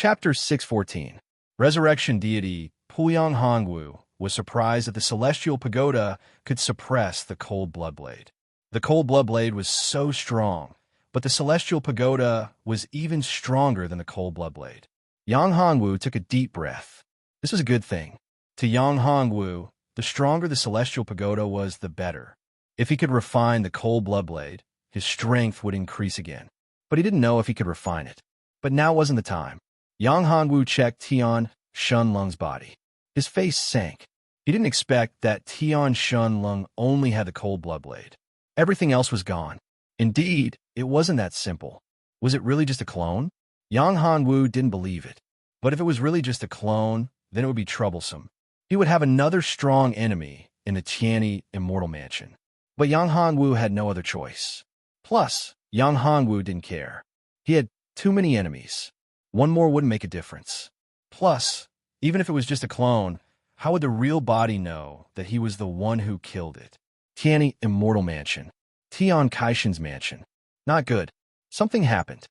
Chapter 614. Resurrection deity Pulyang Hongwu was surprised that the celestial pagoda could suppress the cold bloodblade. The cold bloodblade was so strong, but the celestial pagoda was even stronger than the cold bloodblade. Yang Hongwu took a deep breath. This was a good thing. To Yang Hongwu, the stronger the celestial pagoda was, the better. If he could refine the cold bloodblade, his strength would increase again. But he didn't know if he could refine it. But now wasn't the time. Yang Hongwu checked Tian Shunlung's body. His face sank. He didn't expect that Tian Shunlung only had the cold bloodblade. Everything else was gone. Indeed, it wasn't that simple. Was it really just a clone? Yang Hongwu didn't believe it. But if it was really just a clone, then it would be troublesome. He would have another strong enemy in the Tianyi Immortal Mansion. But Yang Hongwu had no other choice. Plus, Yang Hongwu didn't care. He had too many enemies. One more wouldn't make a difference. Plus, even if it was just a clone, how would the real body know that he was the one who killed it? Tianyi Immortal Mansion. Tian Kaishin's mansion. Not good. Something happened.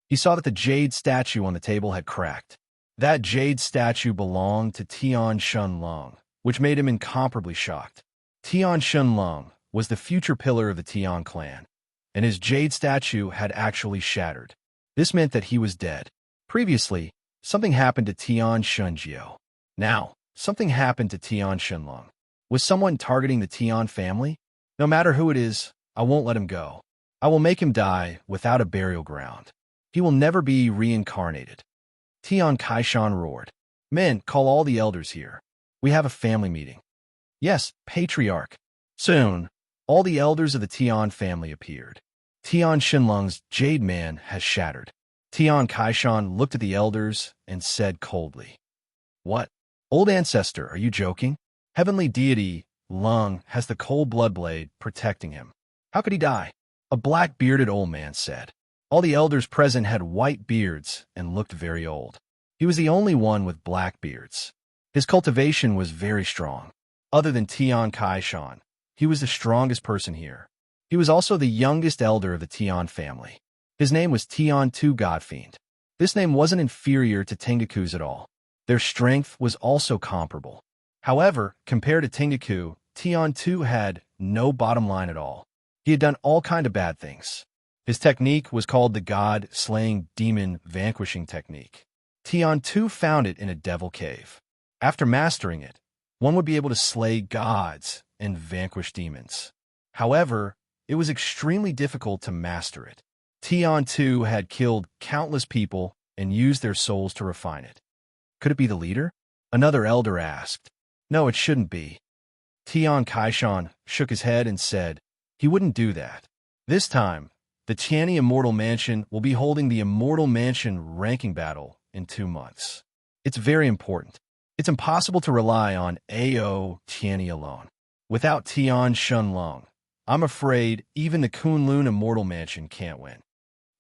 He saw that the jade statue on the table had cracked. That jade statue belonged to Tian Shunlung, which made him incomparably shocked. Tian Shunlung was the future pillar of the Tian clan, and his jade statue had actually shattered. This meant that he was dead. Previously, something happened to Tian Shunjiu. Now, something happened to Tian Shunlung. Was someone targeting the Tian family? No matter who it is, I won't let him go. I will make him die without a burial ground. He will never be reincarnated. Tian Kaishan roared. Men, call all the elders here. We have a family meeting. Yes, Patriarch. Soon, all the elders of the Tian family appeared. Tian Shunlung's jade man has shattered. Tian Kaishan looked at the elders and said coldly, "What? Old ancestor, are you joking? Heavenly deity Lung has the cold bloodblade protecting him. How could he die?" A black-bearded old man said. All the elders present had white beards and looked very old. He was the only one with black beards. His cultivation was very strong. Other than Tian Kaishan, he was the strongest person here. He was also the youngest elder of the Tian family. His name was Tian Tu Godfiend. This name wasn't inferior to Tengaku's at all. Their strength was also comparable. However, compared to Tengaku, Tian Tu had no bottom line at all. He had done all kind of bad things. His technique was called the God-slaying demon vanquishing technique. Tian Tu found it in a devil cave. After mastering it, one would be able to slay gods and vanquish demons. However, it was extremely difficult to master it. Tian Tu had killed countless people and used their souls to refine it. Could it be the leader? Another elder asked. No, it shouldn't be. Tian Kaishan shook his head and said, he wouldn't do that. This time, the Tianyi Immortal Mansion will be holding the Immortal Mansion ranking battle in 2 months. It's very important. It's impossible to rely on AO Tianyi alone. Without Tian Shunlung, I'm afraid even the Kunlun Immortal Mansion can't win.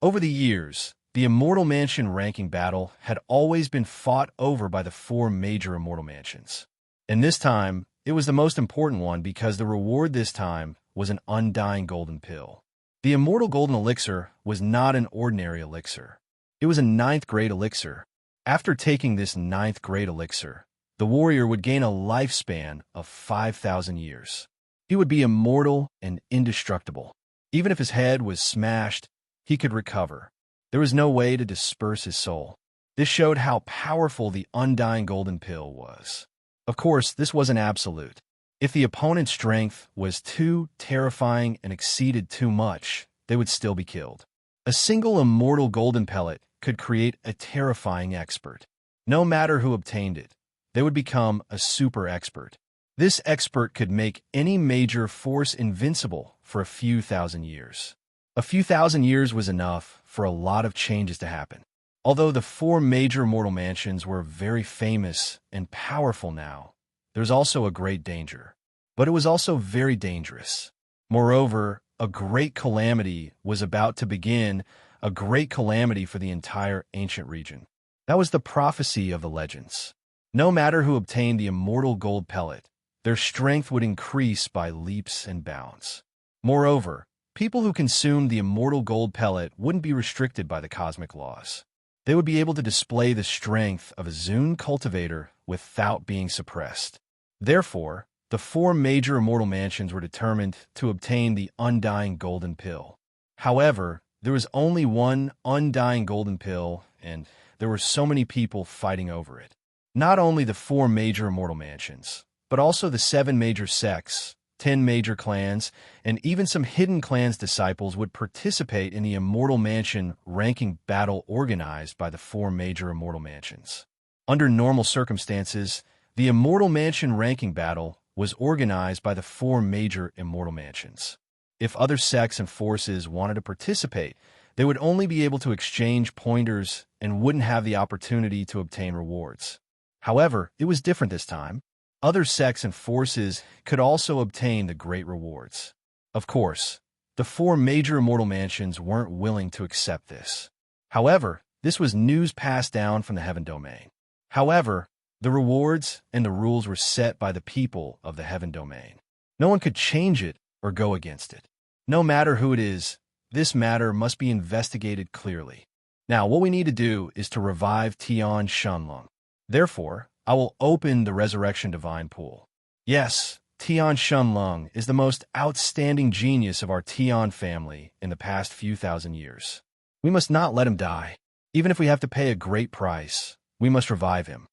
Over the years, the Immortal Mansion ranking battle had always been fought over by the 4 major Immortal Mansions. And this time, it was the most important one because the reward this time was an undying golden pill. The Immortal Golden Elixir was not an ordinary elixir. It was a 9th grade elixir. After taking this 9th grade elixir, the warrior would gain a lifespan of 5,000 years. He would be immortal and indestructible. Even if his head was smashed, he could recover. There was no way to disperse his soul. This showed how powerful the undying golden pill was. Of course, this wasn't absolute. If the opponent's strength was too terrifying and exceeded too much, they would still be killed. A single immortal golden pellet could create a terrifying expert. No matter who obtained it, they would become a super expert. This expert could make any major force invincible for a few thousand years. A few thousand years was enough for a lot of changes to happen. Although the 4 major mortal mansions were very famous and powerful now, there's also a great danger. But it was also very dangerous. Moreover, a great calamity was about to begin, a great calamity for the entire ancient region. That was the prophecy of the legends. No matter who obtained the immortal gold pellet, their strength would increase by leaps and bounds. Moreover, people who consumed the immortal gold pellet wouldn't be restricted by the cosmic laws. They would be able to display the strength of a Zune cultivator without being suppressed. Therefore, the four major immortal mansions were determined to obtain the undying golden pill. However, there was only one undying golden pill, and there were so many people fighting over it. Not only the four major immortal mansions, but also the 7 major sects, 10 major clans, and even some hidden clans' disciples would participate in the Immortal Mansion ranking battle organized by the 4 major Immortal Mansions. Under normal circumstances, the Immortal Mansion ranking battle was organized by the 4 major Immortal Mansions. If other sects and forces wanted to participate, they would only be able to exchange pointers and wouldn't have the opportunity to obtain rewards. However, it was different this time. Other sects and forces could also obtain the great rewards. Of course, the 4 major immortal mansions weren't willing to accept this. However, this was news passed down from the Heaven Domain. However, the rewards and the rules were set by the people of the Heaven Domain. No one could change it or go against it. No matter who it is, this matter must be investigated clearly. Now, what we need to do is to revive Tian Shenlong. Therefore, I will open the Resurrection Divine Pool. Yes, Tian Shenlong is the most outstanding genius of our Tian family in the past few thousand years. We must not let him die. Even if we have to pay a great price, we must revive him.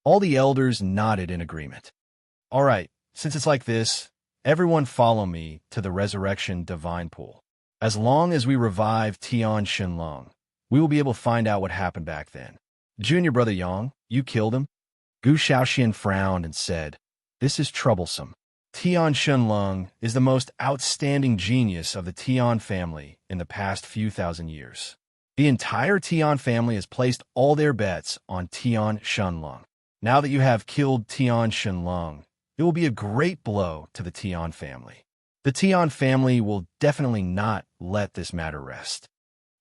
All the elders nodded in agreement. All right, since it's like this, everyone follow me to the Resurrection Divine Pool. As long as we revive Tian Shenlong, we will be able to find out what happened back then. Junior brother Yang, you killed him? Gu Shaoxian frowned and said, "This is troublesome. Tian Shenlong is the most outstanding genius of the Tian family in the past few thousand years. The entire Tian family has placed all their bets on Tian Shenlong. Now that you have killed Tian Shenlong, it will be a great blow to the Tian family. The Tian family will definitely not let this matter rest.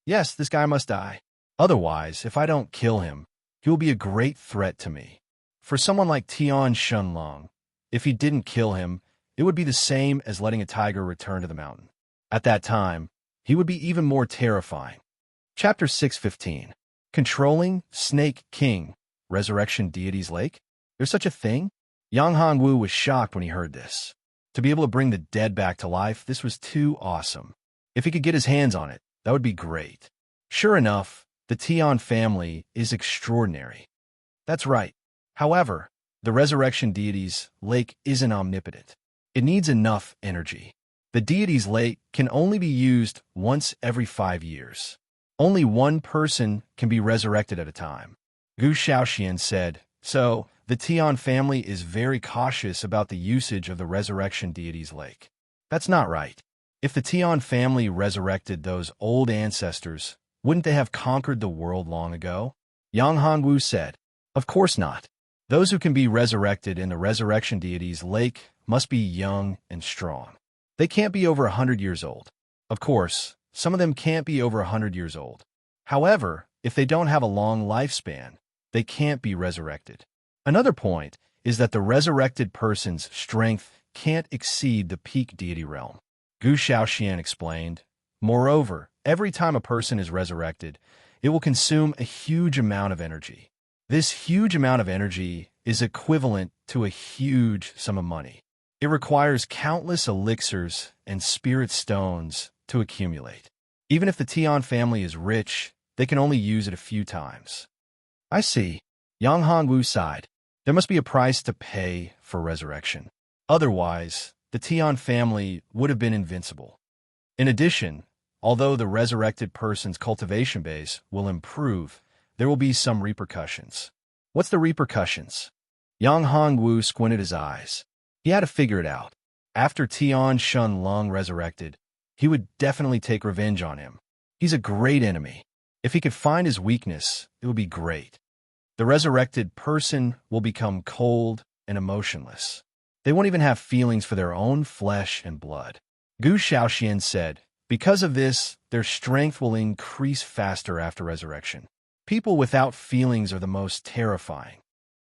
Yes, this guy must die. Otherwise, if I don't kill him, he will be a great threat to me. For someone like Tian Shenlong, if he didn't kill him, it would be the same as letting a tiger return to the mountain. At that time, he would be even more terrifying." Chapter 6:15. Controlling Snake King, Resurrection Deity's Lake? There's such a thing? Yang Hongwu was shocked when he heard this. To be able to bring the dead back to life, this was too awesome. If he could get his hands on it, that would be great. Sure enough, the Tian family is extraordinary. That's right. However, the Resurrection Deity's Lake isn't omnipotent. It needs enough energy. The Deity's Lake can only be used once every 5 years. Only one person can be resurrected at a time. Gu Shaoxian said, so the Tian family is very cautious about the usage of the Resurrection Deity's Lake. That's not right. If the Tian family resurrected those old ancestors, wouldn't they have conquered the world long ago? Yang Hongwu said, of course not. Those who can be resurrected in the Resurrection Deity's Lake must be young and strong. They can't be over 100 years old. Of course, some of them can't be over 100 years old. However, if they don't have a long lifespan, they can't be resurrected. Another point is that the resurrected person's strength can't exceed the peak deity realm. Gu Shaoxian explained, moreover, every time a person is resurrected, it will consume a huge amount of energy. This huge amount of energy is equivalent to a huge sum of money. It requires countless elixirs and spirit stones to accumulate. Even if the Tian family is rich, they can only use it a few times. I see. Yang Hongwu sighed. There must be a price to pay for resurrection. Otherwise, the Tian family would have been invincible. In addition, although the resurrected person's cultivation base will improve, there will be some repercussions. What's the repercussions? Yang Hongwu squinted his eyes. He had to figure it out. After Tian Shenlong resurrected, he would definitely take revenge on him. He's a great enemy. If he could find his weakness, it would be great. The resurrected person will become cold and emotionless. They won't even have feelings for their own flesh and blood. Gu Shaoxian said, because of this, their strength will increase faster after resurrection. People without feelings are the most terrifying.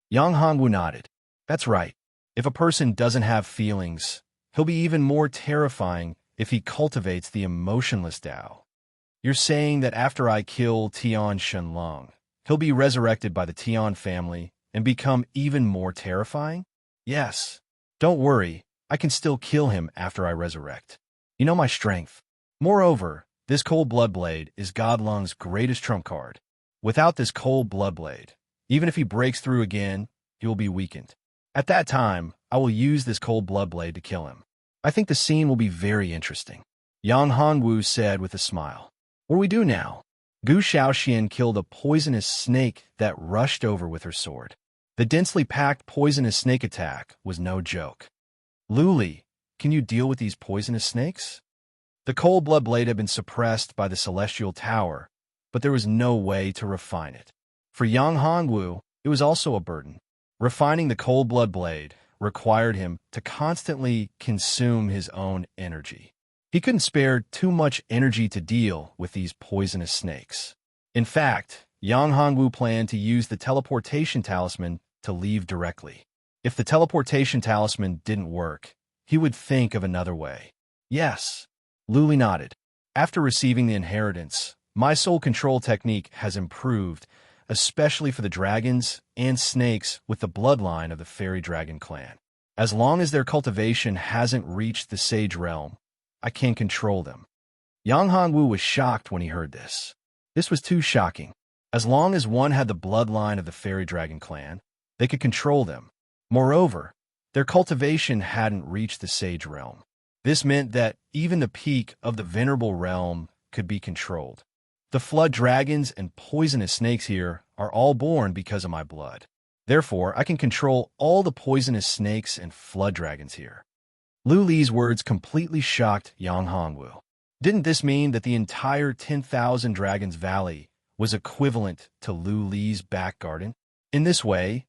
Yang Hongwu nodded. That's right. If a person doesn't have feelings, he'll be even more terrifying if he cultivates the emotionless Tao. You're saying that after I kill Tian Shenlong, He'll be resurrected by the Tian family and become even more terrifying? Yes. Don't worry, I can still kill him after I resurrect. You know my strength. Moreover, this cold blood blade is Godlung's greatest trump card. Without this cold blood blade, even if he breaks through again, he will be weakened. At that time, I will use this cold blood blade to kill him. I think the scene will be very interesting. Yang Hongwu said with a smile. What do we do now? Gu Shaoxian killed a poisonous snake that rushed over with her sword. The densely packed poisonous snake attack was no joke. Lu Li, can you deal with these poisonous snakes? The cold blood blade had been suppressed by the celestial tower, but there was no way to refine it. For Yang Hongwu, it was also a burden. Refining the cold blood blade required him to constantly consume his own energy. He couldn't spare too much energy to deal with these poisonous snakes. In fact, Yang Hongwu planned to use the teleportation talisman to leave directly. If the teleportation talisman didn't work, he would think of another way. Yes, Lu Li nodded. After receiving the inheritance, my soul control technique has improved, especially for the dragons and snakes with the bloodline of the fairy dragon clan. As long as their cultivation hasn't reached the sage realm, I can control them. Yang Hongwu was shocked when he heard this. This was too shocking. As long as one had the bloodline of the fairy dragon clan, they could control them. Moreover, their cultivation hadn't reached the sage realm. This meant that even the peak of the venerable realm could be controlled. The flood dragons and poisonous snakes here are all born because of my blood. Therefore, I can control all the poisonous snakes and flood dragons here. Lu Li's words completely shocked Yang Hongwu. Didn't this mean that the entire 10,000 Dragons Valley was equivalent to Lu Li's back garden? In this way,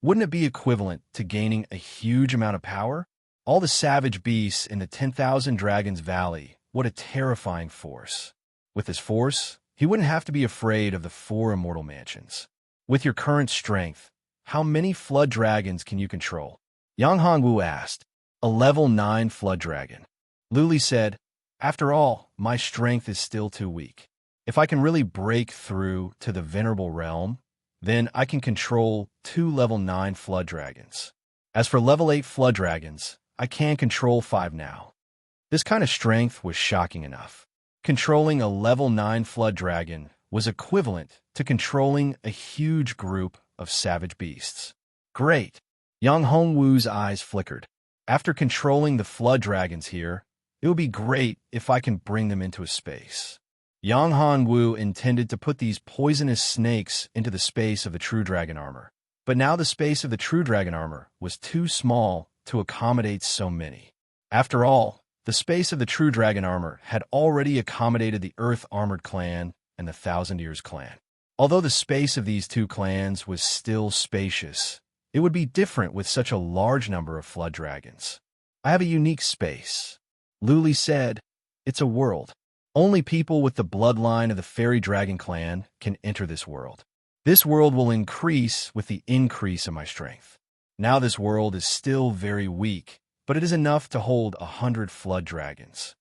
wouldn't it be equivalent to gaining a huge amount of power? All the savage beasts in the 10,000 Dragons Valley, what a terrifying force. With this force, he wouldn't have to be afraid of the 4 immortal mansions. With your current strength, how many flood dragons can you control? Yang Hongwu asked. A level 9 flood dragon. Lu Li said, after all, my strength is still too weak. If I can really break through to the venerable realm, then I can control 2 level 9 flood dragons. As for level 8 flood dragons, I can control 5 now. This kind of strength was shocking enough. Controlling a level 9 flood dragon was equivalent to controlling a huge group of savage beasts. Great! Yang Hongwu's eyes flickered. After controlling the flood dragons here, it would be great if I can bring them into a space. Yang Hongwu intended to put these poisonous snakes into the space of the true dragon armor. But now the space of the true dragon armor was too small to accommodate so many. After all, the space of the true dragon armor had already accommodated the Earth Armored Clan and the Thousand Years Clan. Although the space of these 2 clans was still spacious, it would be different with such a large number of flood dragons. I have a unique space. Lu Li said, it's a world. Only people with the bloodline of the fairy dragon clan can enter this world. This world will increase with the increase of my strength. Now this world is still very weak, but it is enough to hold 100 flood dragons.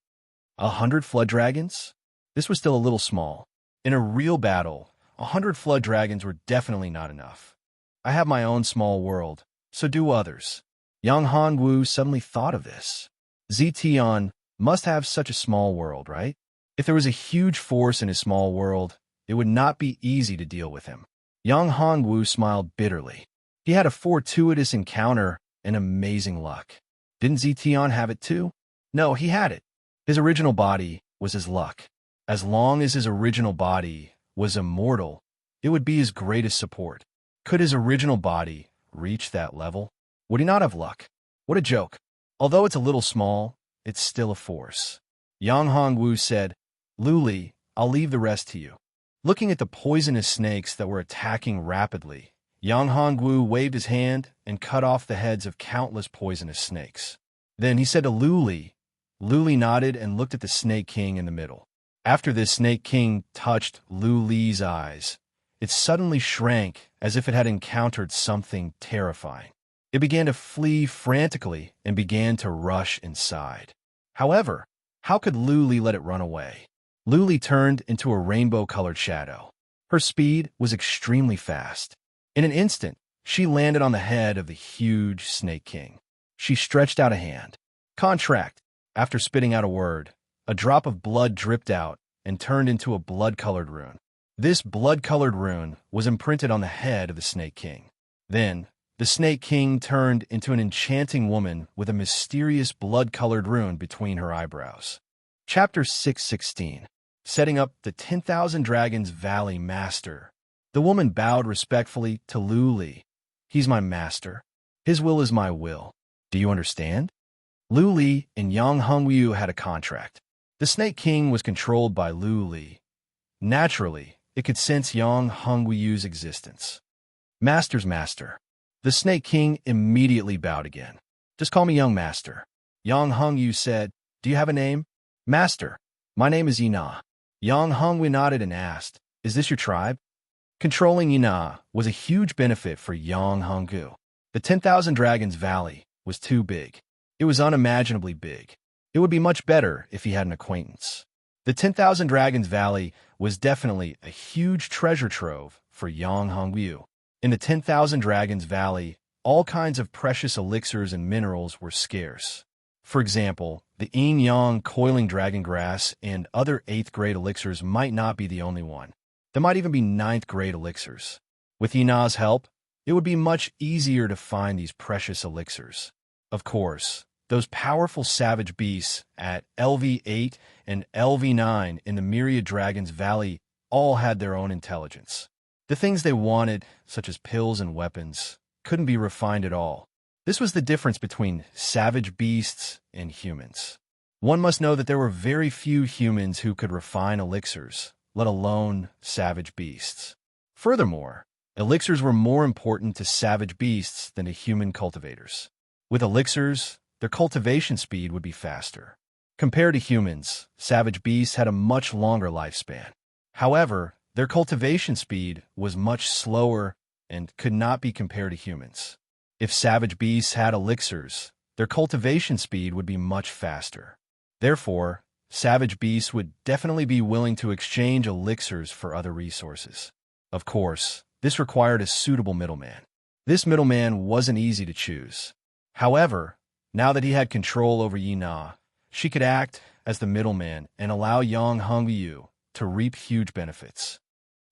100 flood dragons? This was still a little small. In a real battle, 100 flood dragons were definitely not enough. I have my own small world, so do others. Yang Hongwu suddenly thought of this. Zetian must have such a small world, right? If there was a huge force in his small world, it would not be easy to deal with him. Yang Hongwu smiled bitterly. He had a fortuitous encounter and amazing luck. Didn't Zetian have it too? No, he had it. His original body was his luck. As long as his original body was immortal, it would be his greatest support. Could his original body reach that level? Would he not have luck? What a joke. Although it's a little small, it's still a force. Yang Hongwu said, Lu Li, I'll leave the rest to you. Looking at the poisonous snakes that were attacking rapidly, Yang Hongwu waved his hand and cut off the heads of countless poisonous snakes. Then he said to Lu Li. Lu Li nodded and looked at the Snake King in the middle. After this Snake King touched Lu Li's eyes, it suddenly shrank as if it had encountered something terrifying. It began to flee frantically and began to rush inside. However, how could Lu Li let it run away? Lu Li turned into a rainbow-colored shadow. Her speed was extremely fast. In an instant, she landed on the head of the huge Snake King. She stretched out a hand. Contract. After spitting out a word, a drop of blood dripped out and turned into a blood-colored rune. This blood-colored rune was imprinted on the head of the Snake King. Then, the Snake King turned into an enchanting woman with a mysterious blood-colored rune between her eyebrows. Chapter 616. Setting up the 10,000 Dragons Valley Master. The woman bowed respectfully to Lu Li. He's my master. His will is my will. Do you understand? Lu Li and Yang Hongyu had a contract. The Snake King was controlled by Lu Li. Naturally, it could sense Yang Hongyu's existence. Master's master. The Snake King immediately bowed again. Just call me Young Master. Yang Hongyu said, Do you have a name? Master. My name is Yina. Yang Hongyu nodded and asked, Is this your tribe? Controlling Yina was a huge benefit for Yang Hongyu. The 10,000 Dragons Valley was too big. It was unimaginably big. It would be much better if he had an acquaintance. The 10,000 Dragons Valley was definitely a huge treasure trove for Yang Hongyu. In the 10,000 Dragons Valley, all kinds of precious elixirs and minerals were scarce. For example, the yin-yang coiling dragon grass and other 8th grade elixirs might not be the only one. There might even be 9th grade elixirs. With Yina's help, it would be much easier to find these precious elixirs. Of course, those powerful savage beasts at LV8 and LV9 in the Myriad Dragons Valley all had their own intelligence. The things they wanted, such as pills and weapons, couldn't be refined at all. This was the difference between savage beasts and humans. One must know that there were very few humans who could refine elixirs, let alone savage beasts. Furthermore, elixirs were more important to savage beasts than to human cultivators. With elixirs, their cultivation speed would be faster. Compared to humans, savage beasts had a much longer lifespan. However, their cultivation speed was much slower and could not be compared to humans. If savage beasts had elixirs, their cultivation speed would be much faster. Therefore, savage beasts would definitely be willing to exchange elixirs for other resources. Of course, this required a suitable middleman. This middleman wasn't easy to choose. However, now that he had control over Yina, she could act as the middleman and allow Yang Hongyu to reap huge benefits.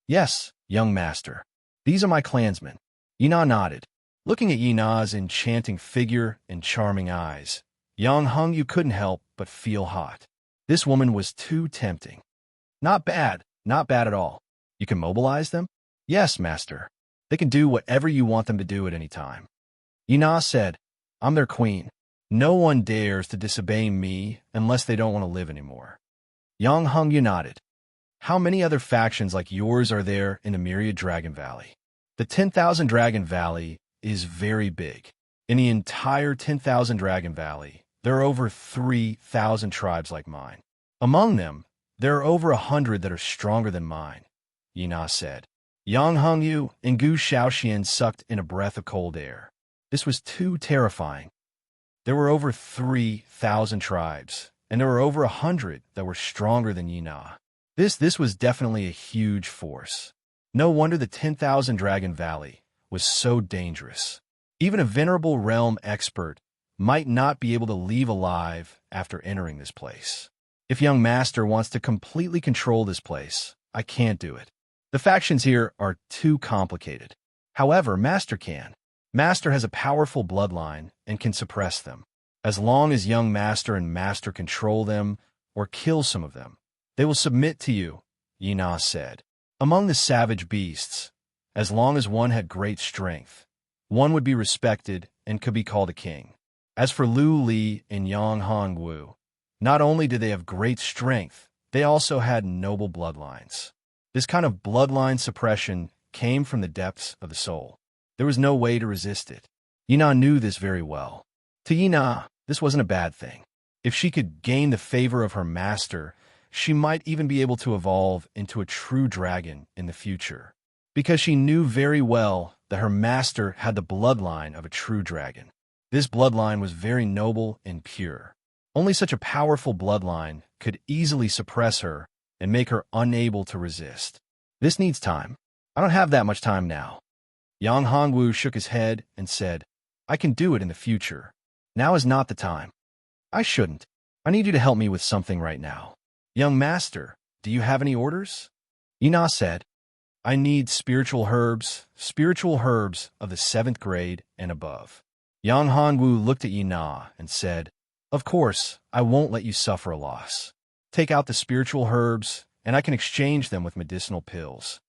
Yes, young master. These are my clansmen. Yina nodded. Looking at Yina's enchanting figure and charming eyes, Yang Hongyu couldn't help but feel hot. This woman was too tempting. Not bad at all. You can mobilize them? Yes, master. They can do whatever you want them to do at any time. Yina said, I'm their queen. No one dares to disobey me unless they don't want to live anymore. Yang Hongyu nodded. How many other factions like yours are there in the Myriad Dragon Valley? The 10,000 Dragon Valley is very big. In the entire 10,000 Dragon Valley, there are over 3,000 tribes like mine. Among them, there are over 100 that are stronger than mine, Yina said. Yang Hongyu and Gu Shaoxian sucked in a breath of cold air. This was too terrifying. There were over 3,000 tribes, and there were over 100 that were stronger than Yina. This was definitely a huge force. No wonder the 10,000 Dragon Valley was so dangerous. Even a venerable realm expert might not be able to leave alive after entering this place. If young master wants to completely control this place, I can't do it. The factions here are too complicated. However, master can. Master has a powerful bloodline and can suppress them. As long as young master and master control them or kill some of them, they will submit to you, Yina said. Among the savage beasts, as long as one had great strength, one would be respected and could be called a king. As for Lu Li and Yang Hongwu, not only did they have great strength, they also had noble bloodlines. This kind of bloodline suppression came from the depths of the soul. There was no way to resist it. Yina knew this very well. To Yina, this wasn't a bad thing. If she could gain the favor of her master, she might even be able to evolve into a true dragon in the future, because she knew very well that her master had the bloodline of a true dragon. This bloodline was very noble and pure. Only such a powerful bloodline could easily suppress her and make her unable to resist. This needs time. I don't have that much time now. Yang Hongwu shook his head and said, I can do it in the future. Now is not the time. I shouldn't. I need you to help me with something right now. Young master, do you have any orders? Yina said, I need spiritual herbs of the 7th grade and above. Yang Hongwu looked at Yina and said, Of course, I won't let you suffer a loss. Take out the spiritual herbs, and I can exchange them with medicinal pills.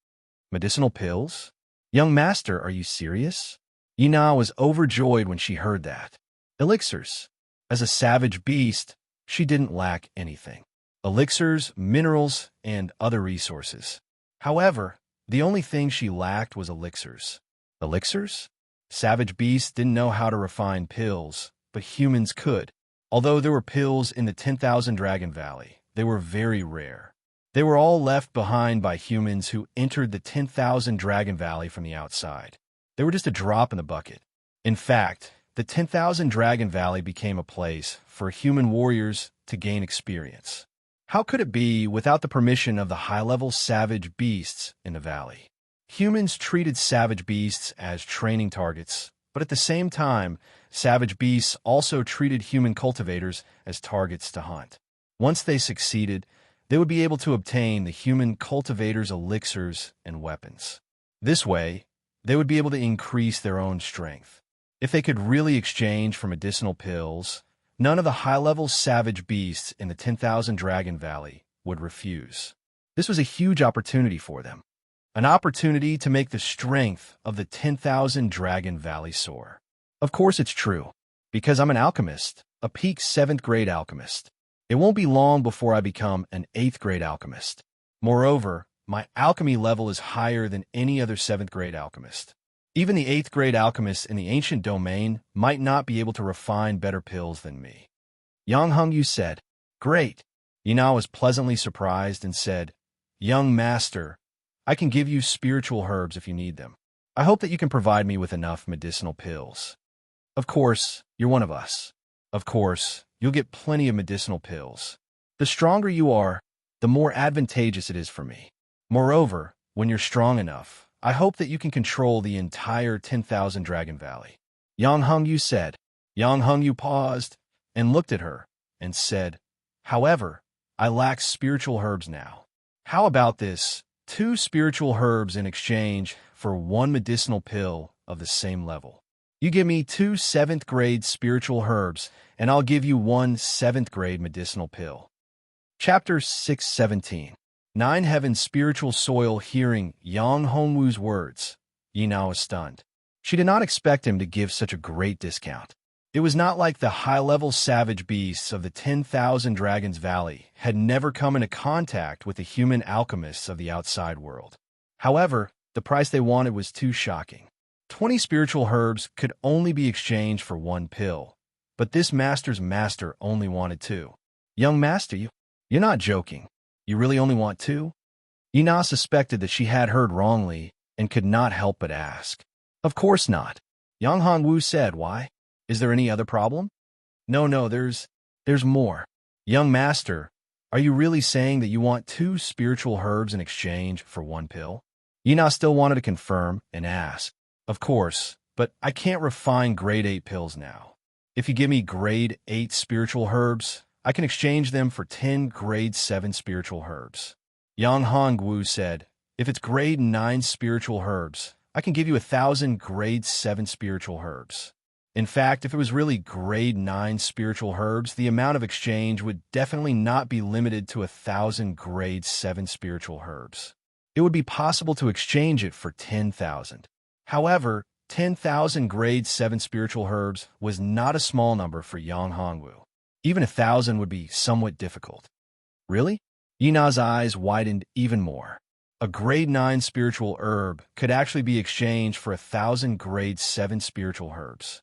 Medicinal pills? Young master, are you serious? Yina was overjoyed when she heard that. Elixirs. As a savage beast, she didn't lack anything. Elixirs, minerals, and other resources. However, the only thing she lacked was elixirs. Elixirs? Savage beasts didn't know how to refine pills, but humans could. Although there were pills in the 10,000 Dragon Valley, they were very rare. They were all left behind by humans who entered the 10,000 Dragon Valley from the outside. They were just a drop in the bucket. In fact, the 10,000 Dragon Valley became a place for human warriors to gain experience. How could it be without the permission of the high-level savage beasts in the valley? Humans treated savage beasts as training targets, but at the same time, savage beasts also treated human cultivators as targets to hunt. Once they succeeded, they would be able to obtain the human cultivators' elixirs and weapons. This way, they would be able to increase their own strength. If they could really exchange for medicinal pills, none of the high-level savage beasts in the 10,000 Dragon Valley would refuse. This was a huge opportunity for them. An opportunity to make the strength of the 10,000 Dragon Valley soar. Of course it's true, because I'm an alchemist, a peak 7th grade alchemist. It won't be long before I become an 8th grade alchemist. Moreover, my alchemy level is higher than any other 7th grade alchemist. Even the 8th grade alchemists in the ancient domain might not be able to refine better pills than me. Yang Hongyu said, Great. Yina was pleasantly surprised and said, Young master, I can give you spiritual herbs if you need them. I hope that you can provide me with enough medicinal pills. Of course, you're one of us. Of course, you'll get plenty of medicinal pills. The stronger you are, the more advantageous it is for me. Moreover, when you're strong enough, I hope that you can control the entire 10,000 Dragon Valley. Yang Hongyu said. Yang Hongyu paused and looked at her and said, However, I lack spiritual herbs now. How about this? 2 spiritual herbs in exchange for 1 medicinal pill of the same level. You give me 2 7th grade spiritual herbs, and I'll give you 1 7th grade medicinal pill. Chapter 617. 9 Heaven Spiritual Soil. Hearing Yang Hongwu's words, Yina was stunned. She did not expect him to give such a great discount. It was not like the high-level savage beasts of the 10,000 Dragons Valley had never come into contact with the human alchemists of the outside world. However, the price they wanted was too shocking. 20 spiritual herbs could only be exchanged for 1 pill, but this master's master only wanted 2. Young master, you're not joking. You really only want 2? Yina suspected that she had heard wrongly and could not help but ask. Of course not. Yang Hongwu said, Why? Is there any other problem? No, there's more. Young master, are you really saying that you want 2 spiritual herbs in exchange for 1 pill? Yina still wanted to confirm and ask. Of course, but I can't refine grade 8 pills now. If you give me grade 8 spiritual herbs, I can exchange them for 10 grade 7 spiritual herbs. Yang Hongwu said, If it's grade 9 spiritual herbs, I can give you 1,000 grade 7 spiritual herbs. In fact, if it was really grade 9 spiritual herbs, the amount of exchange would definitely not be limited to 1,000 grade 7 spiritual herbs. It would be possible to exchange it for 10,000. However, 10,000 grade 7 spiritual herbs was not a small number for Yang Hongwu. Even 1,000 would be somewhat difficult. Really? Yina's eyes widened even more. A grade 9 spiritual herb could actually be exchanged for 1,000 grade 7 spiritual herbs.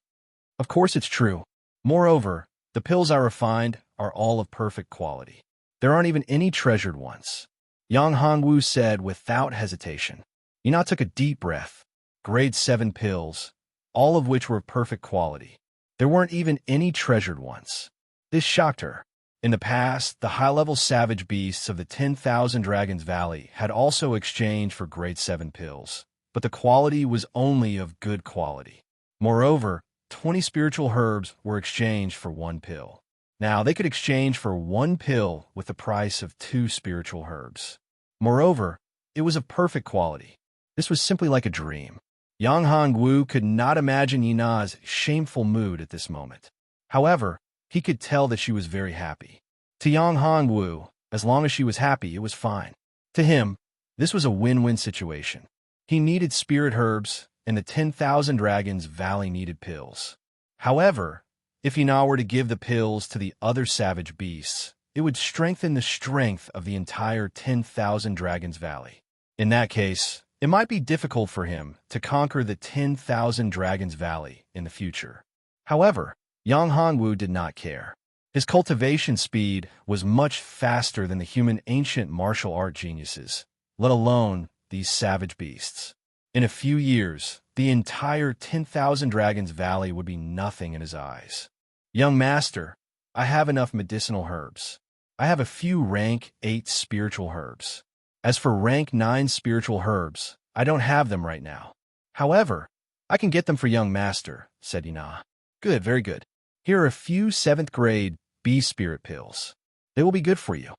Of course it's true. Moreover, the pills I refined are all of perfect quality. There aren't even any treasured ones. Yang Hongwu said without hesitation. Yina took a deep breath. Grade 7 pills, all of which were of perfect quality. There weren't even any treasured ones. This shocked her. In the past, the high-level savage beasts of the 10,000 Dragons Valley had also exchanged for grade 7 pills, but the quality was only of good quality. Moreover, 20 spiritual herbs were exchanged for 1 pill. Now, they could exchange for 1 pill with the price of 2 spiritual herbs. Moreover, it was of perfect quality. This was simply like a dream. Yang Hongwu could not imagine Yina's shameful mood at this moment. However, he could tell that she was very happy. To Yang Hongwu, as long as she was happy, it was fine. To him, this was a win-win situation. He needed spirit herbs, and the 10,000 Dragons Valley needed pills. However, if Yina were to give the pills to the other savage beasts, it would strengthen the strength of the entire 10,000 Dragons Valley. In that case, it might be difficult for him to conquer the 10,000 Dragons Valley in the future. However, Yang Hongwu did not care. His cultivation speed was much faster than the human ancient martial art geniuses, let alone these savage beasts. In a few years, the entire 10,000 Dragons Valley would be nothing in his eyes. Young master, I have enough medicinal herbs. I have a few rank 8 spiritual herbs. As for rank 9 spiritual herbs, I don't have them right now. However, I can get them for young master, said Yina. Good, very good. Here are a few 7th grade bee spirit pills. They will be good for you.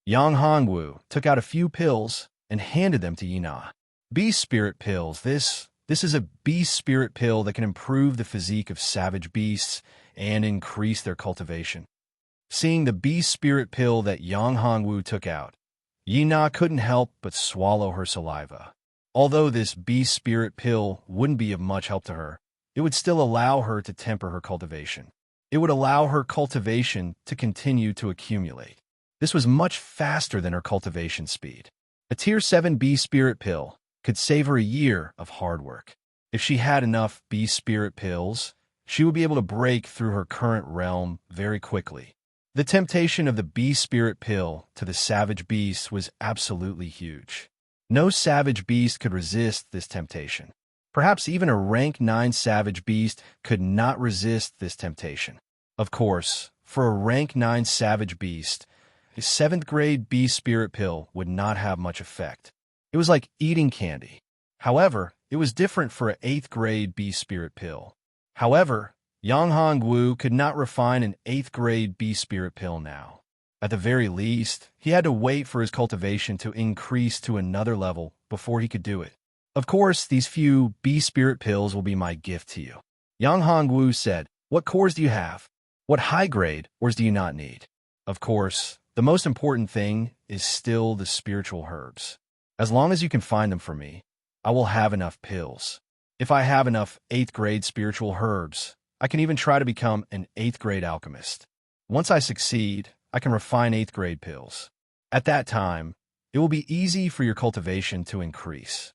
Yang Hongwu took out a few pills and handed them to Yina. Bee spirit pills. This is a bee spirit pill that can improve the physique of savage beasts and increase their cultivation. Seeing the bee spirit pill that Yang Hongwu took out, Yina couldn't help but swallow her saliva. Although this bee spirit pill wouldn't be of much help to her, it would still allow her to temper her cultivation. It would allow her cultivation to continue to accumulate. This was much faster than her cultivation speed. A Tier 7 bee spirit pill could save her a year of hard work. If she had enough bee spirit pills, she would be able to break through her current realm very quickly. The temptation of the bee spirit pill to the savage beast was absolutely huge. No savage beast could resist this temptation. Perhaps even a rank 9 savage beast could not resist this temptation. Of course, for a rank 9 savage beast, a 7th grade bee spirit pill would not have much effect. It was like eating candy. However, it was different for an 8th grade bee spirit pill. However, Yang Hongwu could not refine an 8th grade bee spirit pill now. At the very least, he had to wait for his cultivation to increase to another level before he could do it. Of course, these few bee spirit pills will be my gift to you. Yang Hongwu said, what cores do you have? What high grade ores do you not need? Of course, the most important thing is still the spiritual herbs. As long as you can find them for me, I will have enough pills. If I have enough 8th grade spiritual herbs, I can even try to become an 8th grade alchemist. Once I succeed, I can refine 8th grade pills. At that time, it will be easy for your cultivation to increase.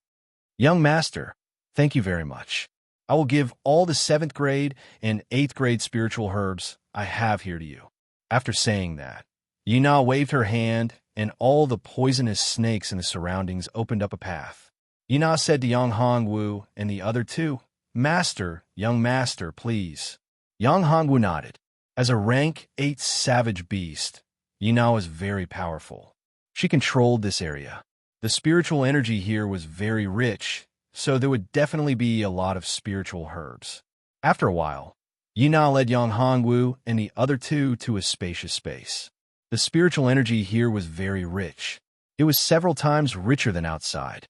Young master, thank you very much. I will give all the 7th grade and 8th grade spiritual herbs I have here to you. After saying that, Yina waved her hand, and all the poisonous snakes in the surroundings opened up a path. Yina said to Yang Hongwu and the other two, Master, young master, please. Yang Hongwu nodded. As a rank 8 savage beast, Yina was very powerful. She controlled this area. The spiritual energy here was very rich, so there would definitely be a lot of spiritual herbs. After a while, Yina led Yang Hongwu and the other two to a spacious space. The spiritual energy here was very rich. It was several times richer than outside.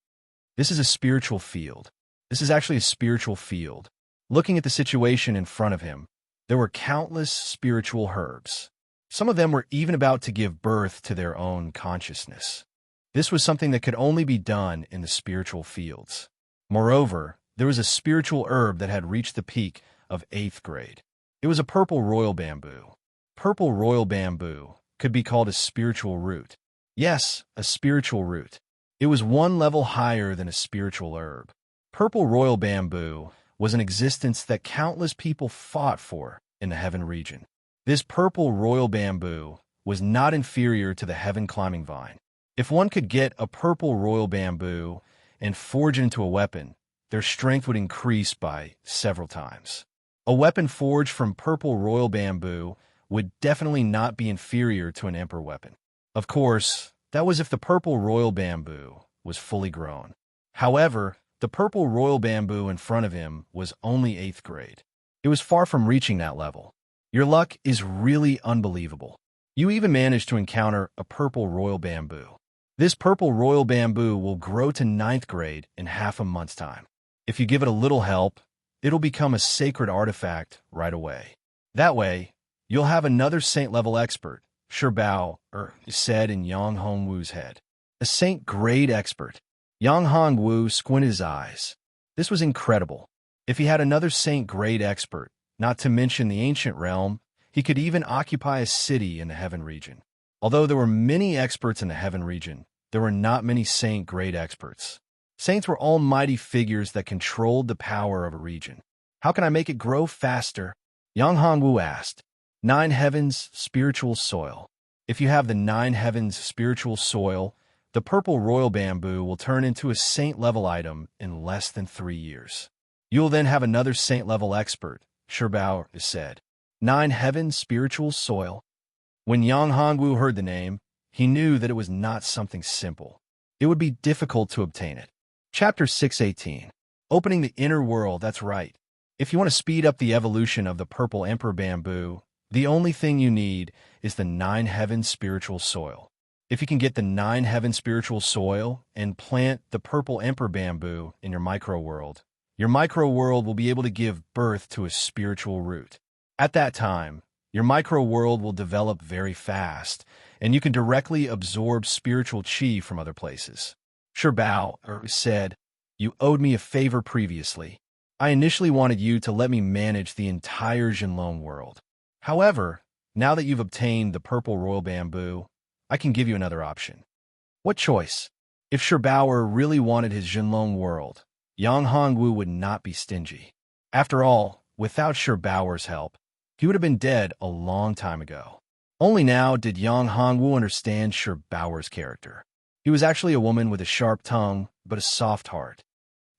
This is a spiritual field. This is actually a spiritual field. Looking at the situation in front of him, there were countless spiritual herbs. Some of them were even about to give birth to their own consciousness. This was something that could only be done in the spiritual fields. Moreover, there was a spiritual herb that had reached the peak of 8th grade. It was a purple royal bamboo. Purple royal bamboo could be called a spiritual root. Yes, a spiritual root. It was 1 level higher than a spiritual herb. Purple royal bamboo was an existence that countless people fought for in the heaven region. This purple royal bamboo was not inferior to the heaven climbing vine. If one could get a purple royal bamboo and forge it into a weapon, their strength would increase by several times. A weapon forged from purple royal bamboo would definitely not be inferior to an emperor weapon. Of course, that was if the purple royal bamboo was fully grown. However, the purple royal bamboo in front of him was only 8th grade. It was far from reaching that level. Your luck is really unbelievable. You even managed to encounter a purple royal bamboo. This purple royal bamboo will grow to 9th grade in half a month's time. If you give it a little help, it'll become a sacred artifact right away. That way, you'll have another saint-level expert, Bao said in Yang Hongwu's head. A saint-grade expert. Yang Hongwu squinted his eyes. This was incredible. If he had another saint-grade expert, not to mention the ancient realm, he could even occupy a city in the heaven region. Although there were many experts in the heaven region, there were not many saint-grade experts. Saints were almighty figures that controlled the power of a region. How can I make it grow faster? Yang Hongwu asked. 9 heavens, spiritual soil. If you have the 9 heavens spiritual soil, the purple royal bamboo will turn into a saint-level item in less than 3 years. You'll then have another saint-level expert, Bao said. 9 heavens spiritual soil. When Yang Hongwu heard the name, he knew that it was not something simple. It would be difficult to obtain it. Chapter 618. Opening the inner world, that's right. If you want to speed up the evolution of the purple emperor bamboo, the only thing you need is the 9 heavens spiritual soil. If you can get the 9 heavens spiritual soil and plant the purple emperor bamboo in your micro world will be able to give birth to a spiritual root. At that time, your micro world will develop very fast, and you can directly absorb spiritual chi from other places. Bao said, you owed me a favor previously. I initially wanted you to let me manage the entire Jinlong world. However, now that you've obtained the purple royal bamboo, I can give you another option. What choice? If Bao really wanted his Jinlong world, Yang Hongwu would not be stingy. After all, without Bao's help, he would have been dead a long time ago. Only now did Yang Hongwu understand Bao's character. He was actually a woman with a sharp tongue, but a soft heart.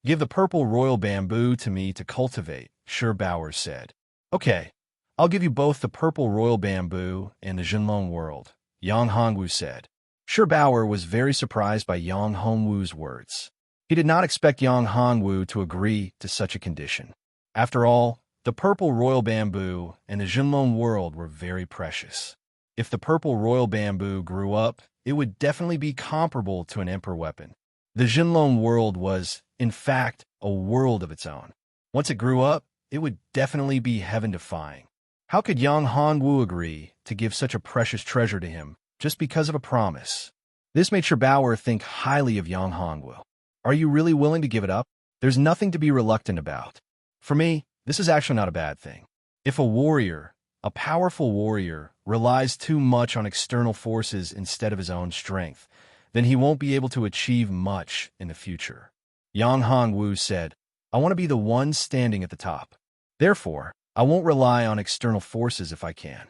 Give the purple royal bamboo to me to cultivate, Bao said. Okay, I'll give you both the purple royal bamboo and the Jinlong world, Yang Hongwu said. Bao was very surprised by Yang Hongwu's words. He did not expect Yang Hongwu to agree to such a condition. After all, the purple royal bamboo and the Jinlong world were very precious. If the purple royal bamboo grew up, it would definitely be comparable to an emperor weapon. The Jinlong world was, in fact, a world of its own. Once it grew up, it would definitely be heaven-defying. How could Yang Hongwu agree to give such a precious treasure to him just because of a promise? This made Bao think highly of Yang Hongwu. Are you really willing to give it up? There's nothing to be reluctant about. For me, this is actually not a bad thing. If a warrior, a powerful warrior, relies too much on external forces instead of his own strength, then he won't be able to achieve much in the future. Yang Hongwu said, I want to be the one standing at the top. Therefore, I won't rely on external forces if I can.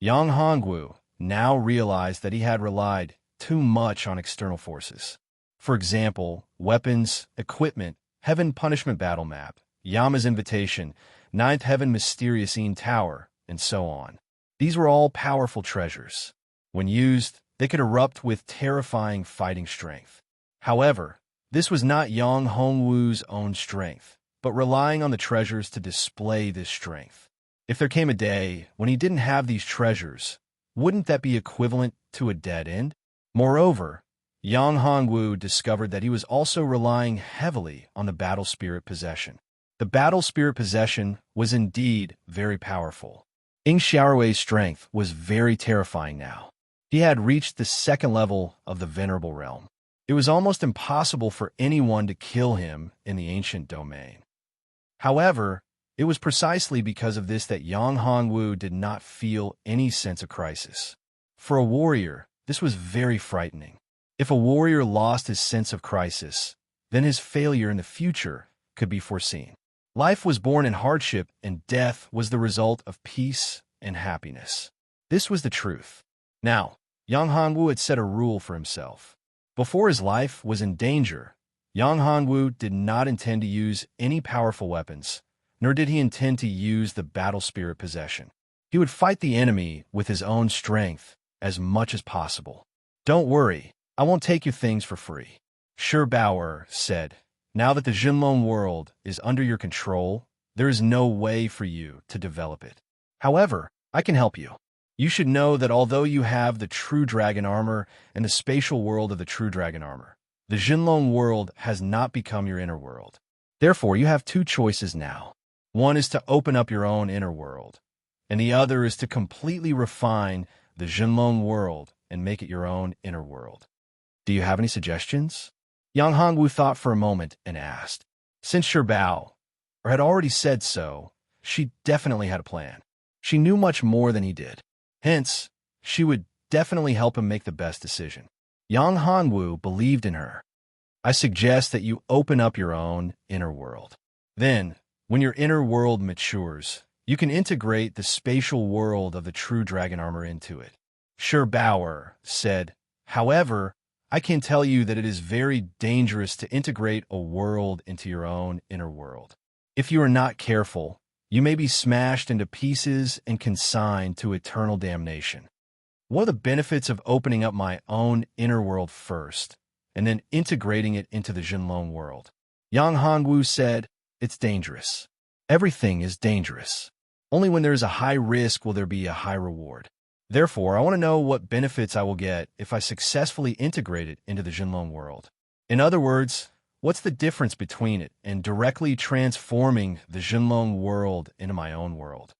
Yang Hongwu now realized that he had relied too much on external forces. For example, weapons, equipment, Heaven Punishment Battle Map, Yama's Invitation, 9th Heaven Mysterious Een Tower, and so on. These were all powerful treasures. When used, they could erupt with terrifying fighting strength. However, this was not Yang Hongwu's own strength, but relying on the treasures to display this strength. If there came a day when he didn't have these treasures, wouldn't that be equivalent to a dead end? Moreover, Yang Hongwu discovered that he was also relying heavily on the battle spirit possession. The battle spirit possession was indeed very powerful. Ing Xiaorui's strength was very terrifying now. He had reached the 2nd level of the Venerable Realm. It was almost impossible for anyone to kill him in the ancient domain. However, it was precisely because of this that Yang Hongwu did not feel any sense of crisis. For a warrior, this was very frightening. If a warrior lost his sense of crisis, then his failure in the future could be foreseen. Life was born in hardship, and death was the result of peace and happiness. This was the truth. Now, Yang Hongwu had set a rule for himself. Before his life was in danger, Yang Hongwu did not intend to use any powerful weapons, nor did he intend to use the battle spirit possession. He would fight the enemy with his own strength as much as possible. Don't worry, I won't take your things for free. Bauer said, now that the Jinlong world is under your control, there is no way for you to develop it. However, I can help you. You should know that although you have the true dragon armor and the spatial world of the true dragon armor, the Jinlong world has not become your inner world. Therefore, you have two choices now. One is to open up your own inner world, and the other is to completely refine the Jinlong world and make it your own inner world. Do you have any suggestions? Yang Hongwu thought for a moment and asked. Since Bao had already said so, she definitely had a plan. She knew much more than he did. Hence, she would definitely help him make the best decision. Yang Hongwu believed in her. I suggest that you open up your own inner world. Then, when your inner world matures, you can integrate the spatial world of the true dragon armor into it. Bauer said, however, I can tell you that it is very dangerous to integrate a world into your own inner world. If you are not careful, you may be smashed into pieces and consigned to eternal damnation. What are the benefits of opening up my own inner world first, and then integrating it into the Jinlong world? Yang Hongwu said, it's dangerous. Everything is dangerous. Only when there is a high risk will there be a high reward. Therefore, I want to know what benefits I will get if I successfully integrate it into the Jinlong world. In other words, what's the difference between it and directly transforming the Jinlong world into my own world?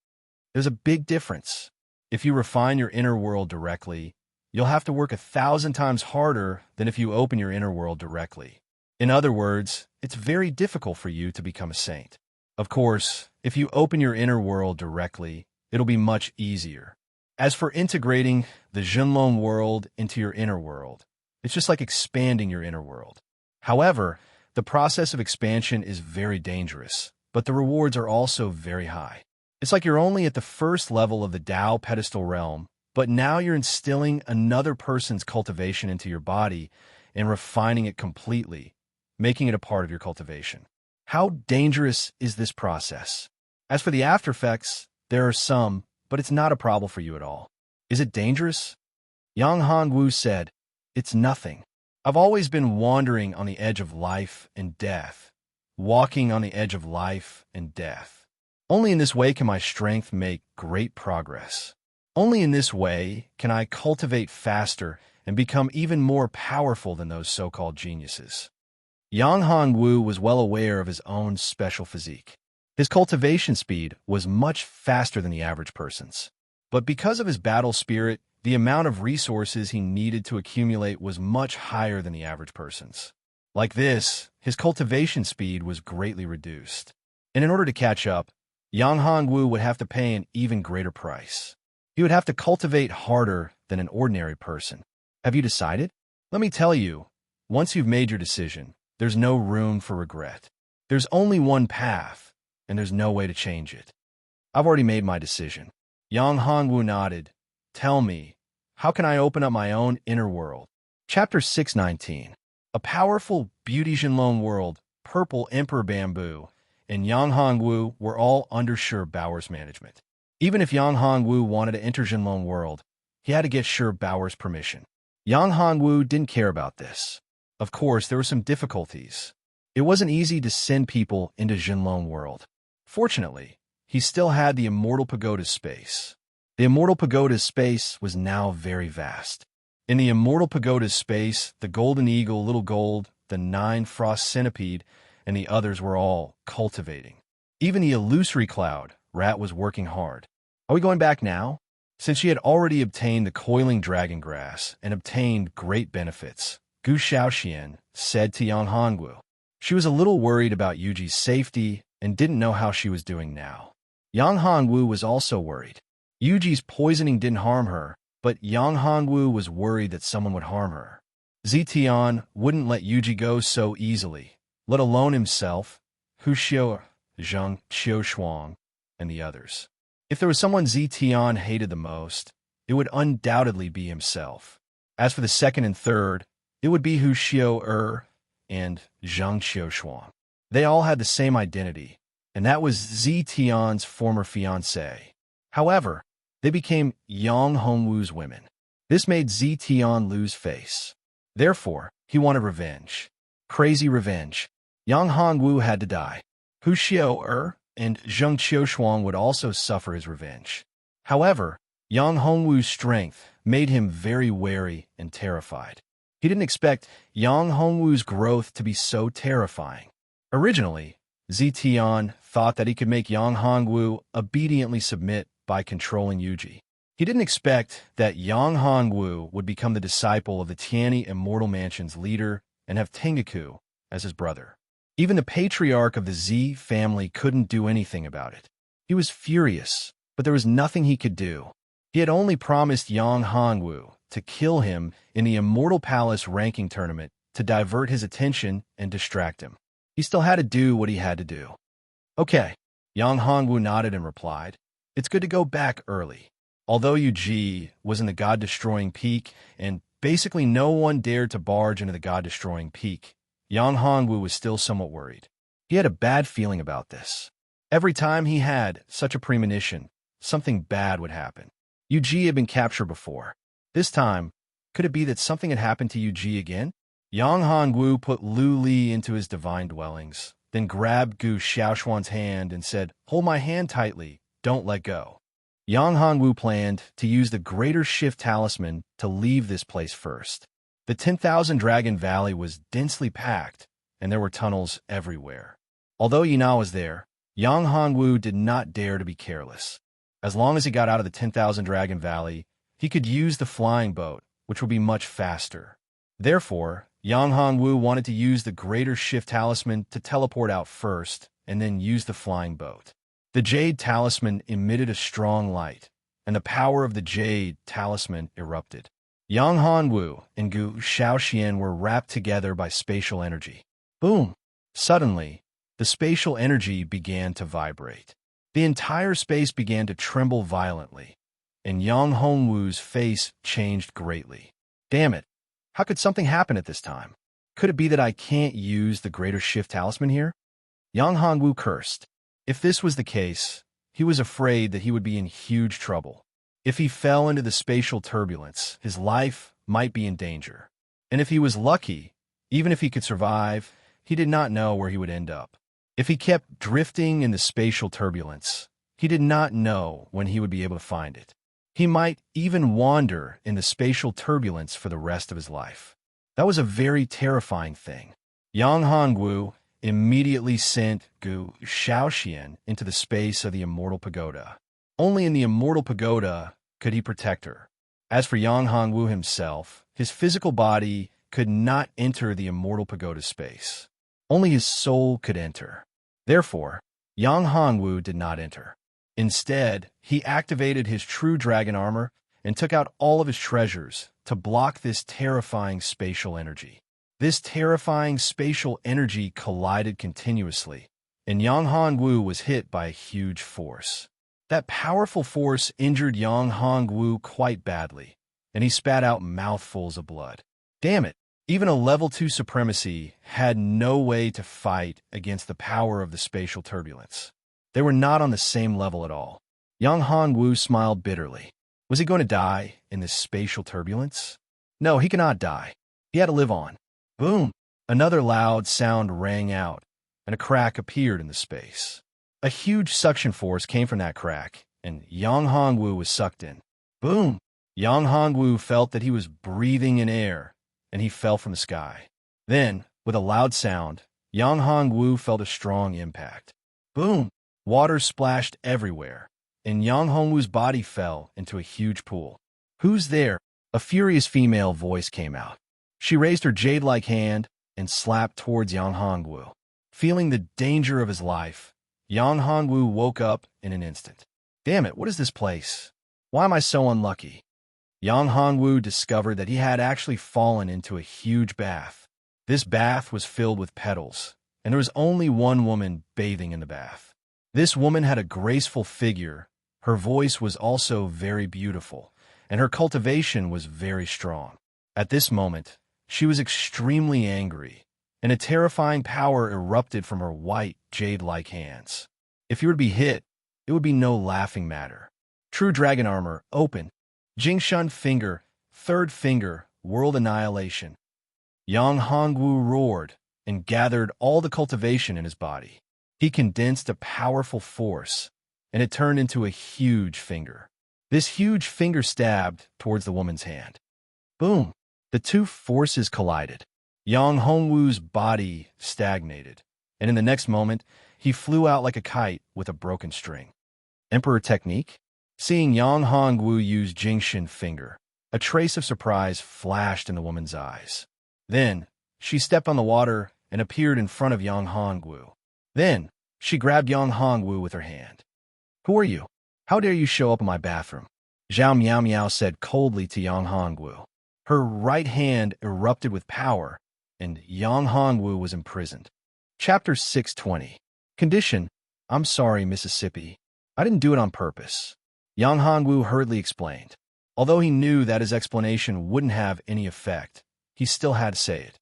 There's a big difference. If you refine your inner world directly, you'll have to work 1,000 times harder than if you open your inner world directly. In other words, it's very difficult for you to become a saint. Of course, if you open your inner world directly, it'll be much easier. As for integrating the Jinlong world into your inner world, it's just like expanding your inner world. However, the process of expansion is very dangerous, but the rewards are also very high. It's like you're only at the first level of the Tao pedestal realm, but now you're instilling another person's cultivation into your body and refining it completely, making it a part of your cultivation. How dangerous is this process? As for the after effects, there are some, but it's not a problem for you at all. Is it dangerous? Yang Hongwu said, it's nothing. I've always been wandering on the edge of life and death, walking on the edge of life and death. Only in this way can my strength make great progress. Only in this way can I cultivate faster and become even more powerful than those so-called geniuses. Yang Hongwu was well aware of his own special physique. His cultivation speed was much faster than the average person's. But because of his battle spirit, the amount of resources he needed to accumulate was much higher than the average person's. Like this, his cultivation speed was greatly reduced. And in order to catch up, Yang Hongwu would have to pay an even greater price. He would have to cultivate harder than an ordinary person. Have you decided? Let me tell you, once you've made your decision, there's no room for regret. There's only one path, and there's no way to change it. I've already made my decision. Yang Hongwu nodded. Tell me, how can I open up my own inner world? Chapter 619. A powerful beauty Jinlong world, purple emperor bamboo, and Yang Hongwu were all under Bauer's management. Even if Yang Hongwu wanted to enter Jinlong world, he had to get Bauer's permission. Yang Hongwu didn't care about this. Of course, there were some difficulties. It wasn't easy to send people into Jinlong world. Fortunately, he still had the Immortal Pagoda's space. The Immortal Pagoda's space was now very vast. In the Immortal Pagoda's space, the Golden Eagle, Little Gold, the 9 Frost Centipede, and the others were all cultivating. Even the Illusory Cloud, Rat, was working hard. Are we going back now? Since she had already obtained the Coiling Dragon Grass and obtained great benefits, Gu Xiaoxian said to Yang Hongwu. She was a little worried about Yuji's safety and didn't know how she was doing now. Yang Hongwu was also worried. Yuji's poisoning didn't harm her, but Yang Hongwu was worried that someone would harm her. Zitian wouldn't let Yuji go so easily, let alone himself, Hu Xiao, Zhang Xiaoshuang, and the others. If there was someone Zitian hated the most, it would undoubtedly be himself. As for the second and third, it would be Hu Xiao and Zhang Xiaoshuang. They all had the same identity, and that was Zitian's former fiancée. However, They became Yang Hongwu's women. This made Zetian lose face. Therefore, he wanted revenge. Crazy revenge. Yang Hongwu had to die. Hu Xiao and Zheng Qiushuang would also suffer his revenge. However, Yang Hongwu's strength made him very wary and terrified. He didn't expect Yang Hongwu's growth to be so terrifying. Originally, Zetian thought that he could make Yang Hongwu obediently submit by controlling Yuji. He didn't expect that Yang Hongwu would become the disciple of the Tianyi Immortal Mansion's leader and have Tengaku as his brother. Even the patriarch of the Z family couldn't do anything about it. He was furious, but there was nothing he could do. He had only promised Yang Hongwu to kill him in the Immortal Palace ranking tournament to divert his attention and distract him. He still had to do what he had to do. Okay, Yang Hongwu nodded and replied, "It's good to go back early." Although Yuji was in the God-destroying peak and basically no one dared to barge into the God-destroying peak, Yang Hongwu was still somewhat worried. He had a bad feeling about this. Every time he had such a premonition, something bad would happen. Yuji had been captured before. This time, could it be that something had happened to Yuji again? Yang Hongwu put Lu Li into his divine dwellings, then grabbed Gu Xiaoshuan's hand and said, "Hold my hand tightly, don't let go." Yang Hongwu planned to use the Greater Shift Talisman to leave this place first. The 10,000 Dragon Valley was densely packed, and there were tunnels everywhere. Although Yina was there, Yang Hongwu did not dare to be careless. As long as he got out of the 10,000 Dragon Valley, he could use the flying boat, which would be much faster. Therefore, Yang Hongwu wanted to use the Greater Shift Talisman to teleport out first, and then use the flying boat. The Jade Talisman emitted a strong light, and the power of the Jade Talisman erupted. Yang Hongwu and Gu Xiaoxian were wrapped together by spatial energy. Boom! Suddenly, the spatial energy began to vibrate. The entire space began to tremble violently, and Yang Hongwu's face changed greatly. Damn it! How could something happen at this time? Could it be that I can't use the Greater Shift Talisman here? Yang Hongwu cursed. If this was the case, he was afraid that he would be in huge trouble. If he fell into the spatial turbulence, his life might be in danger. And if he was lucky, even if he could survive, he did not know where he would end up. If he kept drifting in the spatial turbulence, he did not know when he would be able to find it. He might even wander in the spatial turbulence for the rest of his life. That was a very terrifying thing. Yang Hongwu immediately sent Gu Xiaoxian into the space of the Immortal Pagoda. Only in the Immortal Pagoda could he protect her. As for Yang Hongwu himself, his physical body could not enter the Immortal Pagoda space. Only his soul could enter. Therefore, Yang Hongwu did not enter. Instead, he activated his true dragon armor and took out all of his treasures to block this terrifying spatial energy. This terrifying spatial energy collided continuously, and Yang Hongwu was hit by a huge force. That powerful force injured Yang Hongwu quite badly, and he spat out mouthfuls of blood. Damn it! Even a level 2 supremacy had no way to fight against the power of the spatial turbulence. They were not on the same level at all. Yang Hongwu smiled bitterly. Was he going to die in this spatial turbulence? No, he cannot die. He had to live on. Boom! Another loud sound rang out, and a crack appeared in the space. A huge suction force came from that crack, and Yang Hongwu was sucked in. Boom! Yang Hongwu felt that he was breathing in air, and he fell from the sky. Then, with a loud sound, Yang Hongwu felt a strong impact. Boom! Water splashed everywhere, and Yang Hongwu's body fell into a huge pool. Who's there? A furious female voice came out. She raised her jade-like hand and slapped towards Yang Hongwu. Feeling the danger of his life, Yang Hongwu woke up in an instant. Damn it, what is this place? Why am I so unlucky? Yang Hongwu discovered that he had actually fallen into a huge bath. This bath was filled with petals, and there was only one woman bathing in the bath. This woman had a graceful figure, her voice was also very beautiful, and her cultivation was very strong. At this moment, she was extremely angry, and a terrifying power erupted from her white, jade-like hands. If you were to be hit, it would be no laughing matter. True dragon armor, open. Jingshun finger, third finger, world annihilation. Yang Hongwu roared and gathered all the cultivation in his body. He condensed a powerful force, and it turned into a huge finger. This huge finger stabbed towards the woman's hand. Boom! The two forces collided. Yang Hongwu's body stagnated, and in the next moment, he flew out like a kite with a broken string. Emperor technique? Seeing Yang Hongwu use Jingshin finger, a trace of surprise flashed in the woman's eyes. Then, she stepped on the water and appeared in front of Yang Hongwu. Then, she grabbed Yang Hongwu with her hand. Who are you? How dare you show up in my bathroom? Zhao Miao Miao said coldly to Yang Hongwu. Her right hand erupted with power, and Yang Hongwu was imprisoned. Chapter 620. Condition: I'm sorry, Mississippi. I didn't do it on purpose. Yang Hongwu hurriedly explained. Although he knew that his explanation wouldn't have any effect, he still had to say it.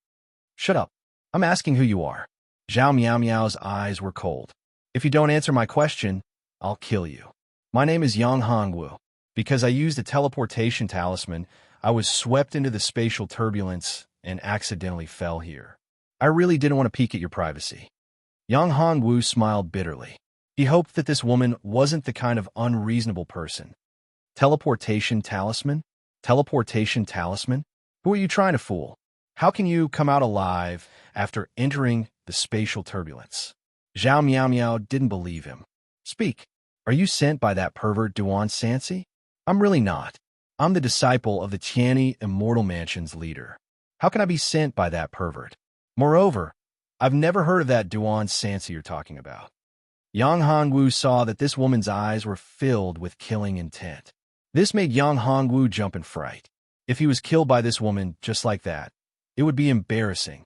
Shut up. I'm asking who you are. Zhao Miao Miao's eyes were cold. If you don't answer my question, I'll kill you. My name is Yang Hongwu. Because I used a teleportation talisman, I was swept into the spatial turbulence and accidentally fell here. I really didn't want to peek at your privacy. Yang Hongwu smiled bitterly. He hoped that this woman wasn't the kind of unreasonable person. Teleportation talisman? Teleportation talisman? Who are you trying to fool? How can you come out alive after entering the spatial turbulence? Zhao Miao Miao didn't believe him. Speak. Are you sent by that pervert Duan Sansi? I'm really not. I'm the disciple of the Tianyi Immortal Mansion's leader. How can I be sent by that pervert? Moreover, I've never heard of that Duan Sansi you're talking about. Yang Hongwu saw that this woman's eyes were filled with killing intent. This made Yang Hongwu jump in fright. If he was killed by this woman just like that, it would be embarrassing.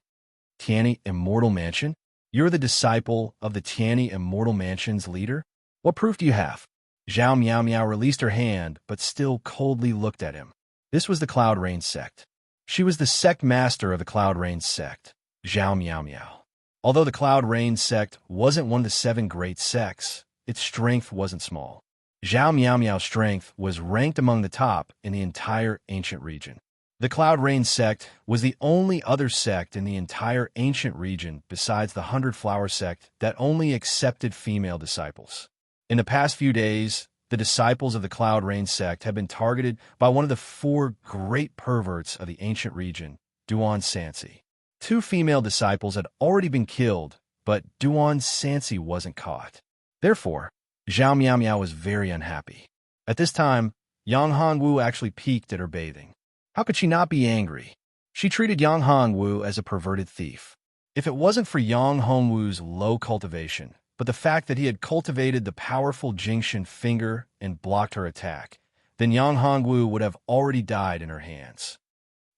Tianyi Immortal Mansion? You're the disciple of the Tianyi Immortal Mansion's leader? What proof do you have? Zhao Miao Miao released her hand, but still coldly looked at him. This was the Cloud Rain sect. She was the sect master of the Cloud Rain sect, Zhao Miao Miao. Although the Cloud Rain sect wasn't one of the 7 great sects, its strength wasn't small. Zhao Miao Miao's strength was ranked among the top in the entire ancient region. The Cloud Rain sect was the only other sect in the entire ancient region besides the 100 Flower sect that only accepted female disciples. In the past few days, the disciples of the Cloud Rain sect have been targeted by one of the 4 great perverts of the ancient region, Duan Sansi. 2 female disciples had already been killed, but Duan Sansi wasn't caught. Therefore, Zhao Miao Miao was very unhappy. At this time, Yang Hongwu actually peeked at her bathing. How could she not be angry? She treated Yang Hongwu as a perverted thief. If it wasn't for Yang Hongwu's low cultivation, but the fact that he had cultivated the powerful Jingshin finger and blocked her attack, then Yang Hongwu would have already died in her hands.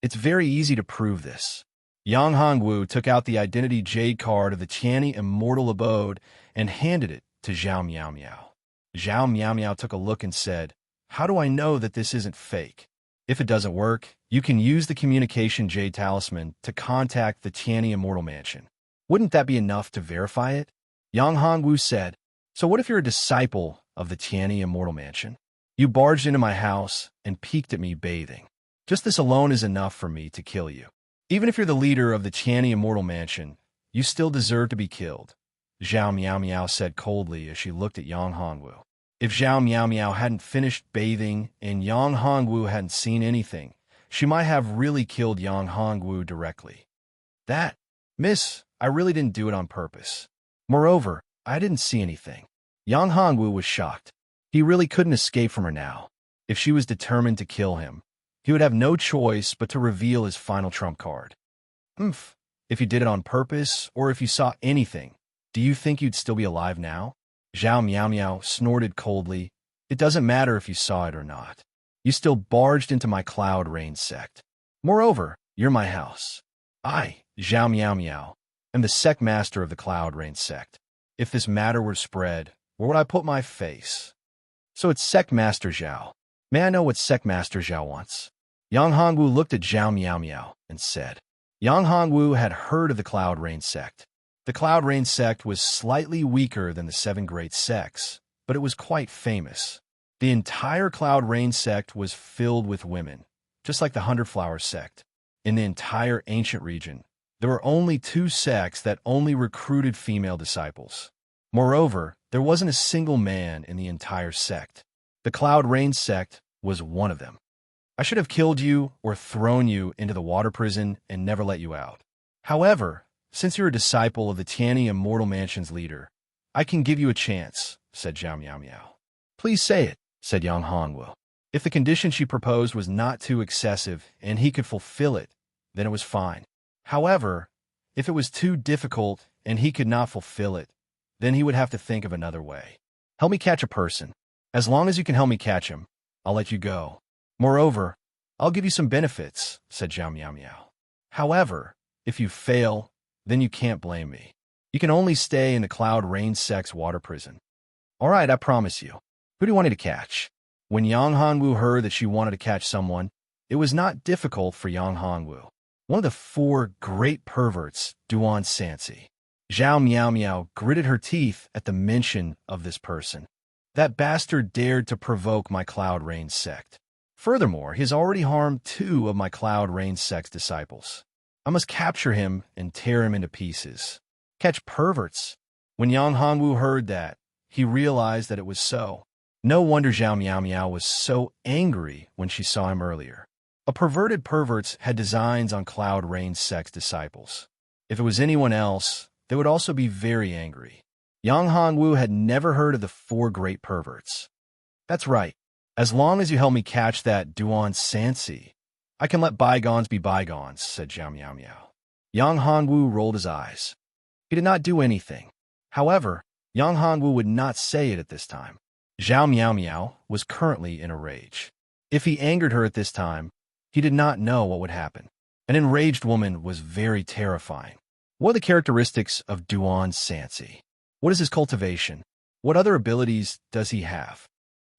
It's very easy to prove this. Yang Hongwu took out the Identity Jade card of the Tianyi Immortal Abode and handed it to Zhao Miao Miao. Zhao Miao Miao took a look and said, How do I know that this isn't fake? If it doesn't work, you can use the Communication Jade Talisman to contact the Tianyi Immortal Mansion. Wouldn't that be enough to verify it? Yang Hongwu said, So what if you're a disciple of the Tianyi Immortal Mansion? You barged into my house and peeked at me bathing. Just this alone is enough for me to kill you. Even if you're the leader of the Tianyi Immortal Mansion, you still deserve to be killed, Zhao Miao Miao said coldly as she looked at Yang Hongwu. If Zhao Miao Miao hadn't finished bathing and Yang Hongwu hadn't seen anything, she might have really killed Yang Hongwu directly. Miss, I really didn't do it on purpose. Moreover, I didn't see anything. Yang Hongwu was shocked. He really couldn't escape from her now. If she was determined to kill him, he would have no choice but to reveal his final trump card. If you did it on purpose, or if you saw anything, do you think you'd still be alive now? Zhao Miao Miao snorted coldly. It doesn't matter if you saw it or not. You still barged into my Cloud Rain sect. Moreover, you're my house. I, Zhao Miao Miao, am the sect master of the Cloud Rain sect. If this matter were to spread, where would I put my face? So it's Sect Master Zhao. May I know what Sect Master Zhao wants? Yang Hongwu looked at Zhao Miao Miao and said. Yang Hongwu had heard of the Cloud Rain sect. The Cloud Rain sect was slightly weaker than the 7 great sects, but it was quite famous. The entire Cloud Rain sect was filled with women, just like the Hundred Flower sect. In the entire ancient region, there were only 2 sects that only recruited female disciples. Moreover, there wasn't a single man in the entire sect. The Cloud Rain sect was one of them. I should have killed you or thrown you into the water prison and never let you out. However, since you're a disciple of the Tianyi Immortal Mansion's leader, I can give you a chance, said Zhao Miao Miao. Please say it, said Yang Hongwu. If the condition she proposed was not too excessive and he could fulfill it, then it was fine. However, if it was too difficult and he could not fulfill it, then he would have to think of another way. Help me catch a person. As long as you can help me catch him, I'll let you go. Moreover, I'll give you some benefits, said Zhao Miao Miao. However, if you fail, then you can't blame me. You can only stay in the Cloud Rain sect's water prison. All right, I promise you. Who do you want me to catch? When Yang Hongwu heard that she wanted to catch someone, it was not difficult for Yang Hongwu. One of the 4 great perverts, Duan Sansi. Zhao Miao Miao gritted her teeth at the mention of this person. That bastard dared to provoke my Cloud Rain sect. Furthermore, he has already harmed 2 of my Cloud Rain sect's disciples. I must capture him and tear him into pieces. Catch perverts. When Yang Hongwu heard that, he realized that it was so. No wonder Zhao Miao Miao was so angry when she saw him earlier. A perverted perverts had designs on Cloud Rain sect's disciples. If it was anyone else, they would also be very angry. Yang Hongwu had never heard of the 4 great perverts. That's right. As long as you help me catch that Duan Sansi, I can let bygones be bygones, said Zhao Miao Miao. Yang Hongwu rolled his eyes. He did not do anything. However, Yang Hongwu would not say it at this time. Zhao Miao Miao was currently in a rage. If he angered her at this time, he did not know what would happen. An enraged woman was very terrifying. What are the characteristics of Duan Sansi? What is his cultivation? What other abilities does he have?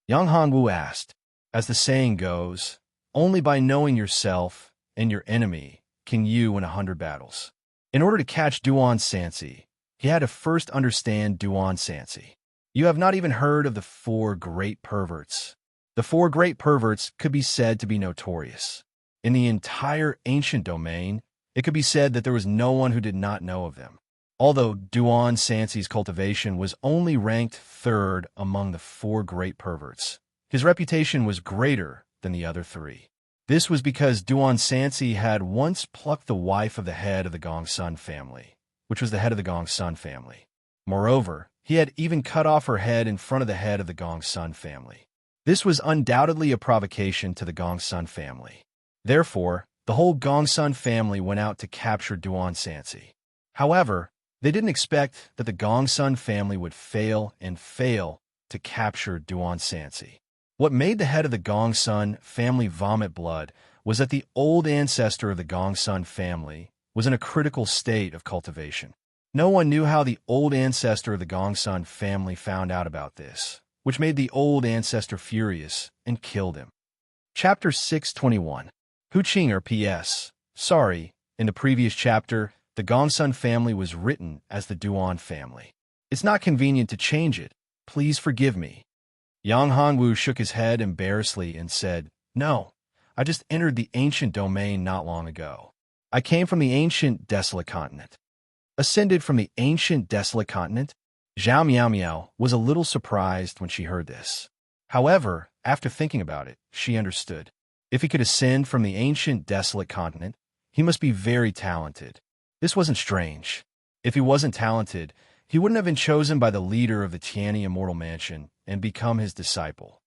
Yang Hongwu asked. As the saying goes, only by knowing yourself and your enemy can you win 100 battles. In order to catch Duan Sansi, he had to first understand Duan Sansi. You have not even heard of the 4 great perverts. The 4 great perverts could be said to be notorious. In the entire ancient domain, it could be said that there was no one who did not know of them. Although Duan Sansi's cultivation was only ranked 3rd among the 4 great perverts, his reputation was greater than the other 3. This was because Duan Sansi had once plucked the wife of the head of the Gongsun family, which was the head of the Gongsun family. Moreover, he had even cut off her head in front of the head of the Gongsun family. This was undoubtedly a provocation to the Gongsun family. Therefore, the whole Gongsun family went out to capture Duan Sansi. However, they didn't expect that the Gongsun family would fail to capture Duan Sansi. What made the head of the Gongsun family vomit blood was that the old ancestor of the Gongsun family was in a critical state of cultivation. No one knew how the old ancestor of the Gongsun family found out about this, which made the old ancestor furious and killed him. Chapter 621. Hu Qing or P.S. Sorry, in the previous chapter, the Gongsun family was written as the Duan family. It's not convenient to change it. Please forgive me. Yang Hongwu shook his head embarrassedly and said, No, I just entered the ancient domain not long ago. I came from the ancient desolate continent. Ascended from the ancient desolate continent? Zhao Miao Miao was a little surprised when she heard this. However, after thinking about it, she understood. If he could ascend from the ancient desolate continent, he must be very talented. This wasn't strange. If he wasn't talented, he wouldn't have been chosen by the leader of the Tianyi Immortal Mansion and become his disciple.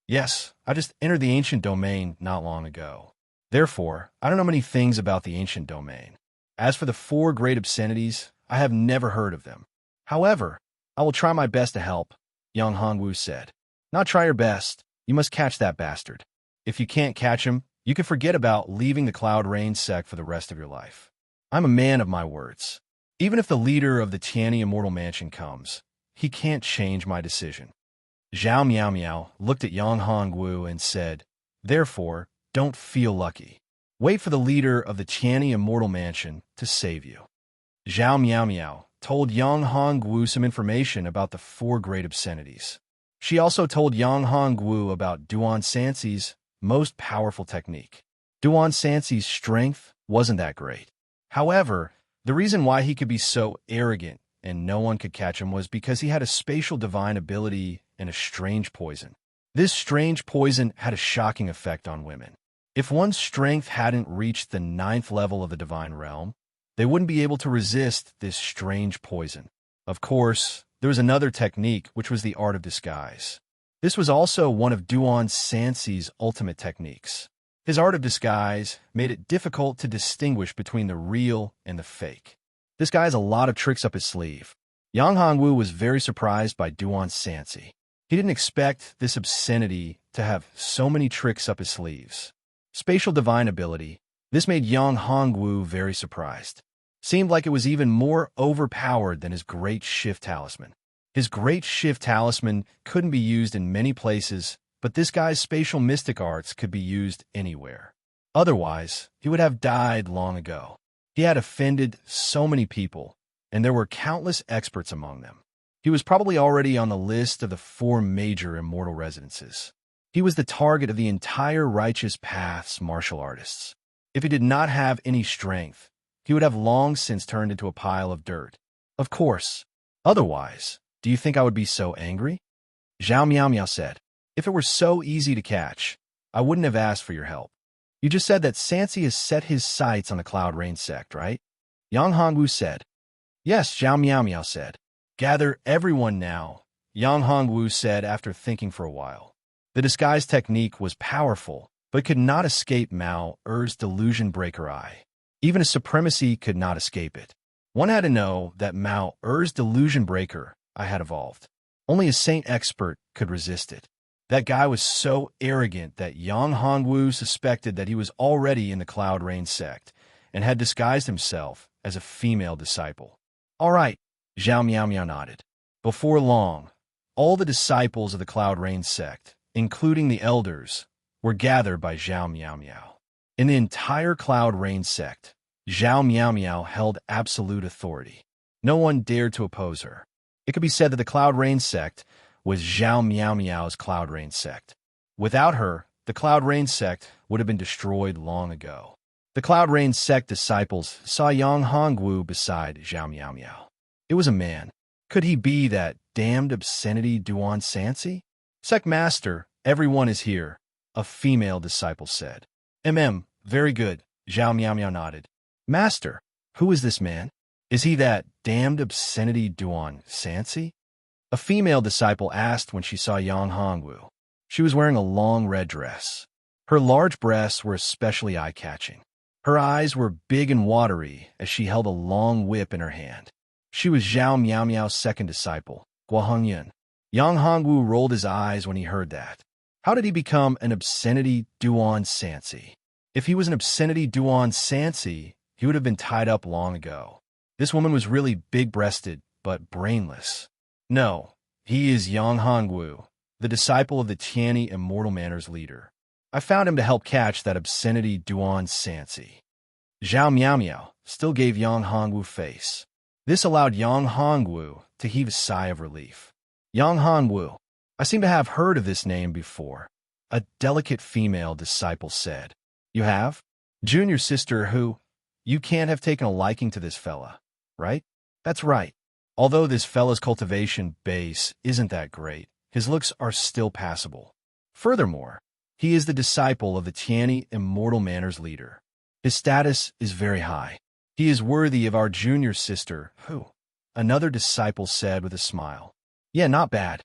Yes, I just entered the ancient domain not long ago. Therefore, I don't know many things about the ancient domain. As for the 4 great obscenities, I have never heard of them. However, I will try my best to help, Yang Hongwu said. Not try your best. You must catch that bastard. If you can't catch him, you can forget about leaving the Cloud Rain sect for the rest of your life. I'm a man of my words. Even if the leader of the Tianyi Immortal Mansion comes, he can't change my decision. Zhao Miao Miao looked at Yang Hongwu and said, Therefore, don't feel lucky. Wait for the leader of the Tianyi Immortal Mansion to save you. Zhao Miao Miao told Yang Hongwu some information about the 4 great obscenities. She also told Yang Hongwu about Duan Sanxi's most powerful technique. Duan Sanxi's strength wasn't that great. However, the reason why he could be so arrogant and no one could catch him was because he had a spatial divine ability and a strange poison. This strange poison had a shocking effect on women. If one's strength hadn't reached the 9th level of the divine realm, they wouldn't be able to resist this strange poison. Of course, there was another technique, which was the art of disguise. This was also one of Duan Sanxi's ultimate techniques. His art of disguise made it difficult to distinguish between the real and the fake. This guy has a lot of tricks up his sleeve. Yang Hongwu was very surprised by Duan Sanxi. He didn't expect this obscenity to have so many tricks up his sleeves. Spatial divine ability, this made Yang Hongwu very surprised. Seemed like it was even more overpowered than his Great Shift Talisman. His Great Shift Talisman couldn't be used in many places, but this guy's spatial mystic arts could be used anywhere. Otherwise, he would have died long ago. He had offended so many people, and there were countless experts among them. He was probably already on the list of the 4 major immortal residences. He was the target of the entire Righteous Path's martial artists. If he did not have any strength, he would have long since turned into a pile of dirt. Of course. Otherwise, do you think I would be so angry? Zhao Miao Miao said. If it were so easy to catch, I wouldn't have asked for your help. You just said that Sanxi has set his sights on the Cloud Rain sect, right? Yang Hongwu said. Yes, Zhao Miao Miao said. Gather everyone now, Yang Hongwu said after thinking for a while. The disguise technique was powerful, but could not escape Mao Er's delusion breaker eye. Even a supremacy could not escape it. One had to know that Mao Er's delusion breaker eye had evolved. Only a saint expert could resist it. That guy was so arrogant that Yang Hongwu suspected that he was already in the Cloud Rain sect and had disguised himself as a female disciple. All right, Zhao Miao Miao nodded. Before long, all the disciples of the Cloud Rain sect, including the elders, were gathered by Zhao Miao Miao. In the entire Cloud Rain sect, Zhao Miao Miao held absolute authority. No one dared to oppose her. It could be said that the Cloud Rain sect was Zhao Miao Miao's Cloud Rain sect. Without her, the Cloud Rain sect would have been destroyed long ago. The Cloud Rain sect disciples saw Yang Hongwu beside Zhao Miao Miao. It was a man. Could he be that damned obscenity Duan Sanxi? Sect Master, everyone is here, a female disciple said. Very good, Zhao Miao Miao nodded. Master, who is this man? Is he that damned obscenity Duan Sanxi? A female disciple asked when she saw Yang Hongwu. She was wearing a long red dress. Her large breasts were especially eye-catching. Her eyes were big and watery as she held a long whip in her hand. She was Zhao Miao Miao's second disciple, Guo Hongyan. Yang Hongwu rolled his eyes when he heard that. How did he become an obscenity Duan Sanxi? If he was an obscenity Duan Sanxi, he would have been tied up long ago. This woman was really big-breasted, but brainless. No, he is Yang Hongwu, the disciple of the Tianyi Immortal Manners leader. I found him to help catch that obscenity Duan Sanxi. Zhao Miao Miao still gave Yang Hongwu face. This allowed Yang Hongwu to heave a sigh of relief. Yang Hongwu, I seem to have heard of this name before. A delicate female disciple said. You have? Junior sister who? You can't have taken a liking to this fella, right? That's right. Although this fella's cultivation base isn't that great, his looks are still passable. Furthermore, he is the disciple of the Tianyi Immortal Manners leader. His status is very high. He is worthy of our junior sister, who? Another disciple said with a smile. Yeah, not bad.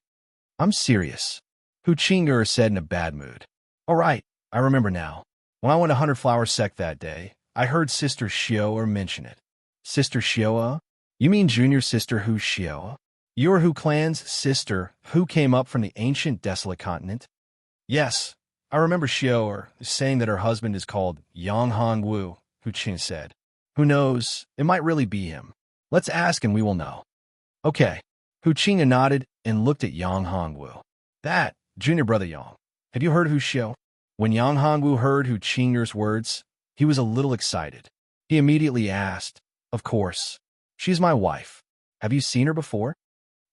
I'm serious. Hu Qing'er said in a bad mood. All right, I remember now. When I went to Hunter Flower Sect that day, I heard Sister Xiao mention it. Sister Xiao? You mean junior sister Hu Xiao? You're Hu clan's sister who came up from the ancient desolate continent? Yes, I remember Xiao saying that her husband is called Yang Hongwu, Hu Qing said. Who knows, it might really be him. Let's ask and we will know. Okay. Hu Qing nodded and looked at Yang Hongwu. That, junior brother Yang. Have you heard of Hu Xiao? When Yang Hongwu heard Hu Qing'er's words, he was a little excited. He immediately asked, Of course. She's my wife. Have you seen her before?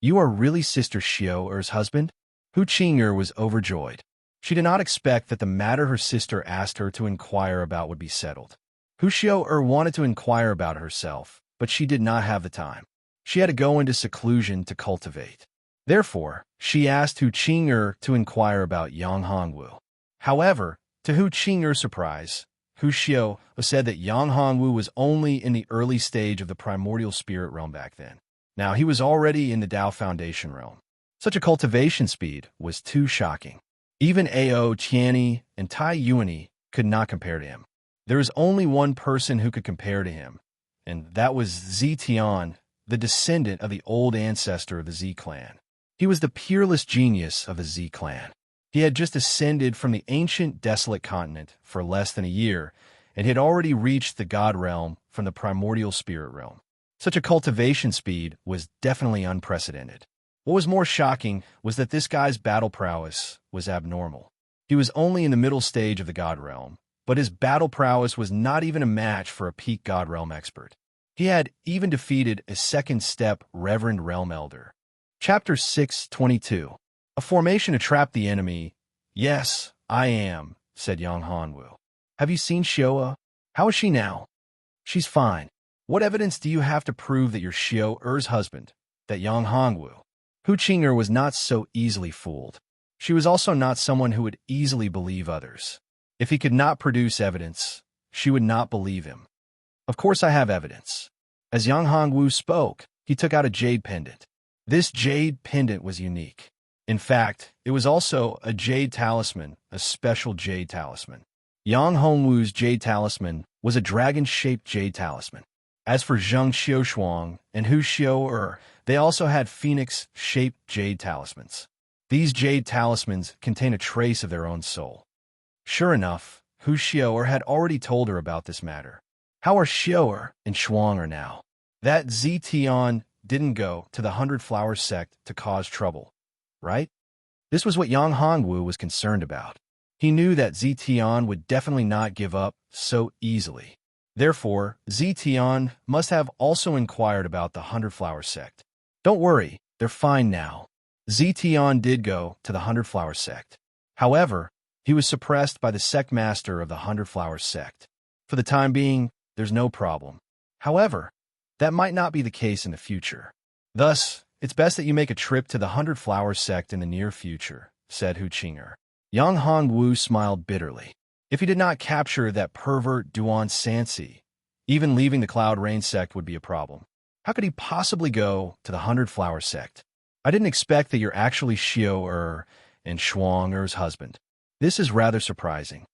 You are really Sister Xiao's husband? Hu Qing'er was overjoyed. She did not expect that the matter her sister asked her to inquire about would be settled. Hu Xiao'er wanted to inquire about herself, but she did not have the time. She had to go into seclusion to cultivate. Therefore, she asked Hu Qing'er to inquire about Yang Hongwu. However, to Hu Qing'er's surprise, Hu Xiao said that Yang Hongwu was only in the early stage of the primordial spirit realm back then. Now, he was already in the Tao Foundation realm. Such a cultivation speed was too shocking. Even Ao Qianni and Tai Yuani could not compare to him. There is only one person who could compare to him, and that was Zetian, the descendant of the old ancestor of the Z clan. He was the peerless genius of the Z clan. He had just ascended from the ancient desolate continent for less than a year, and had already reached the god realm from the primordial spirit realm. Such a cultivation speed was definitely unprecedented. What was more shocking was that this guy's battle prowess was abnormal. He was only in the middle stage of the god realm, but his battle prowess was not even a match for a peak god realm expert. He had even defeated a second-step Reverend Realm Elder. Chapter 6:22. A formation to trap the enemy. Yes, I am, said Yang Hongwu. Have you seen Xiao'e? How is she now? She's fine. What evidence do you have to prove that you're Xiao'er's husband, that Yang Hongwu? Hu Qing'er was not so easily fooled. She was also not someone who would easily believe others. If he could not produce evidence, she would not believe him. Of course I have evidence. As Yang Hongwu spoke, he took out a jade pendant. This jade pendant was unique. In fact, it was also a jade talisman, a special jade talisman. Yang Hongwu's jade talisman was a dragon-shaped jade talisman. As for Zheng Xiaoshuang and Hu Xiao'er, they also had phoenix-shaped jade talismans. These jade talismans contain a trace of their own soul. Sure enough, Hu Xiao'er had already told her about this matter. How are Xiao'er and Shuang now? That Zetian didn't go to the Hundred Flower sect to cause trouble, right? This was what Yang Hongwu was concerned about. He knew that Zetian would definitely not give up so easily. Therefore, Zetian must have also inquired about the Hundred Flower sect. Don't worry, they're fine now. Zetian did go to the Hundred Flower sect. However, he was suppressed by the sect master of the Hundred Flower sect. For the time being, there's no problem. However, that might not be the case in the future. Thus, it's best that you make a trip to the Hundred Flower sect in the near future, said Hu Qing'er. Yang Hongwu smiled bitterly. If he did not capture that pervert Duan Sansi, even leaving the Cloud Rain sect would be a problem. How could he possibly go to the Hundred Flower sect? I didn't expect that you're actually Xiao'er and Shuang'er's husband. This is rather surprising.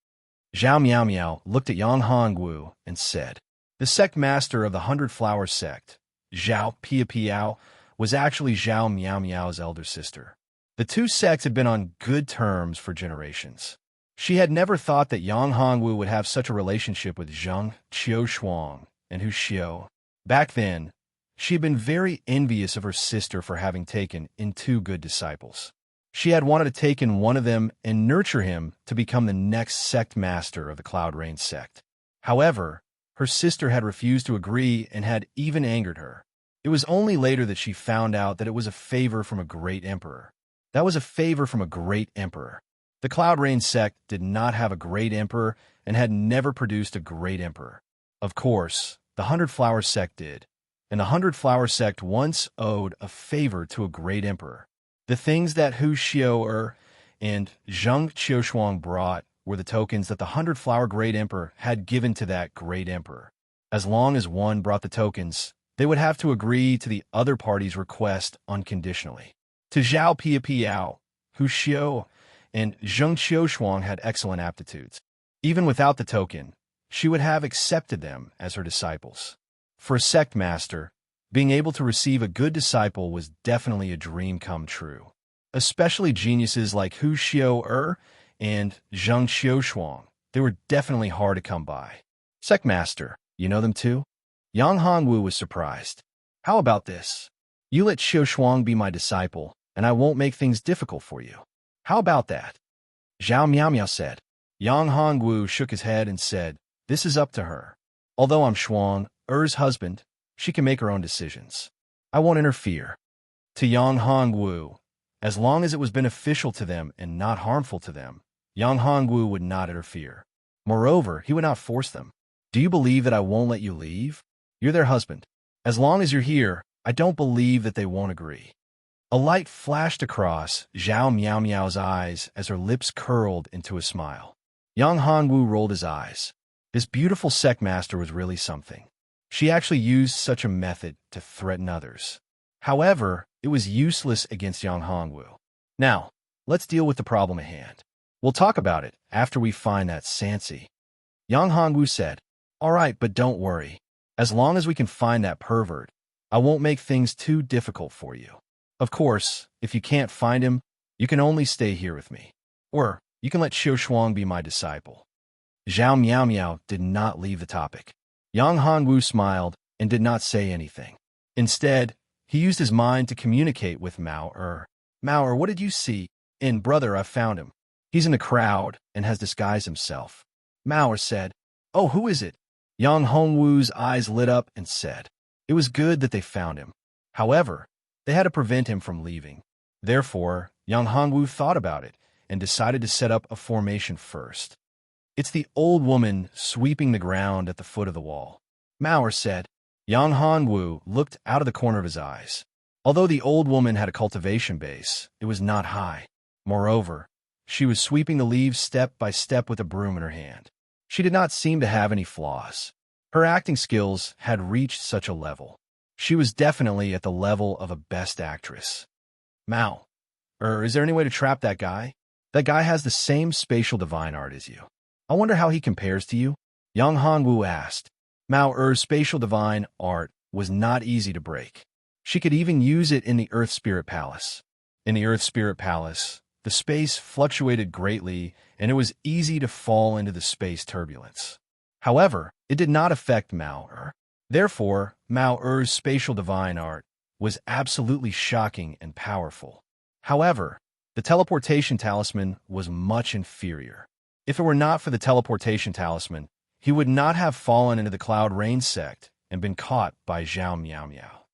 Zhao Miao Miao looked at Yang Hongwu and said, the sect master of the Hundred Flower sect, Zhao Pia Piao, was actually Zhao Miao Miao's elder sister. The two sects had been on good terms for generations. She had never thought that Yang Hongwu would have such a relationship with Zheng Qiushuang and Hu Xiao. Back then, she had been very envious of her sister for having taken in two good disciples. She had wanted to take in one of them and nurture him to become the next sect master of the Cloud Rain sect. However, her sister had refused to agree and had even angered her. It was only later that she found out that it was a favor from a great emperor. That was a favor from a great emperor. The Cloud Rain sect did not have a great emperor and had never produced a great emperor. Of course, the Hundred Flower sect did, and the Hundred Flower sect once owed a favor to a great emperor. The things that Hu Xiao'er and Zheng Qiushuang brought were the tokens that the Hundred Flower Great Emperor had given to that great emperor. As long as one brought the tokens, they would have to agree to the other party's request unconditionally. To Zhao Pia Piao, Hu Xiao and Zheng Qiushuang had excellent aptitudes. Even without the token, she would have accepted them as her disciples. For a sect master, being able to receive a good disciple was definitely a dream come true. Especially geniuses like Hu Xiao'er and Zheng Qiushuang. They were definitely hard to come by. Sect master, you know them too? Yang Hongwu was surprised. How about this? You let Qiushuang be my disciple, and I won't make things difficult for you. How about that? Zhao Miao Miao said. Yang Hongwu shook his head and said, this is up to her. Although I'm Shuang-er's husband, she can make her own decisions. I won't interfere. To Yang Hongwu, As long as it was beneficial to them and not harmful to them, Yang Hongwu would not interfere. Moreover, he would not force them. Do you believe that I won't let you leave? You're their husband. As long as you're here, I don't believe that they won't agree. A light flashed across Zhao Miao Miao's eyes as her lips curled into a smile. Yang Hongwu rolled his eyes. This beautiful sect master was really something. She actually used such a method to threaten others. However, it was useless against Yang Hongwu. Now, let's deal with the problem at hand. We'll talk about it after we find that Sansi. Yang Hongwu said, All right, but don't worry. As long as we can find that pervert, I won't make things too difficult for you. Of course, if you can't find him, you can only stay here with me. Or, you can let Xiu Shuang be my disciple. Zhao Miao Miao did not leave the topic. Yang Hongwu smiled and did not say anything. Instead, he used his mind to communicate with Mao Er. Mao Er, what did you see? Brother, I found him. He's in the crowd and has disguised himself. Mao Er said, Oh, who is it? Yang Hongwu's eyes lit up and said, It was good that they found him. However, they had to prevent him from leaving. Therefore, Yang Hongwu thought about it and decided to set up a formation first. It's the old woman sweeping the ground at the foot of the wall. Mao Er said. Yang Hongwu looked out of the corner of his eyes. Although the old woman had a cultivation base, it was not high. Moreover, she was sweeping the leaves step by step with a broom in her hand. She did not seem to have any flaws. Her acting skills had reached such a level. She was definitely at the level of a best actress. Mao, is there any way to trap that guy? That guy has the same spatial divine art as you. I wonder how he compares to you? Yang Hongwu asked. Mao Er's spatial divine art was not easy to break. She could even use it in the Earth Spirit Palace. In the Earth Spirit Palace, the space fluctuated greatly, and it was easy to fall into the space turbulence. However, it did not affect Mao Er. Therefore, Mao Er's spatial divine art was absolutely shocking and powerful. However, the teleportation talisman was much inferior. If it were not for the teleportation talisman, he would not have fallen into the Cloud Rain sect and been caught by Zhao Miao Miao.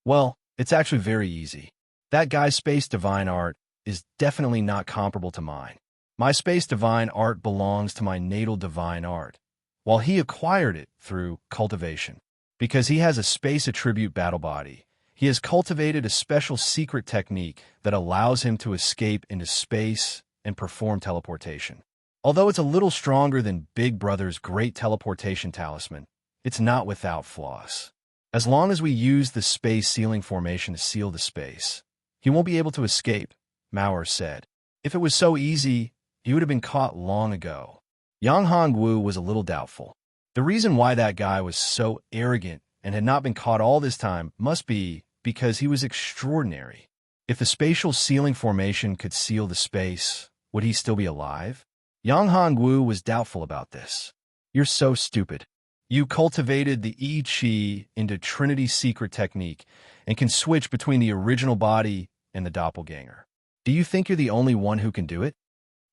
Well, it's actually very easy. That guy's space divine art is definitely not comparable to mine. My space divine art belongs to my natal divine art, while he acquired it through cultivation. Because he has a space attribute battle body, he has cultivated a special secret technique that allows him to escape into space and perform teleportation. Although it's a little stronger than Big Brother's great teleportation talisman, it's not without flaws. As long as we use the space sealing formation to seal the space, he won't be able to escape, Mao Er said. If it was so easy, he would have been caught long ago. Yang Hongwu was a little doubtful. The reason why that guy was so arrogant and had not been caught all this time must be because he was extraordinary. If the spatial sealing formation could seal the space, would he still be alive? Yang Hongwu was doubtful about this. You're so stupid. You cultivated the I Chi into Trinity secret technique and can switch between the original body and the doppelganger. Do you think you're the only one who can do it?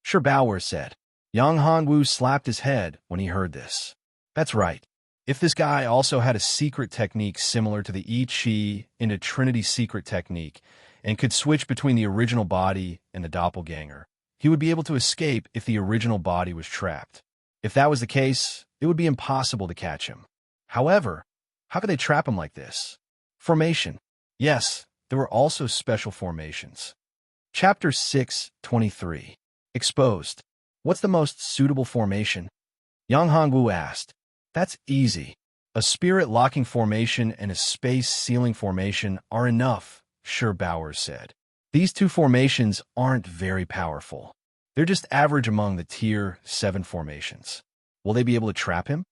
Sure, Bauer said. Yang Hongwu slapped his head when he heard this. That's right. If this guy also had a secret technique similar to the I Chi into Trinity secret technique and could switch between the original body and the doppelganger, he would be able to escape if the original body was trapped. If that was the case, it would be impossible to catch him. However, how could they trap him like this? Formation. Yes, there were also special formations. Chapter 6:23. Exposed. What's the most suitable formation? Yang Hongwu asked. That's easy. A spirit locking formation and a space sealing formation are enough, Sure Bauer said. These two formations aren't very powerful. They're just average among the Tier 7 formations. Will they be able to trap him?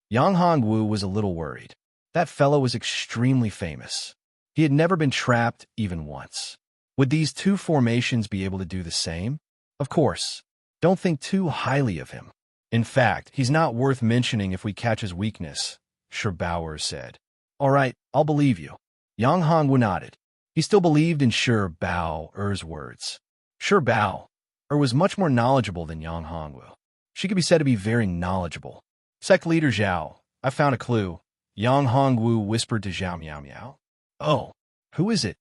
Yang Hongwu was a little worried. That fellow was extremely famous. He had never been trapped even once. Would these two formations be able to do the same? Of course. Don't think too highly of him. In fact, he's not worth mentioning if we catch his weakness, Sure Bauer said. All right, I'll believe you. Yang Hongwu nodded. He still believed in Sure Bauer's words. Sure Bauer was much more knowledgeable than Yang Hongwu. She could be said to be very knowledgeable. Sect leader Zhao, I found a clue. Yang Hongwu whispered to Zhao Miao Miao. Oh, who is it?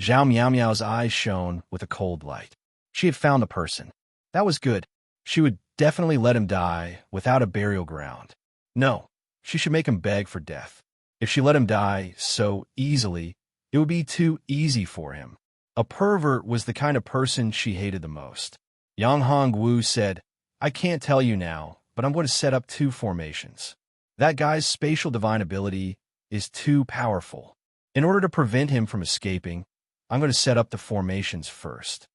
Zhao Miao Miao's eyes shone with a cold light. She had found the person. That was good. She would definitely let him die without a burial ground. No, she should make him beg for death. If she let him die so easily, it would be too easy for him. A pervert was the kind of person she hated the most. Yang Hongwu said, I can't tell you now, but I'm going to set up 2 formations. That guy's spatial divine ability is too powerful. In order to prevent him from escaping, I'm going to set up the formations first.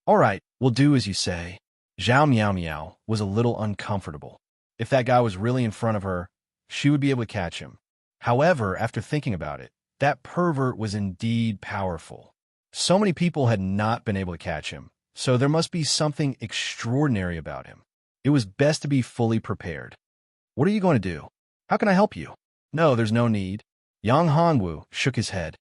All right, we'll do as you say. Zhao Miao Miao was a little uncomfortable. If that guy was really in front of her, she would be able to catch him. However, after thinking about it, that pervert was indeed powerful. So many people had not been able to catch him, so there must be something extraordinary about him. It was best to be fully prepared. What are you going to do? How can I help you? No, there's no need. Yang Hongwu shook his head.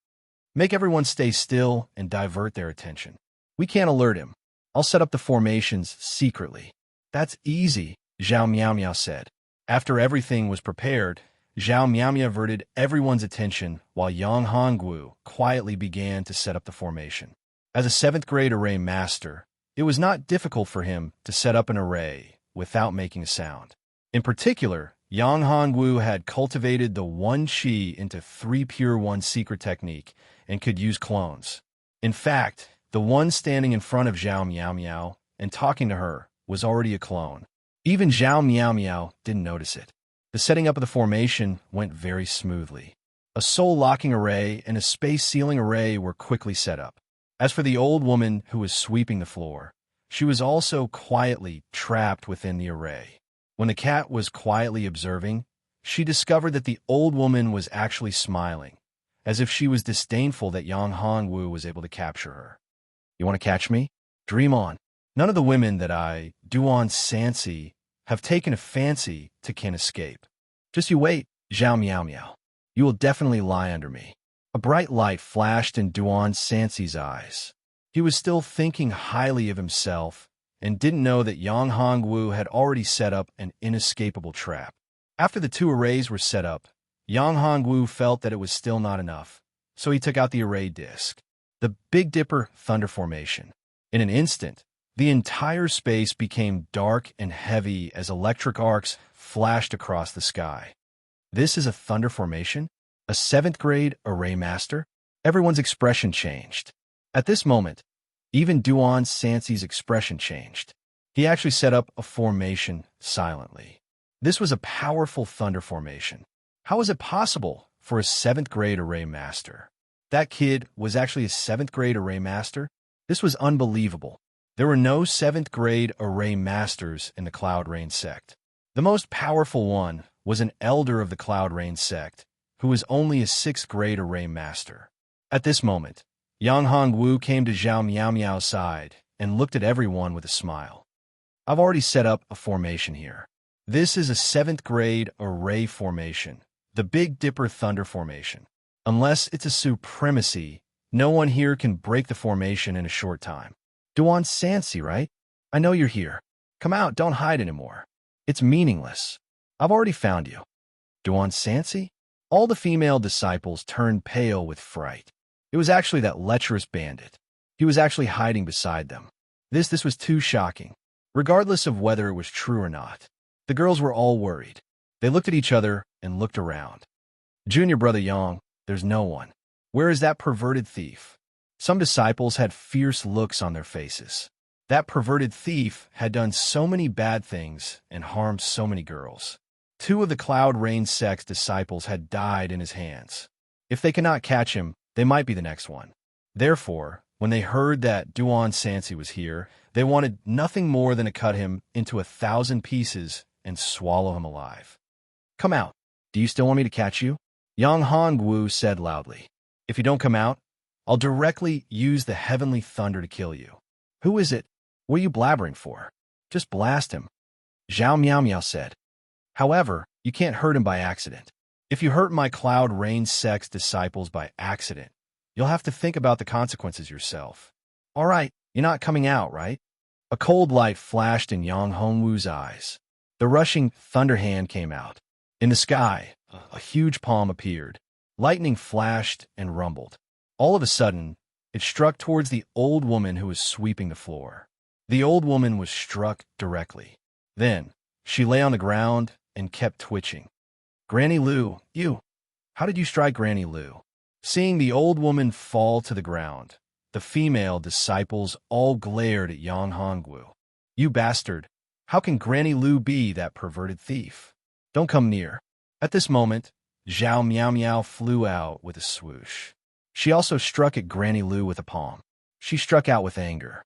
Make everyone stay still and divert their attention. We can't alert him. I'll set up the formations secretly. That's easy, Zhao Miao Miao said. After everything was prepared, Zhao Miao Miao averted everyone's attention while Yang Hongwu quietly began to set up the formation. As a 7th grade array master, it was not difficult for him to set up an array without making a sound. In particular, Yang Hongwu had cultivated the 1 Qi into 3 Pure 1 secret technique and could use clones. In fact, the one standing in front of Zhao Miao Miao and talking to her was already a clone. Even Zhao Miao Miao didn't notice it. The setting up of the formation went very smoothly. A soul-locking array and a space-sealing array were quickly set up. As for the old woman who was sweeping the floor, she was also quietly trapped within the array. When the cat was quietly observing, she discovered that the old woman was actually smiling, as if she was disdainful that Yang Hongwu was able to capture her. You want to catch me? Dream on. None of the women that I, Duan Sansi, have taken a fancy to can escape. Just you wait, Zhao Miao Miao. You will definitely lie under me. A bright light flashed in Duan Sansi's eyes. He was still thinking highly of himself and didn't know that Yang Hongwu had already set up an inescapable trap. After the 2 arrays were set up, Yang Hongwu felt that it was still not enough, so he took out the array disc. The Big Dipper Thunder Formation. In an instant, the entire space became dark and heavy as electric arcs flashed across the sky. This is a thunder formation? A 7th grade array master? Everyone's expression changed. At this moment, even Duan Sansi's expression changed. He actually set up a formation silently. This was a powerful thunder formation. How was it possible for a 7th grade array master? That kid was actually a 7th grade array master? This was unbelievable. There were no 7th grade array masters in the Cloud Rain sect. The most powerful one was an elder of the Cloud Rain sect, who was only a 6th grade array master. At this moment, Yang Hongwu came to Zhao Miao Miao's side and looked at everyone with a smile. I've already set up a formation here. This is a 7th grade array formation, the Big Dipper Thunder Formation. Unless it's a supremacy, no one here can break the formation in a short time. Duan Sansi, right? I know you're here. Come out, don't hide anymore. It's meaningless. I've already found you. Duan Sansi? All the female disciples turned pale with fright. It was actually that lecherous bandit. He was actually hiding beside them. This was too shocking. Regardless of whether it was true or not, the girls were all worried. They looked at each other and looked around. Junior brother Yang, there's no one. Where is that perverted thief? Some disciples had fierce looks on their faces. That perverted thief had done so many bad things and harmed so many girls. 2 of the Cloud Rain sect's disciples had died in his hands. If they cannot catch him, they might be the next one. Therefore, when they heard that Duan Sansi was here, they wanted nothing more than to cut him into 1,000 pieces and swallow him alive. Come out. Do you still want me to catch you? Yang Hongwu said loudly. If you don't come out, I'll directly use the heavenly thunder to kill you. Who is it? What are you blabbering for? Just blast him. Zhao Miao Miao said. However, you can't hurt him by accident. If you hurt my Cloud Rain sect's disciples by accident, you'll have to think about the consequences yourself. All right, you're not coming out, right? A cold light flashed in Yang Hongwu's eyes. The rushing thunder hand came out. In the sky, a huge palm appeared. Lightning flashed and rumbled. All of a sudden, It struck towards the old woman who was sweeping the floor. The old woman was struck directly. Then, she lay on the ground and kept twitching. Granny Lu, you! How did you strike Granny Lu? Seeing the old woman fall to the ground, the female disciples all glared at Yang Hongwu. You bastard! How can Granny Lu be that perverted thief? Don't come near. At this moment, Zhao Miao Miao flew out with a swoosh. She also struck at Granny Lu with a palm. She struck out with anger.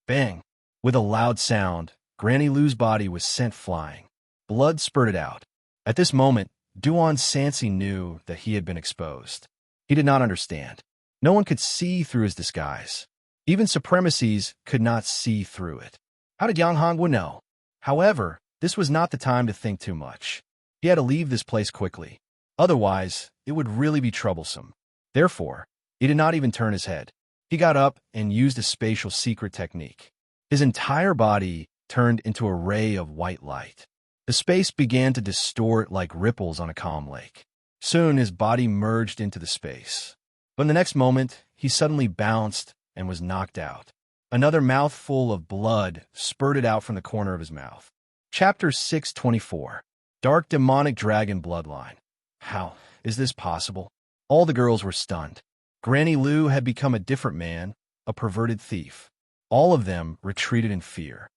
Bang! With a loud sound, Granny Lu's body was sent flying. Blood spurted out. At this moment, Duan Sansi knew that he had been exposed. He did not understand. No one could see through his disguise. Even supremacies could not see through it. How did Yang Hongwu know? However, this was not the time to think too much. He had to leave this place quickly. Otherwise, it would really be troublesome. Therefore, he did not even turn his head. He got up and used a spatial secret technique. His entire body turned into a ray of white light. The space began to distort like ripples on a calm lake. Soon his body merged into the space. But in the next moment, he suddenly bounced and was knocked out. Another mouthful of blood spurted out from the corner of his mouth. Chapter 624. Dark Demonic Dragon Bloodline. How is this possible? All the girls were stunned. Granny Lu had become a different man, a perverted thief. All of them retreated in fear.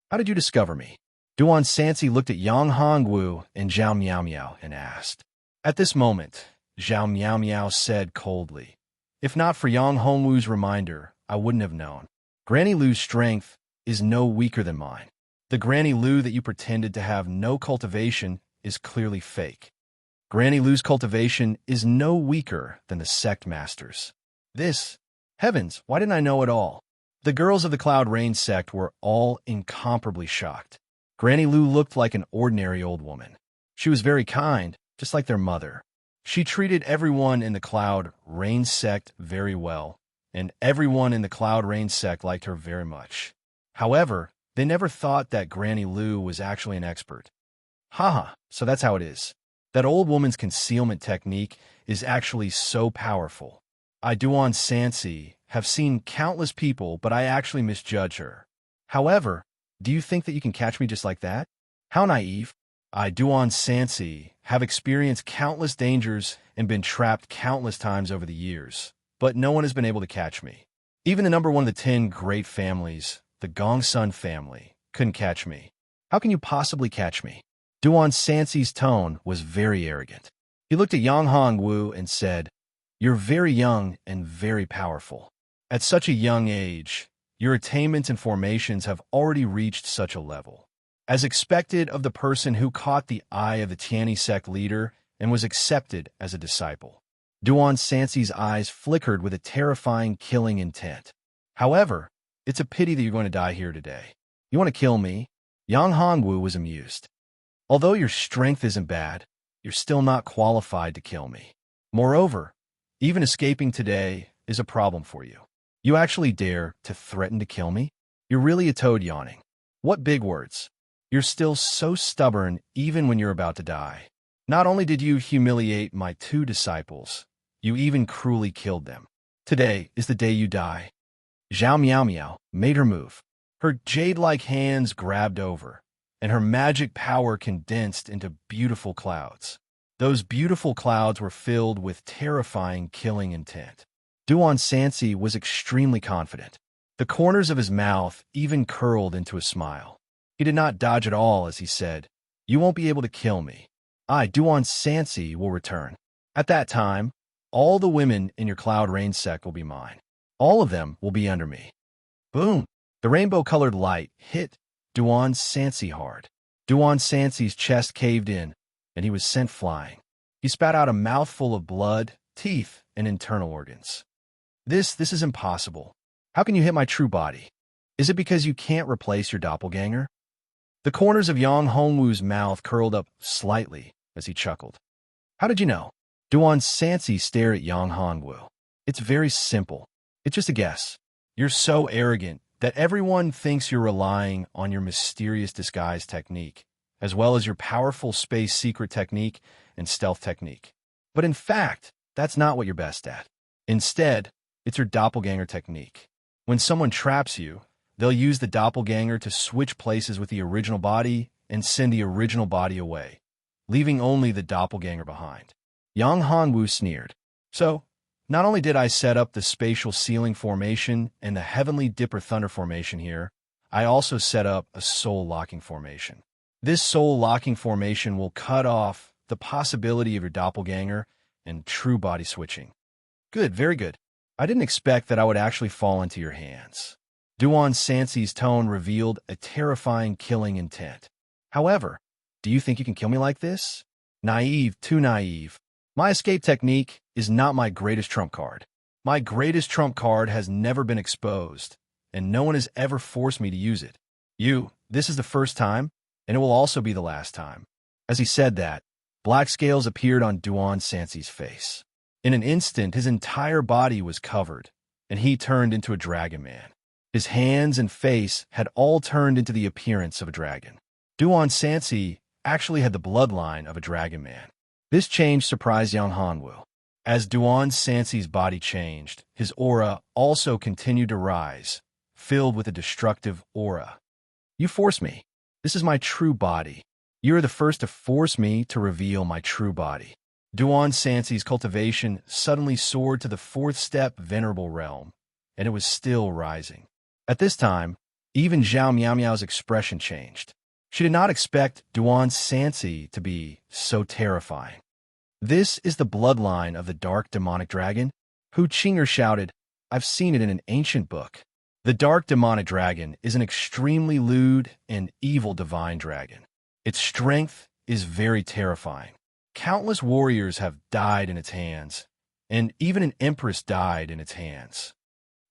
How did you discover me? Duan Sansi looked at Yang Hongwu and Zhao Miao Miao and asked. At this moment, Zhao Miao Miao said coldly, if not for Yang Hongwu's reminder, I wouldn't have known. Granny Lu's strength is no weaker than mine. The Granny Lu that you pretended to have no cultivation is clearly fake. Granny Lu's cultivation is no weaker than the sect masters. Heavens, why didn't I know it all? The girls of the Cloud Rain sect were all incomparably shocked. Granny Lu looked like an ordinary old woman. She was very kind, just like their mother. She treated everyone in the Cloud Rain sect very well, and everyone in the Cloud Rain sect liked her very much. However, they never thought that Granny Lu was actually an expert. Haha, so that's how it is. That old woman's concealment technique is actually so powerful. I, Duan Sansi, have seen countless people, but I actually misjudge her. However, do you think that you can catch me just like that? How naive. I, Duan Sansi, have experienced countless dangers and been trapped countless times over the years, but no one has been able to catch me. Even the number one of the 10 great families, the Gongsun family, couldn't catch me. How can you possibly catch me? Duan Sansi's tone was very arrogant. He looked at Yang Hongwu and said, you're very young and very powerful. At such a young age, your attainments and formations have already reached such a level. As expected of the person who caught the eye of the Tianyi sect leader and was accepted as a disciple. Duan Sansi's eyes flickered with a terrifying killing intent. However, it's a pity that you're going to die here today. You want to kill me? Yang Hongwu was amused. Although your strength isn't bad, you're still not qualified to kill me. Moreover, even escaping today is a problem for you. You actually dare to threaten to kill me? You're really a toad yawning. What big words. You're still so stubborn even when you're about to die. Not only did you humiliate my 2 disciples, you even cruelly killed them. Today is the day you die. Zhao Miao Miao made her move. Her jade-like hands grabbed over, and her magic power condensed into beautiful clouds. Those beautiful clouds were filled with terrifying killing intent. Duan Sansi was extremely confident. The corners of his mouth even curled into a smile. He did not dodge at all as he said, you won't be able to kill me. I, Duan Sansi, will return. At that time, all the women in your Cloud Rain sect will be mine. All of them will be under me. Boom! The rainbow-colored light hit Duan Sansi hard. Duan Sansi's chest caved in, and he was sent flying. He spat out a mouthful of blood, teeth, and internal organs. This is impossible. How can you hit my true body? Is it because you can't replace your doppelganger? The corners of Yang Hongwu's mouth curled up slightly as he chuckled. How did you know? Duan Sansi stared at Yang Hongwu. It's very simple. It's just a guess. You're so arrogant that everyone thinks you're relying on your mysterious disguise technique, as well as your powerful space secret technique and stealth technique. But in fact, that's not what you're best at. Instead, It's her doppelganger technique. When someone traps you, they'll use the doppelganger to switch places with the original body and send the original body away, leaving only the doppelganger behind. Yang Hanwu sneered. So, not only did I set up the spatial ceiling formation and the heavenly dipper thunder formation here, I also set up a soul-locking formation. This soul-locking formation will cut off the possibility of your doppelganger and true body switching. Good, very good. I didn't expect that I would actually fall into your hands. Duan Sansi's tone revealed a terrifying killing intent. However, do you think you can kill me like this? Naive, too naive. My escape technique is not my greatest trump card. My greatest trump card has never been exposed, and no one has ever forced me to use it. This is the first time, and it will also be the last time. As he said that, black scales appeared on Duan Sansi's face. In an instant, his entire body was covered, and he turned into a dragon man. His hands and face had all turned into the appearance of a dragon. Duan Sansi actually had the bloodline of a dragon man. This change surprised Yang Hanwu. As Duan Sansi's body changed, his aura also continued to rise, filled with a destructive aura. You forced me. This is my true body. You are the first to force me to reveal my true body. Duan Sansi's cultivation suddenly soared to the fourth step venerable realm, and it was still rising. At this time, even Zhao Miao's expression changed. She did not expect Duan Sansi to be so terrifying. This is the bloodline of the dark demonic dragon? Hu Qinger shouted, I've seen it in an ancient book. The dark demonic dragon is an extremely lewd and evil divine dragon. Its strength is very terrifying. Countless warriors have died in its hands, and even an empress died in its hands.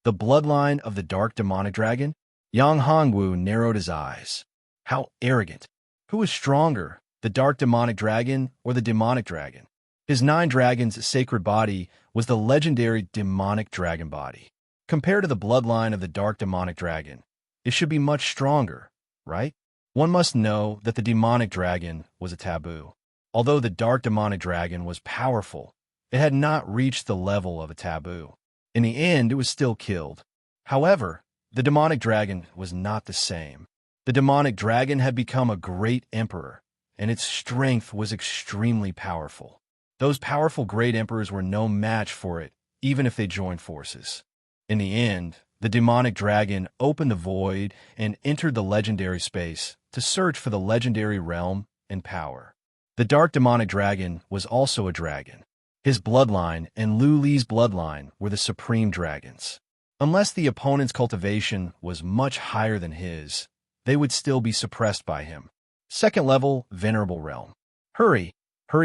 The bloodline of the dark demonic dragon? Yang Hanwu narrowed his eyes. How arrogant. Who is stronger, the dark demonic dragon or the demonic dragon? His 9 dragons' sacred body was the legendary demonic dragon body. Compared to the bloodline of the dark demonic dragon, it should be much stronger, right? One must know that the demonic dragon was a taboo. Although the dark demonic dragon was powerful, it had not reached the level of a taboo. In the end, it was still killed. However, the demonic dragon was not the same. The demonic dragon had become a great emperor, and its strength was extremely powerful. Those powerful great emperors were no match for it, even if they joined forces. In the end, the demonic dragon opened the void and entered the legendary space to search for the legendary realm and power. The dark demonic dragon was also a dragon. His bloodline and Lu Li's bloodline were the supreme dragons. Unless the opponent's cultivation was much higher than his, they would still be suppressed by him. Second level, venerable realm. Hurry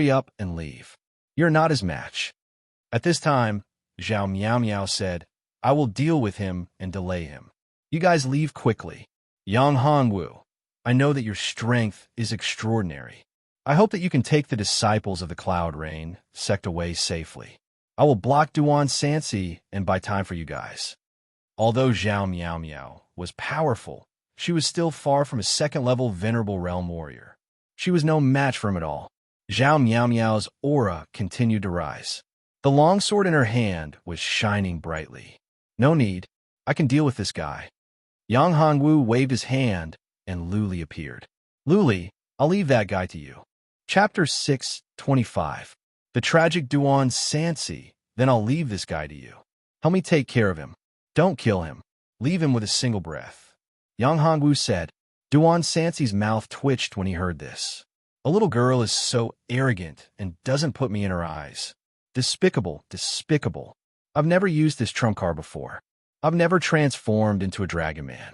up and leave. You're not his match. At this time, Zhao Miao said, I will deal with him and delay him. You guys leave quickly. Yang Hanwu, I know that your strength is extraordinary. I hope that you can take the disciples of the Cloud Rain sect away safely. I will block Duan Sansi and buy time for you guys. Although Zhao Miao was powerful, she was still far from a second-level venerable realm warrior. She was no match for him at all. Zhao Miao's aura continued to rise. The longsword in her hand was shining brightly. No need. I can deal with this guy. Yang Hanwu waved his hand, and Lu Li appeared. Lu Li, I'll leave that guy to you. Chapter 6:25. The tragic Duan Sansi. Then I'll leave this guy to you. Help me take care of him. Don't kill him. Leave him with a single breath. Yang Hanwu said. Duan Sansi's mouth twitched when he heard this. A little girl is so arrogant and doesn't put me in her eyes. Despicable, despicable. I've never used this trump card before. I've never transformed into a dragon man.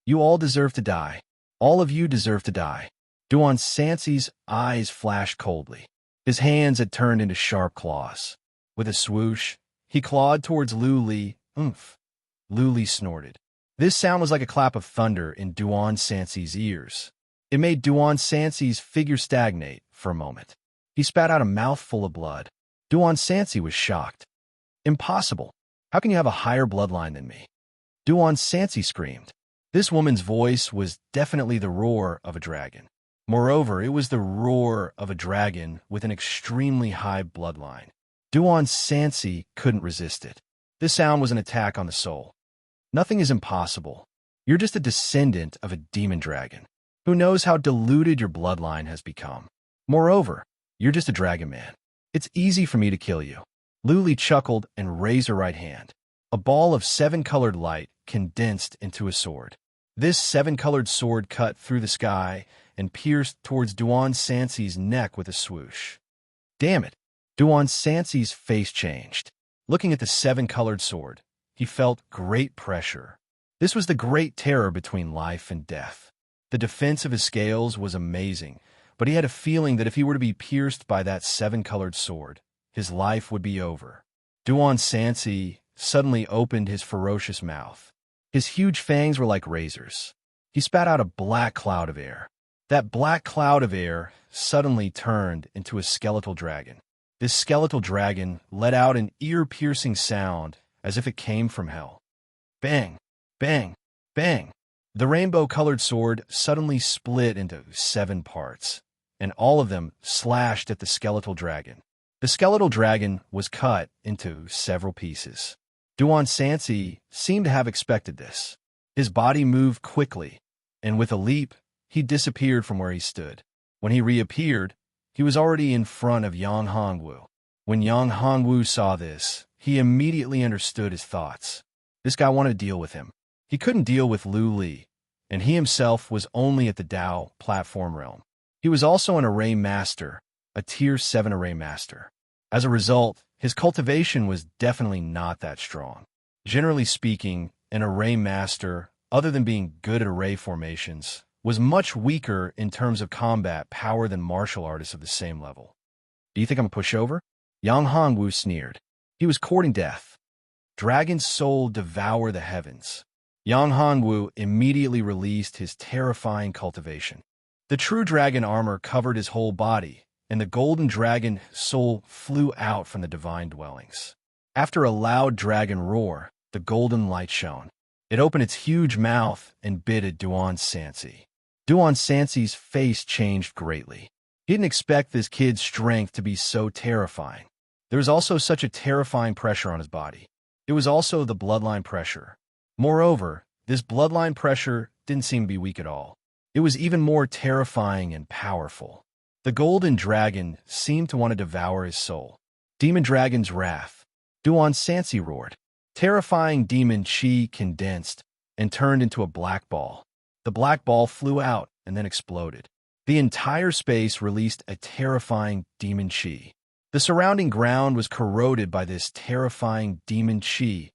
You all deserve to die. All of you deserve to die. Duan Sansi's eyes flashed coldly. His hands had turned into sharp claws. With a swoosh, he clawed towards Lu Li. Oomph. Lu Li snorted. This sound was like a clap of thunder in Duan Sansi's ears. It made Duan Sansi's figure stagnate for a moment. He spat out a mouthful of blood. Duan Sansi was shocked. Impossible. How can you have a higher bloodline than me? Duan Sansi screamed. This woman's voice was definitely the roar of a dragon. Moreover, it was the roar of a dragon with an extremely high bloodline. Duan Sansi couldn't resist it. This sound was an attack on the soul. Nothing is impossible. You're just a descendant of a demon dragon. Who knows how diluted your bloodline has become? Moreover, you're just a dragon man. It's easy for me to kill you. Luli chuckled and raised her right hand. A ball of 7-colored light condensed into a sword. This 7-colored sword cut through the sky and pierced towards Duan Sansi's neck with a swoosh. Damn it! Duan Sansi's face changed. Looking at the 7-colored sword, he felt great pressure. This was the great terror between life and death. The defense of his scales was amazing, but he had a feeling that if he were to be pierced by that 7-colored sword, his life would be over. Duan Sansi suddenly opened his ferocious mouth. His huge fangs were like razors. He spat out a black cloud of air. That black cloud of air suddenly turned into a skeletal dragon. This skeletal dragon let out an ear-piercing sound as if it came from hell. Bang! Bang! Bang! The rainbow-colored sword suddenly split into 7 parts, and all of them slashed at the skeletal dragon. The skeletal dragon was cut into several pieces. Duan Sansi seemed to have expected this. His body moved quickly, and with a leap, he disappeared from where he stood. When he reappeared, he was already in front of Yang Hongwu. When Yang Hongwu saw this, he immediately understood his thoughts. This guy wanted to deal with him. He couldn't deal with Lu Li, and he himself was only at the Dao platform realm. He was also an array master, a tier 7 array master. As a result, his cultivation was definitely not that strong. Generally speaking, an array master, other than being good at array formations, was much weaker in terms of combat power than martial artists of the same level. Do you think I'm a pushover? Yang Hongwu sneered. He was courting death. Dragon's soul devour the heavens. Yang Hongwu immediately released his terrifying cultivation. The true dragon armor covered his whole body, and the golden dragon soul flew out from the divine dwellings. After a loud dragon roar, the golden light shone. It opened its huge mouth and bit at Duan Sansi. Duan Sansi's face changed greatly. He didn't expect this kid's strength to be so terrifying. There was also such a terrifying pressure on his body. It was also the bloodline pressure. Moreover, this bloodline pressure didn't seem to be weak at all. It was even more terrifying and powerful. The golden dragon seemed to want to devour his soul. Demon Dragon's wrath. Duan Sansi roared. Terrifying demon chi condensed and turned into a black ball. The black ball flew out and then exploded. The entire space released a terrifying demon chi. The surrounding ground was corroded by this terrifying demon chi,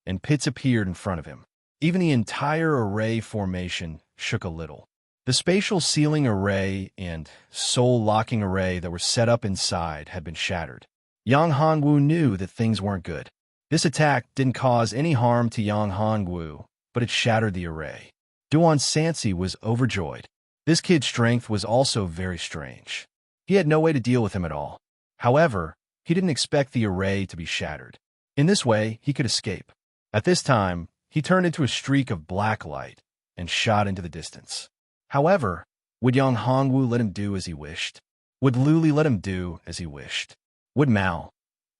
and pits appeared in front of him. Even the entire array formation shook a little. The spatial sealing array and soul-locking array that were set up inside had been shattered. Yang Hongwu knew that things weren't good. This attack didn't cause any harm to Yang Hongwu, but it shattered the array. Duan Sansi was overjoyed. This kid's strength was also very strange. He had no way to deal with him at all. However, he didn't expect the array to be shattered. In this way, he could escape. At this time, he turned into a streak of black light and shot into the distance. However, would Yang Hongwu let him do as he wished? Would Luli let him do as he wished? Would Mao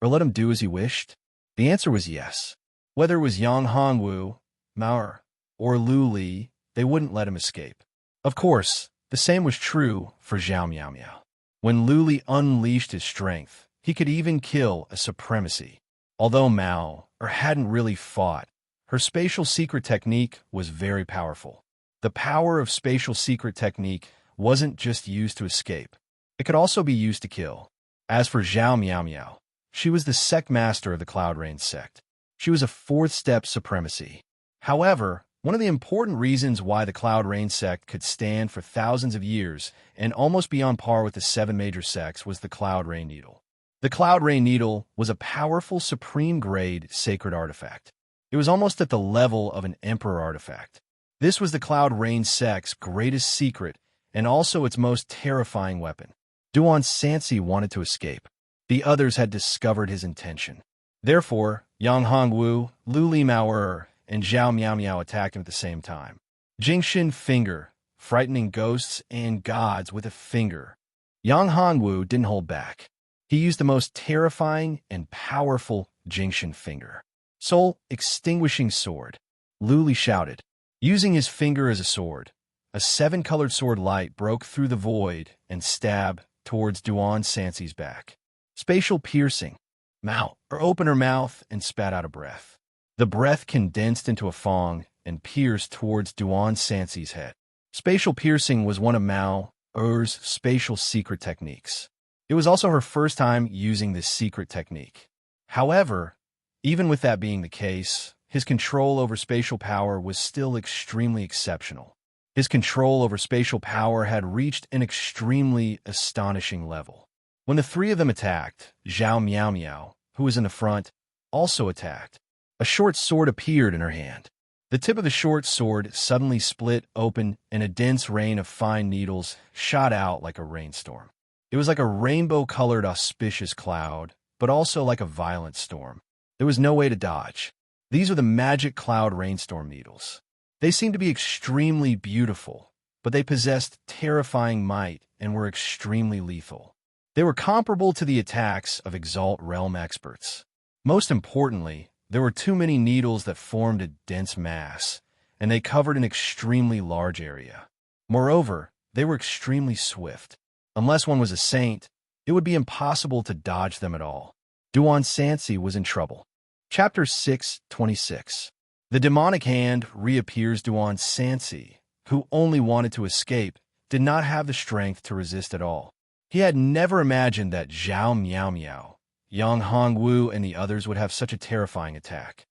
let him do as he wished? The answer was yes. Whether it was Yang Hongwu, Mao, or Luli, they wouldn't let him escape. Of course, the same was true for Zhao Miao Miao. When Luli unleashed his strength, he could even kill a supremacy. Although Mao hadn't really fought, her spatial secret technique was very powerful. The power of spatial secret technique wasn't just used to escape. It could also be used to kill. As for Zhao Miao Miao, she was the sect master of the Cloud Rain sect. She was a 4th-step supremacy. However, one of the important reasons why the Cloud Rain sect could stand for thousands of years and almost be on par with the 7 major sects was the Cloud Rain Needle. The Cloud Rain Needle was a powerful supreme-grade sacred artifact. It was almost at the level of an emperor artifact. This was the Cloud Rain sect's greatest secret and also its most terrifying weapon. Duan Sansi wanted to escape. The others had discovered his intention. Therefore, Yang Hongwu, Luli Mao, and Zhao Miao Miao attacked him at the same time. Jingxin Finger, frightening ghosts and gods with a finger. Yang Hongwu didn't hold back. He used the most terrifying and powerful Jingxin Finger. Soul-extinguishing sword, Luli shouted. Using his finger as a sword, a seven-colored sword light broke through the void and stabbed towards Duan Sansi's back. Spatial piercing. Mouth, or open her mouth and spat out a breath. The breath condensed into a fong and pierced towards Duan Sansi's head. Spatial piercing was one of Mao Er's spatial secret techniques. It was also her first time using this secret technique. However, even with that being the case, his control over spatial power was still extremely exceptional. His control over spatial power had reached an extremely astonishing level. When the three of them attacked, Zhao Miao Miao, who was in the front, also attacked. A short sword appeared in her hand. The tip of the short sword suddenly split open and a dense rain of fine needles shot out like a rainstorm. It was like a rainbow-colored auspicious cloud, but also like a violent storm. There was no way to dodge. These were the magic cloud rainstorm needles. They seemed to be extremely beautiful, but they possessed terrifying might and were extremely lethal. They were comparable to the attacks of Exalt Realm experts. Most importantly, there were too many needles that formed a dense mass, and they covered an extremely large area. Moreover, they were extremely swift. Unless one was a saint, it would be impossible to dodge them at all. Duan Sansi was in trouble. Chapter 6:26. The demonic hand reappears. Duan Sansi, who only wanted to escape, did not have the strength to resist at all. He had never imagined that Zhao Miao Miao, Yang Hongwu, and the others would have such a terrifying attack.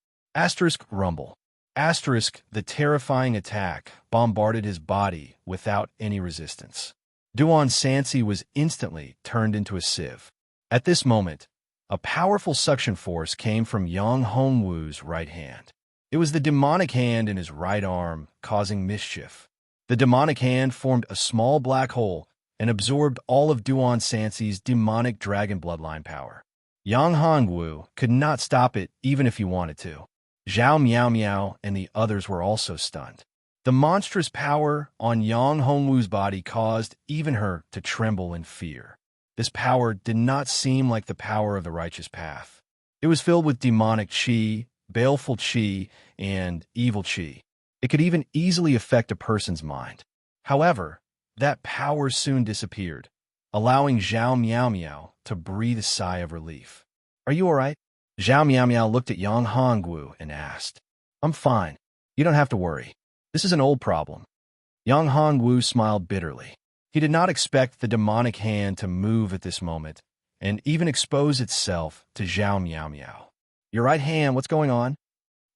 Rumble. The terrifying attack bombarded his body without any resistance. Duan Sansi was instantly turned into a sieve. At this moment, a powerful suction force came from Yang Hongwu's right hand. It was the demonic hand in his right arm causing mischief. The demonic hand formed a small black hole and absorbed all of Duan Sansi's demonic dragon bloodline power. Yang Hongwu could not stop it even if he wanted to. Zhao Miao Miao and the others were also stunned. The monstrous power on Yang Hongwu's body caused even her to tremble in fear. This power did not seem like the power of the righteous path. It was filled with demonic qi, baleful qi, and evil qi. It could even easily affect a person's mind. However, that power soon disappeared, allowing Zhao Miao Miao to breathe a sigh of relief. "Are you all right?" Zhao Miao Miao looked at Yang Hongwu and asked. "I'm fine. You don't have to worry. This is an old problem." Yang Hongwu smiled bitterly. He did not expect the demonic hand to move at this moment and even expose itself to Zhao Miao Miao. "Your right hand, what's going on?"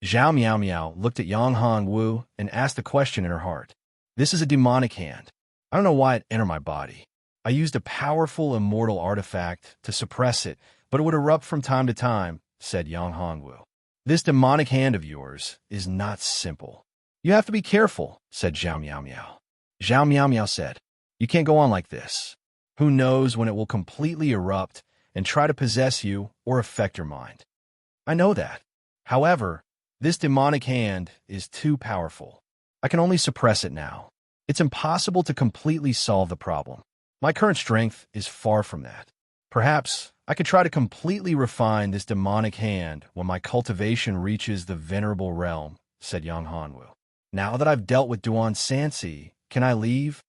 Zhao Miao Miao looked at Yang Hongwu and asked a question in her heart. "This is a demonic hand. I don't know why it entered my body. I used a powerful immortal artifact to suppress it, but it would erupt from time to time," said Yang Hongwu. "This demonic hand of yours is not simple. You have to be careful," said Zhao Miao Miao. Zhao Miao Miao said, "You can't go on like this. Who knows when it will completely erupt and try to possess you or affect your mind." "I know that. However, this demonic hand is too powerful. I can only suppress it now. It's impossible to completely solve the problem. My current strength is far from that. Perhaps I could try to completely refine this demonic hand when my cultivation reaches the venerable realm," said Yang Hongwu. "Now that I've dealt with Duan Sansi, can I leave?"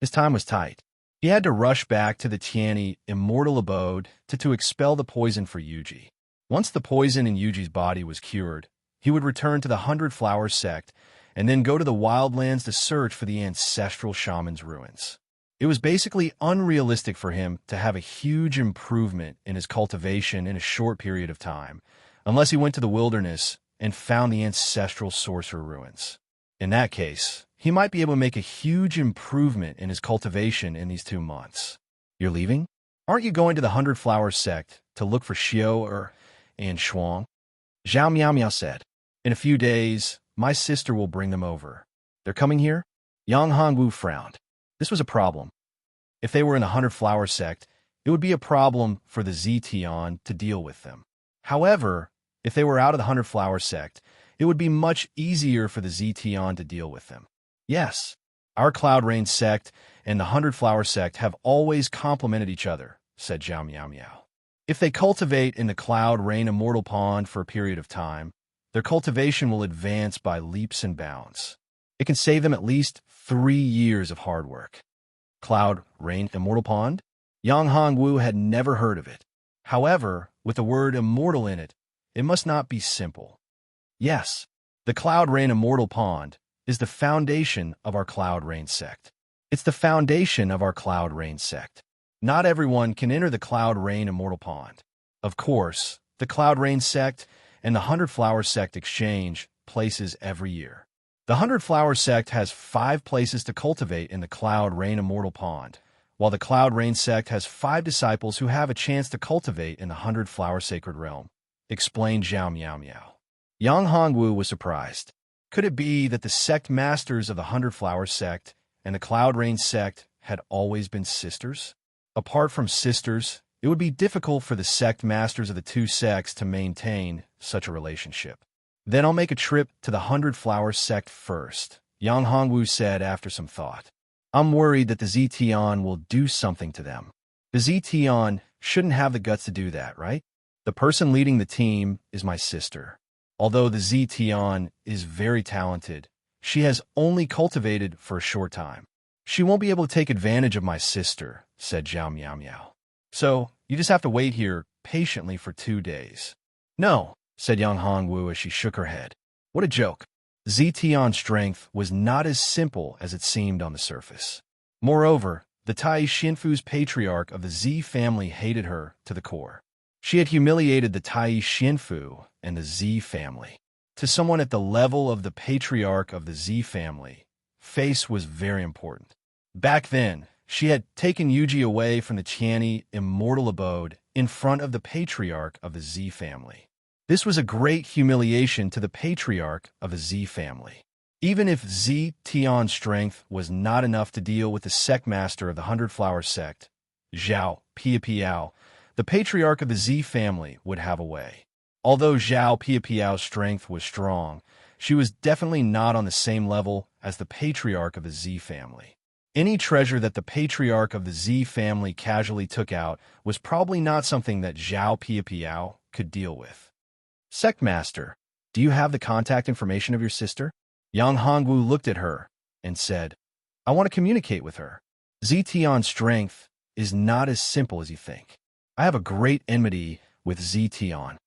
His time was tight. He had to rush back to the Tianyi immortal abode to expel the poison for Yuji. Once the poison in Yuji's body was cured, he would return to the 100 Flower sect and then go to the wildlands to search for the ancestral shaman's ruins. It was basically unrealistic for him to have a huge improvement in his cultivation in a short period of time, unless he went to the wilderness and found the ancestral sorcerer ruins. In that case, he might be able to make a huge improvement in his cultivation in these 2 months. "You're leaving? Aren't you going to the 100 Flower sect to look for Xiao and Shuang?" Zhao Miao Miao said. "In a few days, my sister will bring them over. They're coming here?" Yang Hongwu frowned. This was a problem. If they were in the 100 Flower sect, it would be a problem for the Zetian to deal with them. However, if they were out of the 100 Flower sect, it would be much easier for the Zetian to deal with them. "Yes, our Cloud Rain sect and the 100 Flower sect have always complemented each other," said Zhao Miao Miao. "If they cultivate in the Cloud Rain Immortal Pond for a period of time, their cultivation will advance by leaps and bounds. It can save them at least 3 years of hard work. Cloud Rain Immortal Pond? Yang Hongwu had never heard of it. However, with the word immortal in it, it must not be simple. Yes, the Cloud Rain Immortal Pond is the foundation of our Cloud Rain sect. It's the foundation of our Cloud Rain sect. Not everyone can enter the Cloud Rain Immortal Pond. Of course, the Cloud Rain sect and the 100 Flower sect exchange places every year. The 100 Flower sect has 5 places to cultivate in the Cloud Rain Immortal Pond, while the Cloud Rain sect has 5 disciples who have a chance to cultivate in the 100 Flower Sacred Realm, explained Zhao Miao Miao. Yang Hongwu was surprised. Could it be that the sect masters of the 100 Flower sect and the Cloud Rain sect had always been sisters? Apart from sisters, it would be difficult for the sect masters of the two sects to maintain such a relationship. Then I'll make a trip to the 100 Flower sect first, Yang Hongwu said after some thought. I'm worried that the Zetian will do something to them. The Zetian shouldn't have the guts to do that, right? The person leading the team is my sister. Although the Zetian is very talented, she has only cultivated for a short time. She won't be able to take advantage of my sister, said Zhao Miao Miao. So, you just have to wait here patiently for 2 days. No, said Yang Hongwu as she shook her head. What a joke. Zetian's strength was not as simple as it seemed on the surface. Moreover, the Tai Xinfu's patriarch of the Z family hated her to the core. She had humiliated the Tai Xinfu and the Z family. To someone at the level of the patriarch of the Z family, face was very important. Back then, she had taken Yuji away from the Qiani immortal abode in front of the patriarch of the Z family. This was a great humiliation to the patriarch of the Z family. Even if Z Tian's strength was not enough to deal with the sect master of the 100 Flower sect, Zhao Piapiao, the patriarch of the Z family would have a way. Although Zhao Piapiao's strength was strong, she was definitely not on the same level as the patriarch of the Z family. Any treasure that the patriarch of the Z family casually took out was probably not something that Zhao Piapiao could deal with. Sect Master, do you have the contact information of your sister? Yang Hongwu looked at her and said, I want to communicate with her. Zetian's strength is not as simple as you think. I have a great enmity with Zetian.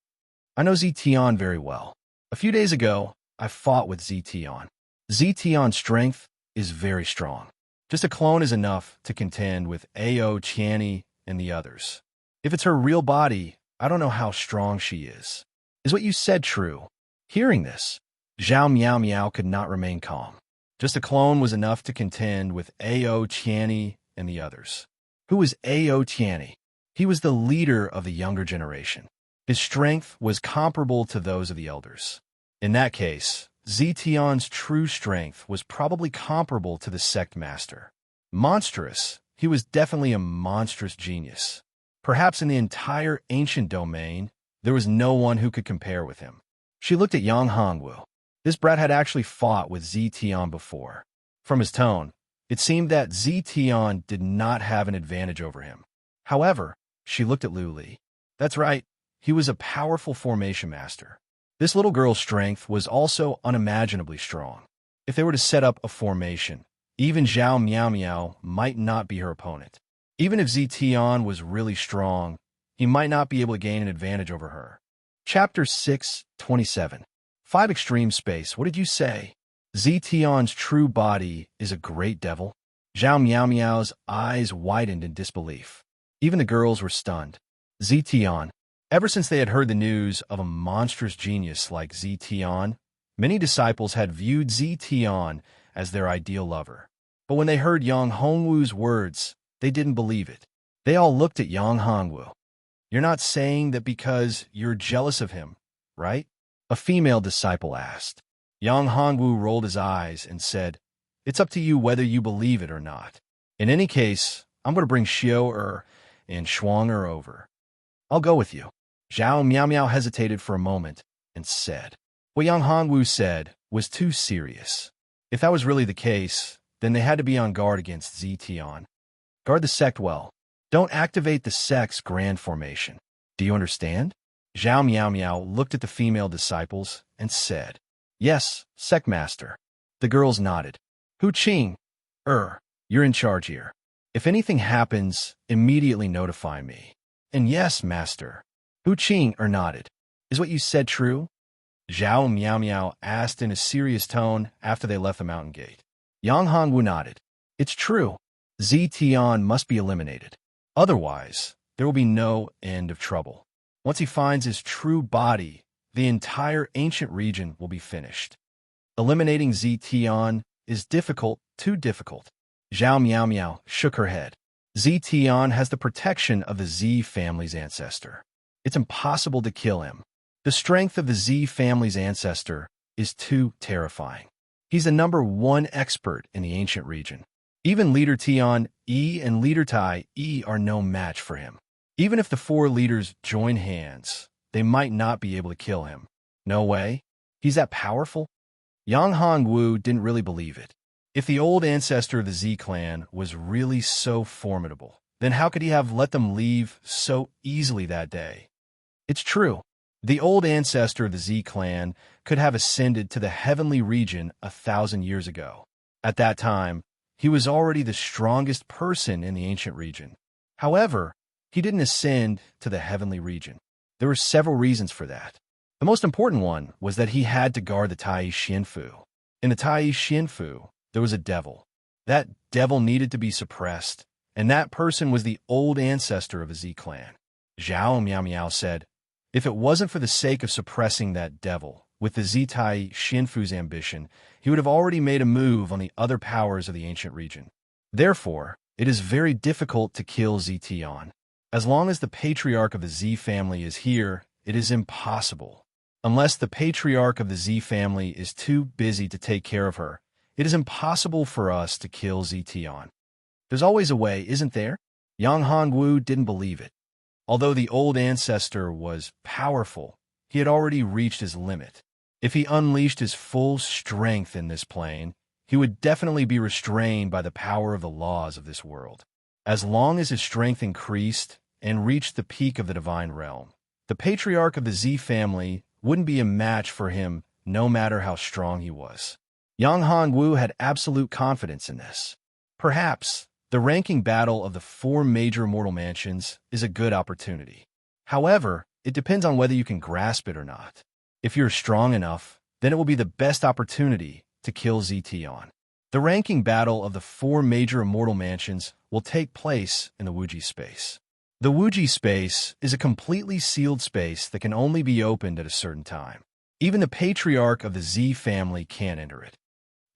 I know Zetian very well. A few days ago, I fought with Zetian. Zetian's strength is very strong. Just a clone is enough to contend with Ao Qiani and the others. If it's her real body, I don't know how strong she is. Is what you said true? Hearing this, Zhao Miao Miao could not remain calm. Just a clone was enough to contend with Ao Qiani and the others. Who was Ao Qiani? He was the leader of the younger generation. His strength was comparable to those of the elders. In that case, Zetian's true strength was probably comparable to the sect master. Monstrous, he was definitely a monstrous genius. Perhaps in the entire ancient domain, there was no one who could compare with him. She looked at Yang Hongwu. This brat had actually fought with Zetian before. From his tone, it seemed that Zetian did not have an advantage over him. However, she looked at Lu Li. That's right, he was a powerful formation master. This little girl's strength was also unimaginably strong. If they were to set up a formation, even Zhao Miao Miao might not be her opponent. Even if Zetian was really strong, he might not be able to gain an advantage over her. Chapter 6:27. 5 Extreme Space. What did you say? Zetian's true body is a great devil. Zhao Miao Miao's eyes widened in disbelief. Even the girls were stunned. Zetian. Ever since they had heard the news of a monstrous genius like Zetian, many disciples had viewed Zetian as their ideal lover. But when they heard Yang Hongwu's words, they didn't believe it. They all looked at Yang Hongwu. You're not saying that because you're jealous of him, right? A female disciple asked. Yang Hongwu rolled his eyes and said, It's up to you whether you believe it or not. In any case, I'm going to bring Xiao and Shuang over. I'll go with you. Zhao Miao Miao hesitated for a moment and said. What Yang Hongwu said was too serious. If that was really the case, then they had to be on guard against Zetian. Guard the sect well. Don't activate the sect's grand formation. Do you understand? Zhao Miao Miao looked at the female disciples and said, "Yes, Sectmaster." The girls nodded. "Hu Qing, you're in charge here. If anything happens, immediately notify me." "And yes, Master." Hu Qing nodded. "Is what you said true?" Zhao Miao Miao asked in a serious tone after they left the mountain gate. Yang Hongwu nodded. "It's true. Zi Tian must be eliminated. Otherwise, there will be no end of trouble. Once he finds his true body, the entire ancient region will be finished. Eliminating Zi Tian is difficult, too difficult." Zhao Miao Miao shook her head. "Zi Tian has the protection of the Zi family's ancestor. It's impossible to kill him. The strength of the Zi family's ancestor is too terrifying. He's the #1 expert in the ancient region. Even Leader Tian Yi and Leader Tai Yi are no match for him. Even if the 4 leaders join hands, they might not be able to kill him. No way. He's that powerful?" Yang Hongwu didn't really believe it. If the old ancestor of the Zi clan was really so formidable, then how could he have let them leave so easily that day? It's true. The old ancestor of the Zi clan could have ascended to the heavenly region 1,000 years ago. At that time, he was already the strongest person in the ancient region. However, he didn't ascend to the heavenly region. There were several reasons for that. The most important one was that he had to guard the Tai Xianfu. In the Tai Xianfu, there was a devil. That devil needed to be suppressed, and that person was the old ancestor of the Zi clan. Zhao Miao Miao said, "If it wasn't for the sake of suppressing that devil, with the Zi Tai Xianfu's ambition, he would have already made a move on the other powers of the ancient region. Therefore, it is very difficult to kill Zi Tian. As long as the patriarch of the Zi family is here, it is impossible. Unless the patriarch of the Zi family is too busy to take care of her, it is impossible for us to kill Zi Tian. There's always a way, isn't there?" Yang Hongwu didn't believe it. Although the old ancestor was powerful, he had already reached his limit. If he unleashed his full strength in this plane, he would definitely be restrained by the power of the laws of this world. As long as his strength increased and reached the peak of the divine realm, the patriarch of the Zi family wouldn't be a match for him no matter how strong he was. Yang Hongwu had absolute confidence in this. Perhaps the ranking battle of the 4 major mortal mansions is a good opportunity. However, it depends on whether you can grasp it or not. If you're strong enough, then it will be the best opportunity to kill Zi Tian. The ranking battle of the 4 major immortal mansions will take place in the Wuji space. The Wuji space is a completely sealed space that can only be opened at a certain time. Even the patriarch of the Zi family can't enter it.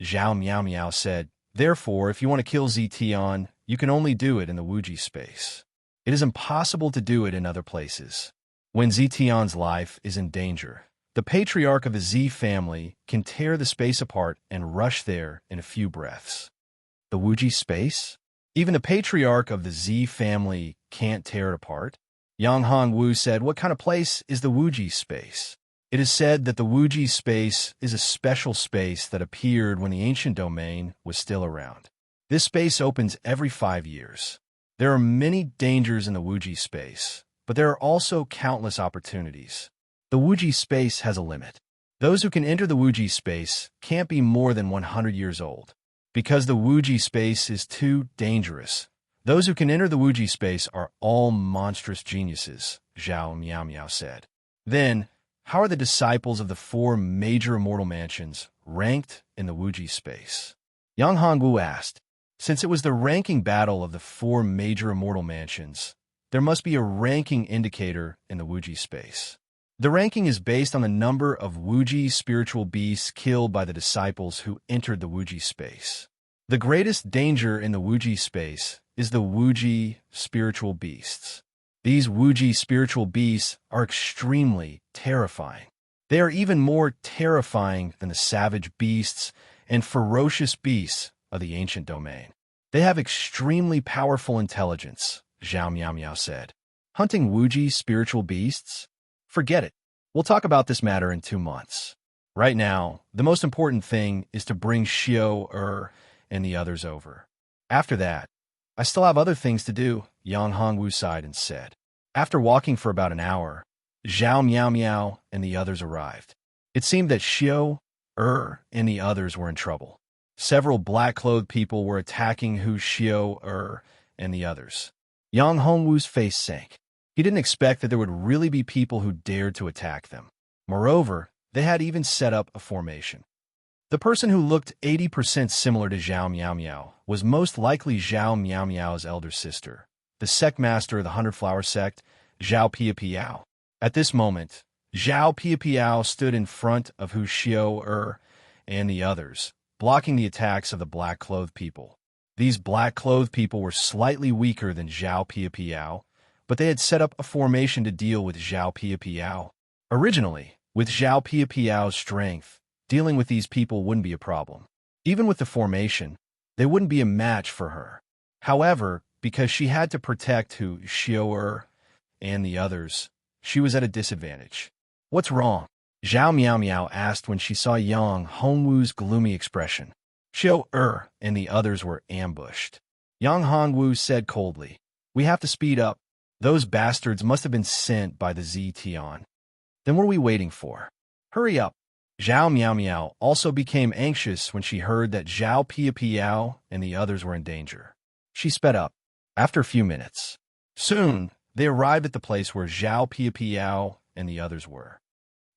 Zhao Miao Miao said, "Therefore, if you want to kill Zi Tian, you can only do it in the Wuji space. It is impossible to do it in other places. When Zi Tian's life is in danger, the patriarch of the Zi family can tear the space apart and rush there in a few breaths." The Wuji space? Even the patriarch of the Zi family can't tear it apart? Yang Hongwu said, "What kind of place is the Wuji space?" It is said that the Wuji space is a special space that appeared when the ancient domain was still around. This space opens every 5 years. There are many dangers in the Wuji space, but there are also countless opportunities. The Wuji space has a limit. Those who can enter the Wuji space can't be more than 100 years old. Because the Wuji space is too dangerous, those who can enter the Wuji space are all monstrous geniuses, Zhao Miao Miao said. Then, how are the disciples of the 4 major immortal mansions ranked in the Wuji space? Yang Hongwu asked. Since it was the ranking battle of the 4 major immortal mansions, there must be a ranking indicator in the Wuji space. The ranking is based on the number of Wuji spiritual beasts killed by the disciples who entered the Wuji space. The greatest danger in the Wuji space is the Wuji spiritual beasts. These Wuji spiritual beasts are extremely terrifying. They are even more terrifying than the savage beasts and ferocious beasts of the ancient domain. They have extremely powerful intelligence, Zhao Miao Miao said. Hunting Wuji spiritual beasts? Forget it. We'll talk about this matter in 2 months. Right now, the most important thing is to bring Xiao and the others over. After that, I still have other things to do, Yang Hongwu sighed and said. After walking for about an hour, Zhao Miao Miao and the others arrived. It seemed that Xiao, and the others were in trouble. Several black-clothed people were attacking Hu Xiao, and the others. Yang Hongwu's face sank. He didn't expect that there would really be people who dared to attack them. Moreover, they had even set up a formation. The person who looked 80% similar to Zhao Miao Miao was most likely Zhao Miao Miao's elder sister, the sect master of the 100-Flower sect, Zhao Pia Piao. At this moment, Zhao Pia Piao stood in front of Hu Xiao and the others, blocking the attacks of the black-clothed people. These black-clothed people were slightly weaker than Zhao Pia Piao, but they had set up a formation to deal with Zhao Pia Piao. Originally, with Zhao Pia Piao's strength, dealing with these people wouldn't be a problem. Even with the formation, they wouldn't be a match for her. However, because she had to protect Hu Xiao and the others, she was at a disadvantage. "What's wrong?" Zhao Miao Miao asked when she saw Yang Hongwu's gloomy expression. Xiao and the others were ambushed. Yang Hongwu said coldly, "We have to speed up. Those bastards must have been sent by the Zetian. Then what are we waiting for? Hurry up." Zhao Miao Miao also became anxious when she heard that Zhao Pia Piao and the others were in danger. She sped up. After a few minutes, soon they arrived at the place where Zhao Pia Piao and the others were.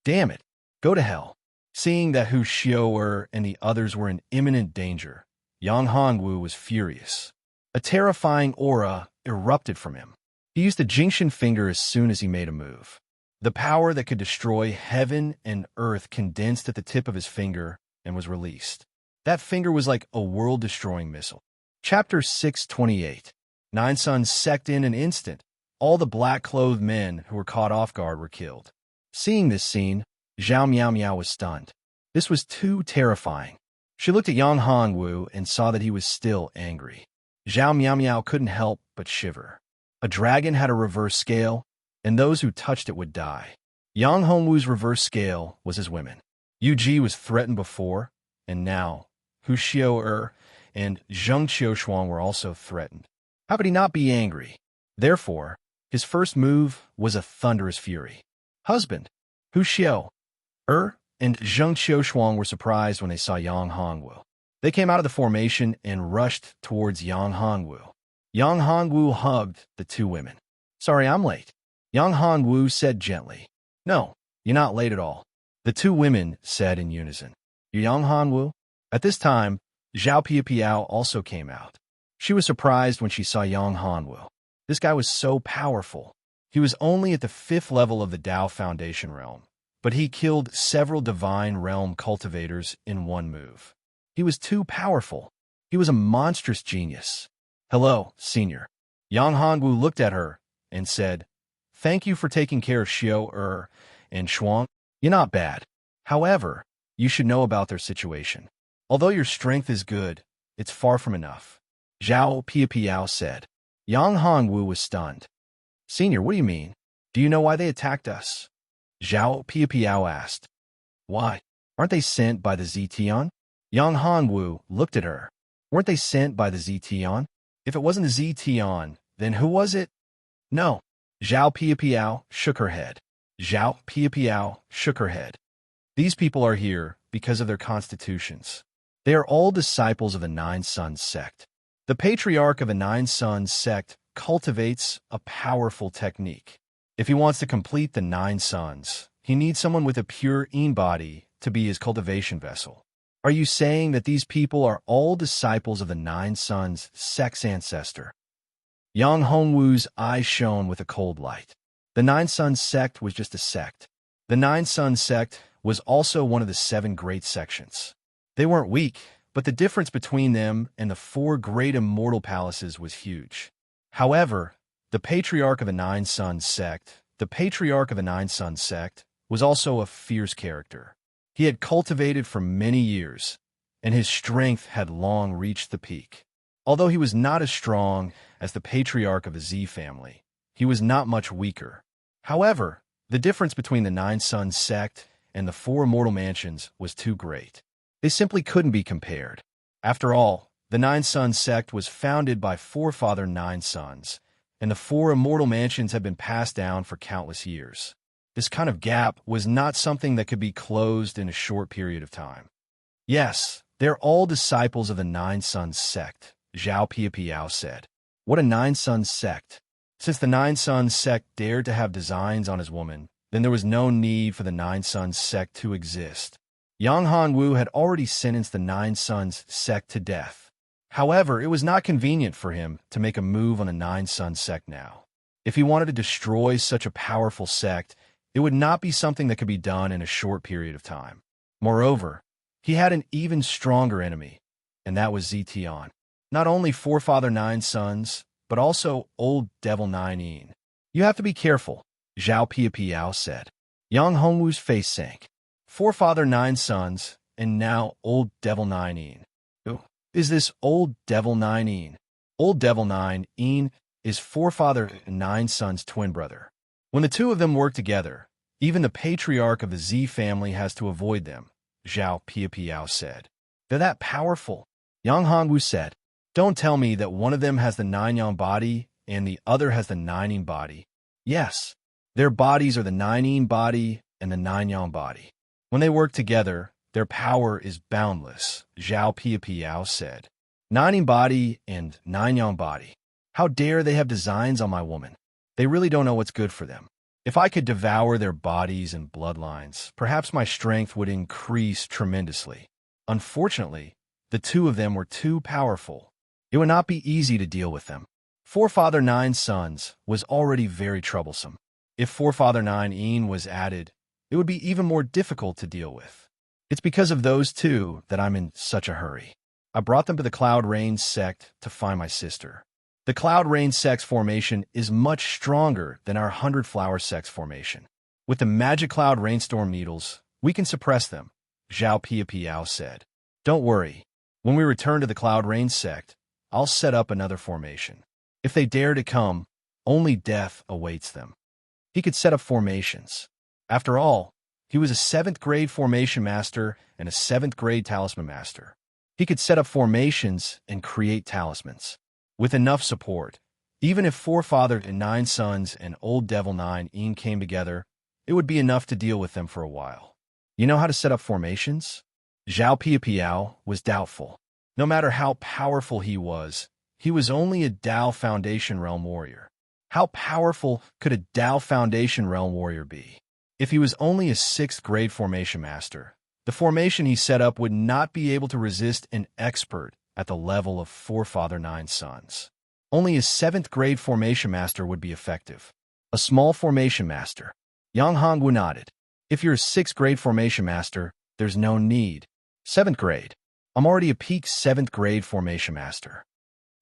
"Damn it! Go to hell!" Seeing that Hu Xiao and the others were in imminent danger, Yang Hongwu was furious. A terrifying aura erupted from him. He used the Jingxin finger as soon as he made a move. The power that could destroy heaven and earth condensed at the tip of his finger and was released. That finger was like a world-destroying missile. Chapter 628. Nine Suns sect in an instant. All the black-clothed men who were caught off guard were killed. Seeing this scene, Zhao Miao Miao was stunned. This was too terrifying. She looked at Yang Hongwu and saw that he was still angry. Zhao Miao Miao couldn't help but shiver. A dragon had a reverse scale, and those who touched it would die. Yang Hongwu's reverse scale was his women. Yu Ji was threatened before, and now Hu Xiao and Zheng Qiushuang were also threatened. How could he not be angry? Therefore, his first move was a thunderous fury. "Husband!" Hu Xiao and Zheng Qiushuang were surprised when they saw Yang Hongwu. They came out of the formation and rushed towards Yang Hongwu. Yang Hongwu hugged the two women. "Sorry, I'm late," Yang Hongwu said gently. "No, you're not late at all," the two women said in unison. "You Yang Hongwu?" At this time, Zhao Pia Piao also came out. She was surprised when she saw Yang Hongwu. This guy was so powerful. He was only at the 5th level of the Dao Foundation realm, but he killed several divine realm cultivators in one move. He was too powerful. He was a monstrous genius. "Hello, senior." Yang Hongwu looked at her and said, "Thank you for taking care of Xiao and Shuang. You're not bad. However, you should know about their situation. Although your strength is good, it's far from enough," Zhao Pia Piao said. Yang Hongwu was stunned. "Senior, what do you mean? Do you know why they attacked us?" Zhao Pia Piao asked. "Why? Aren't they sent by the Zetian?" Yang Hongwu looked at her. "Weren't they sent by the Zetian? If it wasn't the Zetian, then who was it?" "No." Zhao Pia Piao shook her head. Zhao Pia Piao shook her head. "These people are here because of their constitutions. They are all disciples of the Nine Suns sect. The patriarch of the Nine Suns sect cultivates a powerful technique. If he wants to complete the Nine Suns, he needs someone with a pure Yin body to be his cultivation vessel. Are you saying that these people are all disciples of the Nine Suns sect's ancestor?" Yang Hongwu's eyes shone with a cold light. The Nine Suns sect was just a sect. The Nine Suns sect was also one of the 7 great sections. They weren't weak, but the difference between them and the 4 great immortal palaces was huge. However, the patriarch of the Nine Suns sect was also a fierce character. He had cultivated for many years, and his strength had long reached the peak. Although he was not as strong as the patriarch of the Z family, he was not much weaker. However, the difference between the Nine Suns sect and the 4 immortal mansions was too great. They simply couldn't be compared. After all, the Nine Suns sect was founded by forefather Nine Suns, and the 4 immortal mansions have been passed down for countless years. This kind of gap was not something that could be closed in a short period of time. Yes, they're all disciples of the Nine Sons sect, Zhao Piapiao said. What a Nine Sons sect! Since the Nine Sons sect dared to have designs on his woman, then there was no need for the Nine Sons sect to exist. Yang Hongwu had already sentenced the Nine Sons sect to death. However, it was not convenient for him to make a move on the Nine Sons sect now. If he wanted to destroy such a powerful sect, it would not be something that could be done in a short period of time. Moreover, he had an even stronger enemy, and that was Zetian. Not only Forefather Nine Sons, but also Old Devil Nine Yin. You have to be careful, Zhao Piapiao said. Yang Hongwu's face sank. Forefather Nine Sons, and now Old Devil Nine Yin. Who is this Old Devil Nine Yin? Old Devil Nine Yin is Forefather Nine Sons' twin brother. When the two of them work together, even the patriarch of the Z family has to avoid them, Zhao Piapiao said. They're that powerful, Yang Hongwu said. Don't tell me that one of them has the Nine Yang body and the other has the Nine Yin body. Yes, their bodies are the Nine Yin body and the Nine Yang body. When they work together, their power is boundless, Zhao Piapiao said. Nine Yin body and Nine Yang body. How dare they have designs on my woman? They really don't know what's good for them. If I could devour their bodies and bloodlines, perhaps my strength would increase tremendously. Unfortunately, the two of them were too powerful. It would not be easy to deal with them. Forefather Nine Sons was already very troublesome. If Forefather Nine Yin was added, it would be even more difficult to deal with. It's because of those two that I'm in such a hurry. I brought them to the Cloud Rain sect to find my sister. The Cloud Rain sect's formation is much stronger than our 100 Flower sect's formation. With the Magic Cloud Rainstorm Needles, we can suppress them, Zhao Piapiao said. Don't worry. When we return to the Cloud Rain sect, I'll set up another formation. If they dare to come, only death awaits them. He could set up formations. After all, he was a 7th grade formation master and a 7th grade talisman master. He could set up formations and create talismans. With enough support, even if Forefather and Nine Sons and Old Devil Nine Yin came together, it would be enough to deal with them for a while. You know how to set up formations? Zhao Piapiao was doubtful. No matter how powerful he was only a Dao Foundation Realm warrior. How powerful could a Dao Foundation Realm warrior be? If he was only a 6th grade formation master, the formation he set up would not be able to resist an expert at the level of Forefather Nine Sons. Only a 7th grade formation master would be effective. A small formation master. Yang Hongwu nodded. If you're a 6th grade formation master, there's no need. 7th grade. I'm already a peak 7th grade formation master.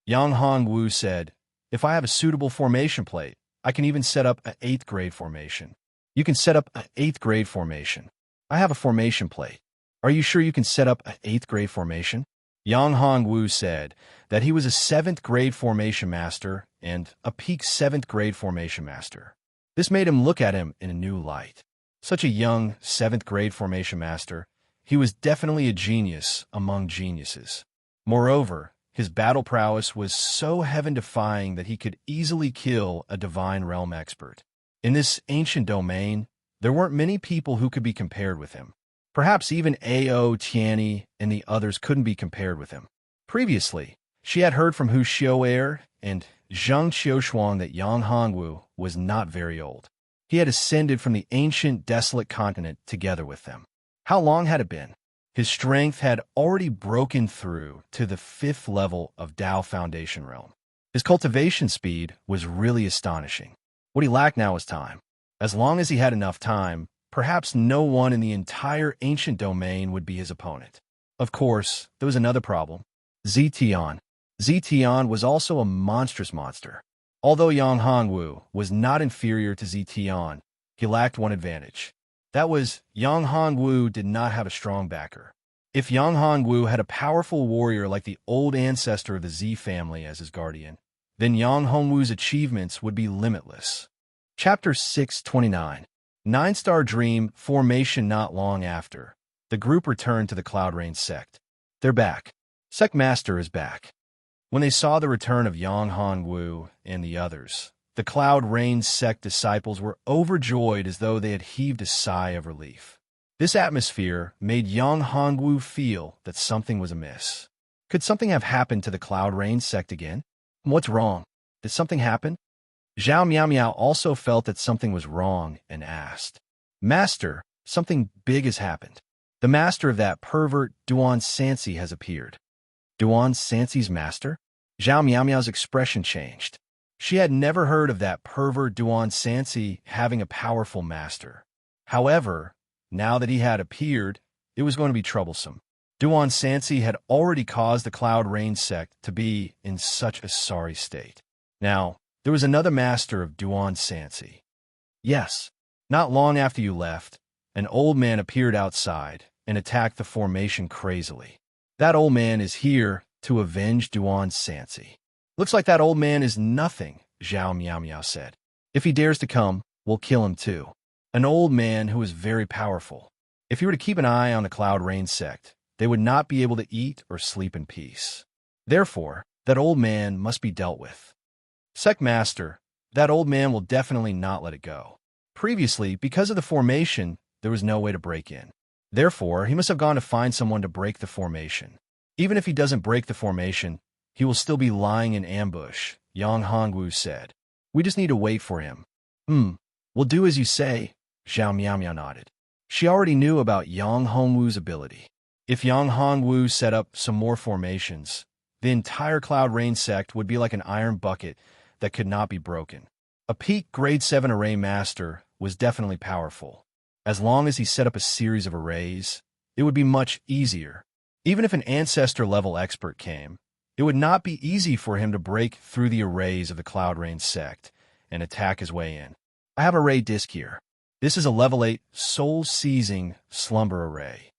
Yang Hongwu said, if I have a suitable formation plate, I can even set up an 8th grade formation. You can set up an 8th grade formation. I have a formation plate. Are you sure you can set up an 8th grade formation? Yang Hongwu said that he was a 7th grade formation master and a peak 7th grade formation master. This made him look at him in a new light. Such a young 7th grade formation master, he was definitely a genius among geniuses. Moreover, his battle prowess was so heaven-defying that he could easily kill a divine realm expert. In this ancient domain, there weren't many people who could be compared with him. Perhaps even A.O. Tianyi and the others couldn't be compared with him. Previously, she had heard from Hu Xiu'er and Zheng Qiushuang that Yang Hongwu was not very old. He had ascended from the ancient desolate continent together with them. How long had it been? His strength had already broken through to the 5th level of Dao Foundation Realm. His cultivation speed was really astonishing. What he lacked now was time. As long as he had enough time, perhaps no one in the entire ancient domain would be his opponent. Of course, there was another problem. Zetian. Zetian was also a monstrous monster. Although Yang Hongwu was not inferior to Zetian, he lacked one advantage. That was, Yang Hongwu did not have a strong backer. If Yang Hongwu had a powerful warrior like the old ancestor of the Z family as his guardian, then Yang Hongwu's achievements would be limitless. Chapter 629. 9-Star Dream Formation. Not long after, the group returned to the Cloud Rain sect. They're back. Sect Master is back. When they saw the return of Yang Hongwu and the others, The Cloud Rain sect disciples were overjoyed as though they had heaved a sigh of relief. This atmosphere made young Hongwu feel that something was amiss. Could something have happened to the Cloud Rain sect again? What's wrong? Did something happen? Zhao Miao Miao also felt that something was wrong and asked, Master, something big has happened. The master of that pervert, Duan Sansi, has appeared. Duan Sansi's master? Zhao Miao Miao's expression changed. She had never heard of that pervert Duan Sansi having a powerful master. However, now that he had appeared, it was going to be troublesome. Duan Sansi had already caused the Cloud Rain sect to be in such a sorry state. Now, there was another master of Duan Sansi. Yes, not long after you left, an old man appeared outside and attacked the formation crazily. That old man is here to avenge Duan Sansi. Looks like that old man is nothing, Zhao Miao Miao said. If he dares to come, we'll kill him too. An old man who is very powerful. If you were to keep an eye on the Cloud Rain sect, they would not be able to eat or sleep in peace. Therefore, that old man must be dealt with. Sect Master, that old man will definitely not let it go. Previously, because of the formation, there was no way to break in. Therefore, he must have gone to find someone to break the formation. Even if he doesn't break the formation, he will still be lying in ambush, Yang Hongwu said. We just need to wait for him. We'll do as you say, Zhao Miao Miao nodded. She already knew about Yang Hongwu's ability. If Yang Hongwu set up some more formations, the entire Cloud Rain sect would be like an iron bucket that could not be broken. A peak grade 7 array master was definitely powerful. As long as he set up a series of arrays, it would be much easier. Even if an ancestor-level expert came, it would not be easy for him to break through the arrays of the Cloud Rain sect and attack his way in. I have array disk here. This is a level 8 soul-seizing slumber array.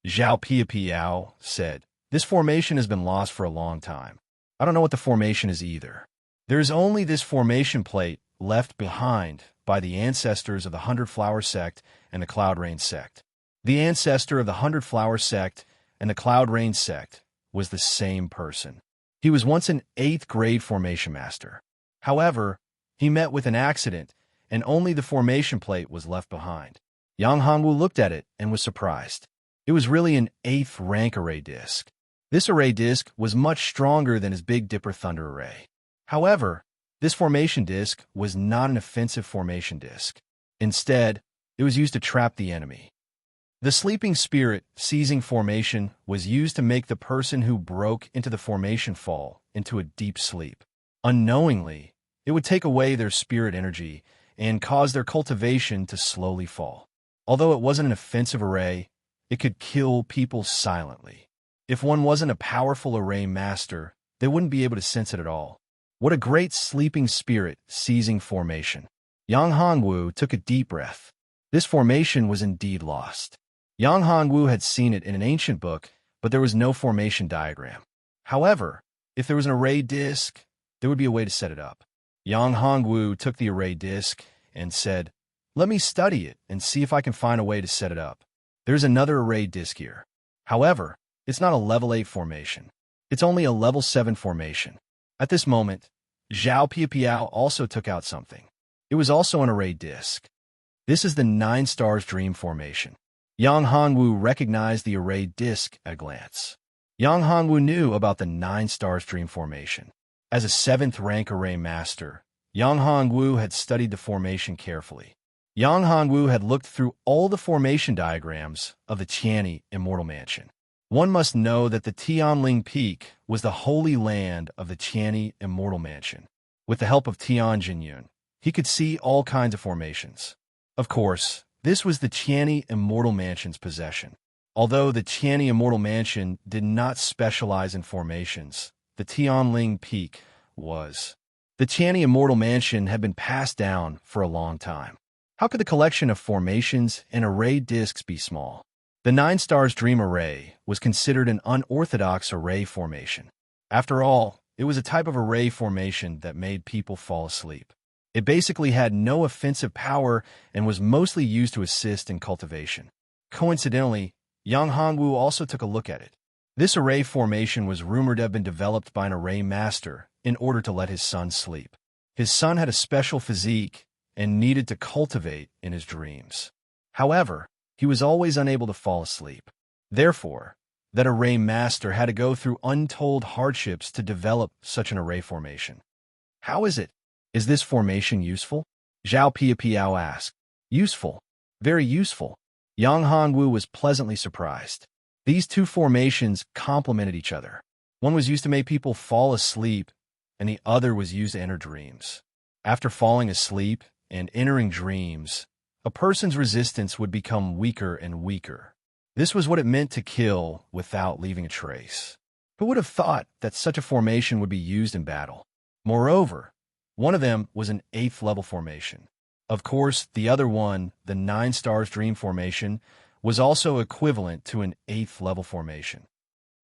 Zhao Piao said, This formation has been lost for a long time. I don't know what the formation is either. There is only this formation plate left behind by the ancestors of the 100 Flower sect and the Cloud Rain sect. The ancestor of the 100 Flower sect and the Cloud Rain sect was the same person. He was once an 8th grade formation master. However, he met with an accident, and only the formation plate was left behind. Yang Hongwu looked at it and was surprised. It was really an 8th rank array disk. This array disk was much stronger than his Big Dipper Thunder array. However, this formation disk was not an offensive formation disk. Instead, it was used to trap the enemy. The sleeping spirit seizing formation was used to make the person who broke into the formation fall into a deep sleep. Unknowingly, it would take away their spirit energy and cause their cultivation to slowly fall. Although it wasn't an offensive array, it could kill people silently. If one wasn't a powerful array master, they wouldn't be able to sense it at all. What a great sleeping spirit seizing formation. Yang Hongwu took a deep breath. This formation was indeed lost. Yang Hongwu had seen it in an ancient book, but there was no formation diagram. However, if there was an array disk, there would be a way to set it up. Yang Hongwu took the array disk and said, Let me study it and see if I can find a way to set it up. There's another array disk here. However, it's not a level 8 formation. It's only a level 7 formation. At this moment, Zhao Piao also took out something. It was also an array disk. This is the 9 Stars Dream formation. Yang Hongwu recognized the array disk at a glance. Yang Hongwu knew about the 9 Stars Dream formation. As a 7th rank array master, Yang Hongwu had studied the formation carefully. Yang Hongwu had looked through all the formation diagrams of the Qiani Immortal Mansion. One must know that the Tianling Peak was the holy land of the Qiani Immortal Mansion. With the help of Tian Jinyun, he could see all kinds of formations. Of course, this was the Qiani Immortal Mansion's possession. Although the Qiani Immortal Mansion did not specialize in formations, the Tianling Peak was. The Qiani Immortal Mansion had been passed down for a long time. How could the collection of formations and array disks be small? The 9 Stars Dream Array was considered an unorthodox array formation. After all, it was a type of array formation that made people fall asleep. It basically had no offensive power and was mostly used to assist in cultivation. Coincidentally, Yang Hongwu also took a look at it. This array formation was rumored to have been developed by an array master in order to let his son sleep. His son had a special physique and needed to cultivate in his dreams. However, he was always unable to fall asleep. Therefore, that array master had to go through untold hardships to develop such an array formation. How is it? Is this formation useful? Zhao Piapiao asked. Useful. Very useful. Yang Hongwu was pleasantly surprised. These two formations complemented each other. One was used to make people fall asleep, and the other was used to enter dreams. After falling asleep and entering dreams, a person's resistance would become weaker and weaker. This was what it meant to kill without leaving a trace. Who would have thought that such a formation would be used in battle? Moreover, one of them was an 8th level formation. Of course, the other one, the 9 Stars Dream formation, was also equivalent to an 8th level formation.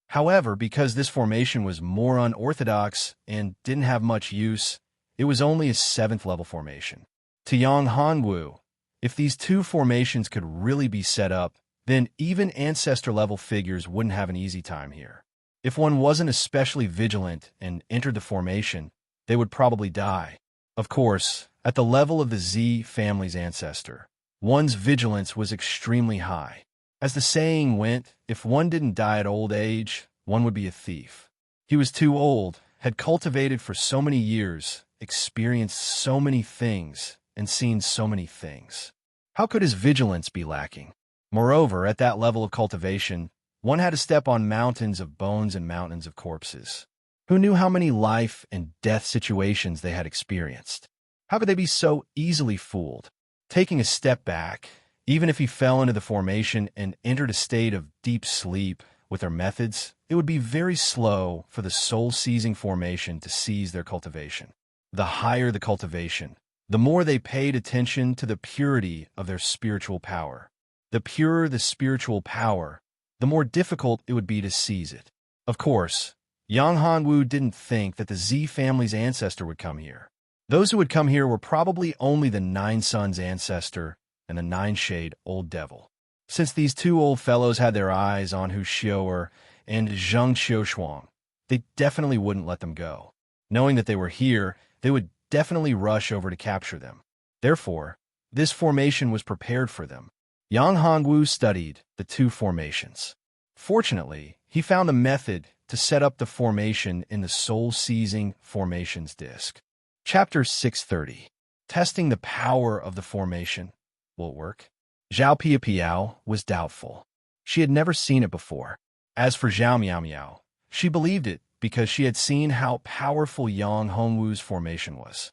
However, because this formation was more unorthodox and didn't have much use, it was only a 7th level formation. To Yang Hongwu, if these two formations could really be set up, then even ancestor-level figures wouldn't have an easy time here. If one wasn't especially vigilant and entered the formation, they would probably die. Of course, at the level of the Z family's ancestor, one's vigilance was extremely high. As the saying went, if one didn't die at old age, one would be a thief. He was too old, had cultivated for so many years, experienced so many things, and seen so many things. How could his vigilance be lacking? Moreover, at that level of cultivation, one had to step on mountains of bones and mountains of corpses. Who knew how many life and death situations they had experienced? How could they be so easily fooled? Taking a step back, even if he fell into the formation and entered a state of deep sleep with their methods, it would be very slow for the soul-seizing formation to seize their cultivation. The higher the cultivation, the more they paid attention to the purity of their spiritual power. The purer the spiritual power, the more difficult it would be to seize it. Of course, Yang Hongwu didn't think that the Z family's ancestor would come here. Those who would come here were probably only the 9 Sons ancestor and the 9-Shade Old Devil. Since these two old fellows had their eyes on Hu Xiu'er and Zheng Qiushuang, they definitely wouldn't let them go. Knowing that they were here, they would definitely rush over to capture them. Therefore, this formation was prepared for them. Yang Hongwu studied the two formations. Fortunately, he found a method to set up the formation in the soul-seizing formations disc. Chapter 630. Testing the power of the formation. Will it work? Zhao Piapiao was doubtful. She had never seen it before. As for Zhao Miao, she believed it because she had seen how powerful Yang Hongwu's formation was.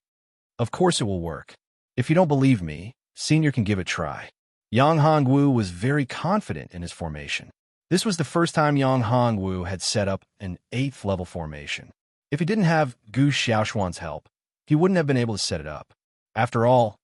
Of course it will work. If you don't believe me, Senior can give it a try. Yang Hongwu was very confident in his formation. This was the first time Yang Hongwu had set up an 8th level formation. If he didn't have Gu Xiaoshuan's help, he wouldn't have been able to set it up. After all,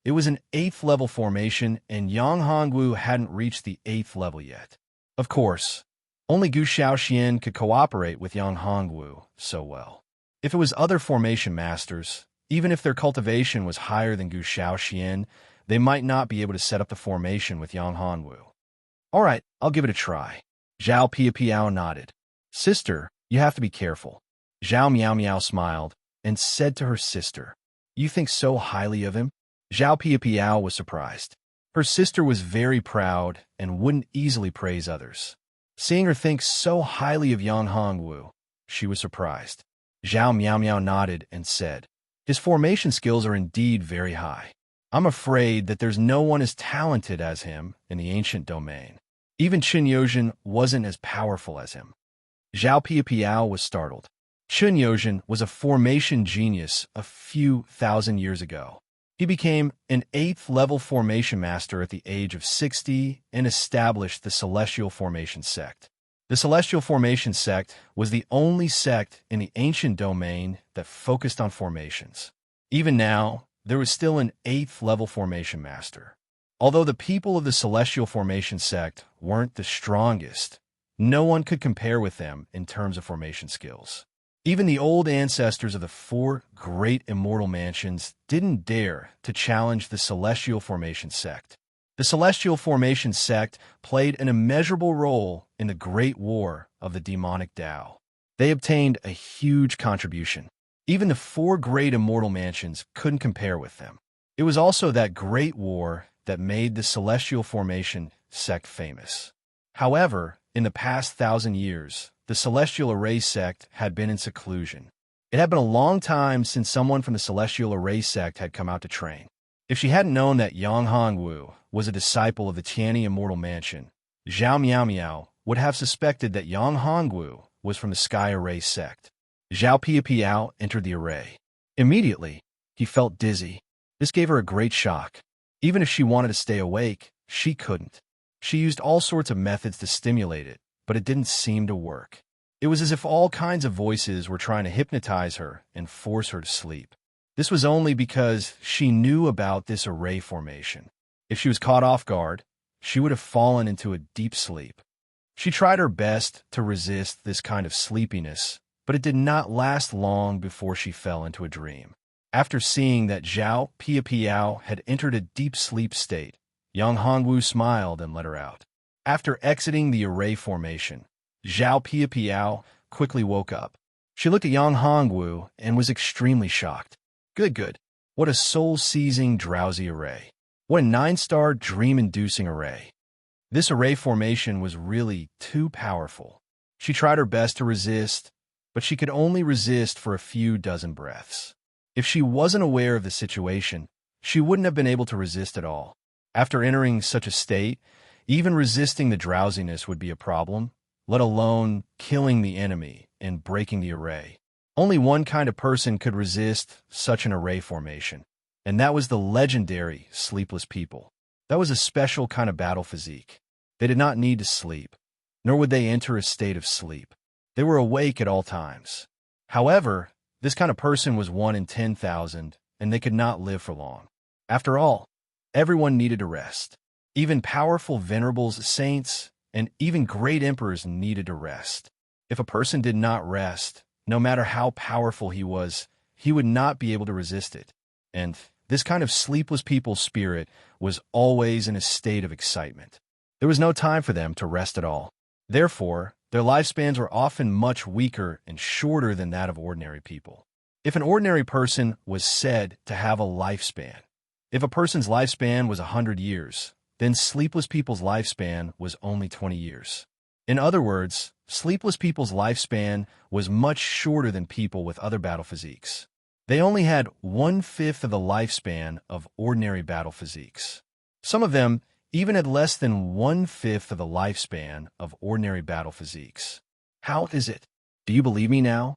it was an 8th level formation and Yang Hongwu hadn't reached the 8th level yet. Of course, only Gu Xiaoxian could cooperate with Yang Hongwu so well. If it was other formation masters, even if their cultivation was higher than Gu Xiaoxian, they might not be able to set up the formation with Yang Hongwu. All right, I'll give it a try. Zhao Piapiao nodded. Sister, you have to be careful. Zhao Miao smiled and said to her sister, You think so highly of him? Zhao Piapiao was surprised. Her sister was very proud and wouldn't easily praise others. Seeing her think so highly of Yang Hongwu, she was surprised. Zhao Miao nodded and said, His formation skills are indeed very high. I'm afraid that there's no one as talented as him in the ancient domain. Even Qin Yozhen wasn't as powerful as him. Zhao Piapiao was startled. Qin Yozhen was a formation genius a few thousand years ago. He became an 8th level formation master at the age of 60 and established the Celestial Formation Sect. The Celestial Formation Sect was the only sect in the ancient domain that focused on formations. Even now, there was still an 8th level formation master. Although the people of the Celestial Formation Sect weren't the strongest, no one could compare with them in terms of formation skills. Even the old ancestors of the 4 great immortal mansions didn't dare to challenge the Celestial Formation Sect. The Celestial Formation Sect played an immeasurable role in the Great War of the Demonic Tao. They obtained a huge contribution. Even the four great immortal mansions couldn't compare with them. It was also that great war that made the Celestial Formation sect famous. However, in the past 1,000 years, the Celestial Array sect had been in seclusion. It had been a long time since someone from the Celestial Array sect had come out to train. If she hadn't known that Yang Hongwu was a disciple of the Tianyi Immortal Mansion, Zhao Miao would have suspected that Yang Hongwu was from the Sky Array sect. Zhao Piao entered the array. Immediately, he felt dizzy. This gave her a great shock. Even if she wanted to stay awake, she couldn't. She used all sorts of methods to stimulate it, but it didn't seem to work. It was as if all kinds of voices were trying to hypnotize her and force her to sleep. This was only because she knew about this array formation. If she was caught off guard, she would have fallen into a deep sleep. She tried her best to resist this kind of sleepiness, but it did not last long before she fell into a dream. After seeing that Zhao Piao had entered a deep sleep state, Yang Hongwu smiled and let her out. After exiting the array formation, Zhao Piao quickly woke up. She looked at Yang Hongwu and was extremely shocked. Good. What a soul-seizing, drowsy array. What a 9-star, dream-inducing array. This array formation was really too powerful. She tried her best to resist, but she could only resist for a few dozen breaths. If she wasn't aware of the situation, she wouldn't have been able to resist at all. After entering such a state, even resisting the drowsiness would be a problem, let alone killing the enemy and breaking the array. Only one kind of person could resist such an array formation, and that was the legendary sleepless people. That was a special kind of battle physique. They did not need to sleep, nor would they enter a state of sleep. They were awake at all times. However, this kind of person was 1 in 10,000, and they could not live for long. After all, everyone needed to rest. Even powerful venerables, saints, and even great emperors needed to rest. If a person did not rest, no matter how powerful he was, he would not be able to resist it. And this kind of sleepless people's spirit was always in a state of excitement. There was no time for them to rest at all. Therefore, their lifespans were often much weaker and shorter than that of ordinary people. If an ordinary person was said to have a lifespan, if a person's lifespan was 100 years, then sleepless people's lifespan was only 20 years. In other words, sleepless people's lifespan was much shorter than people with other battle physiques. They only had 1/5 of the lifespan of ordinary battle physiques. Some of them even had less than 1/5 of the lifespan of ordinary battle physiques. How is it? Do you believe me now?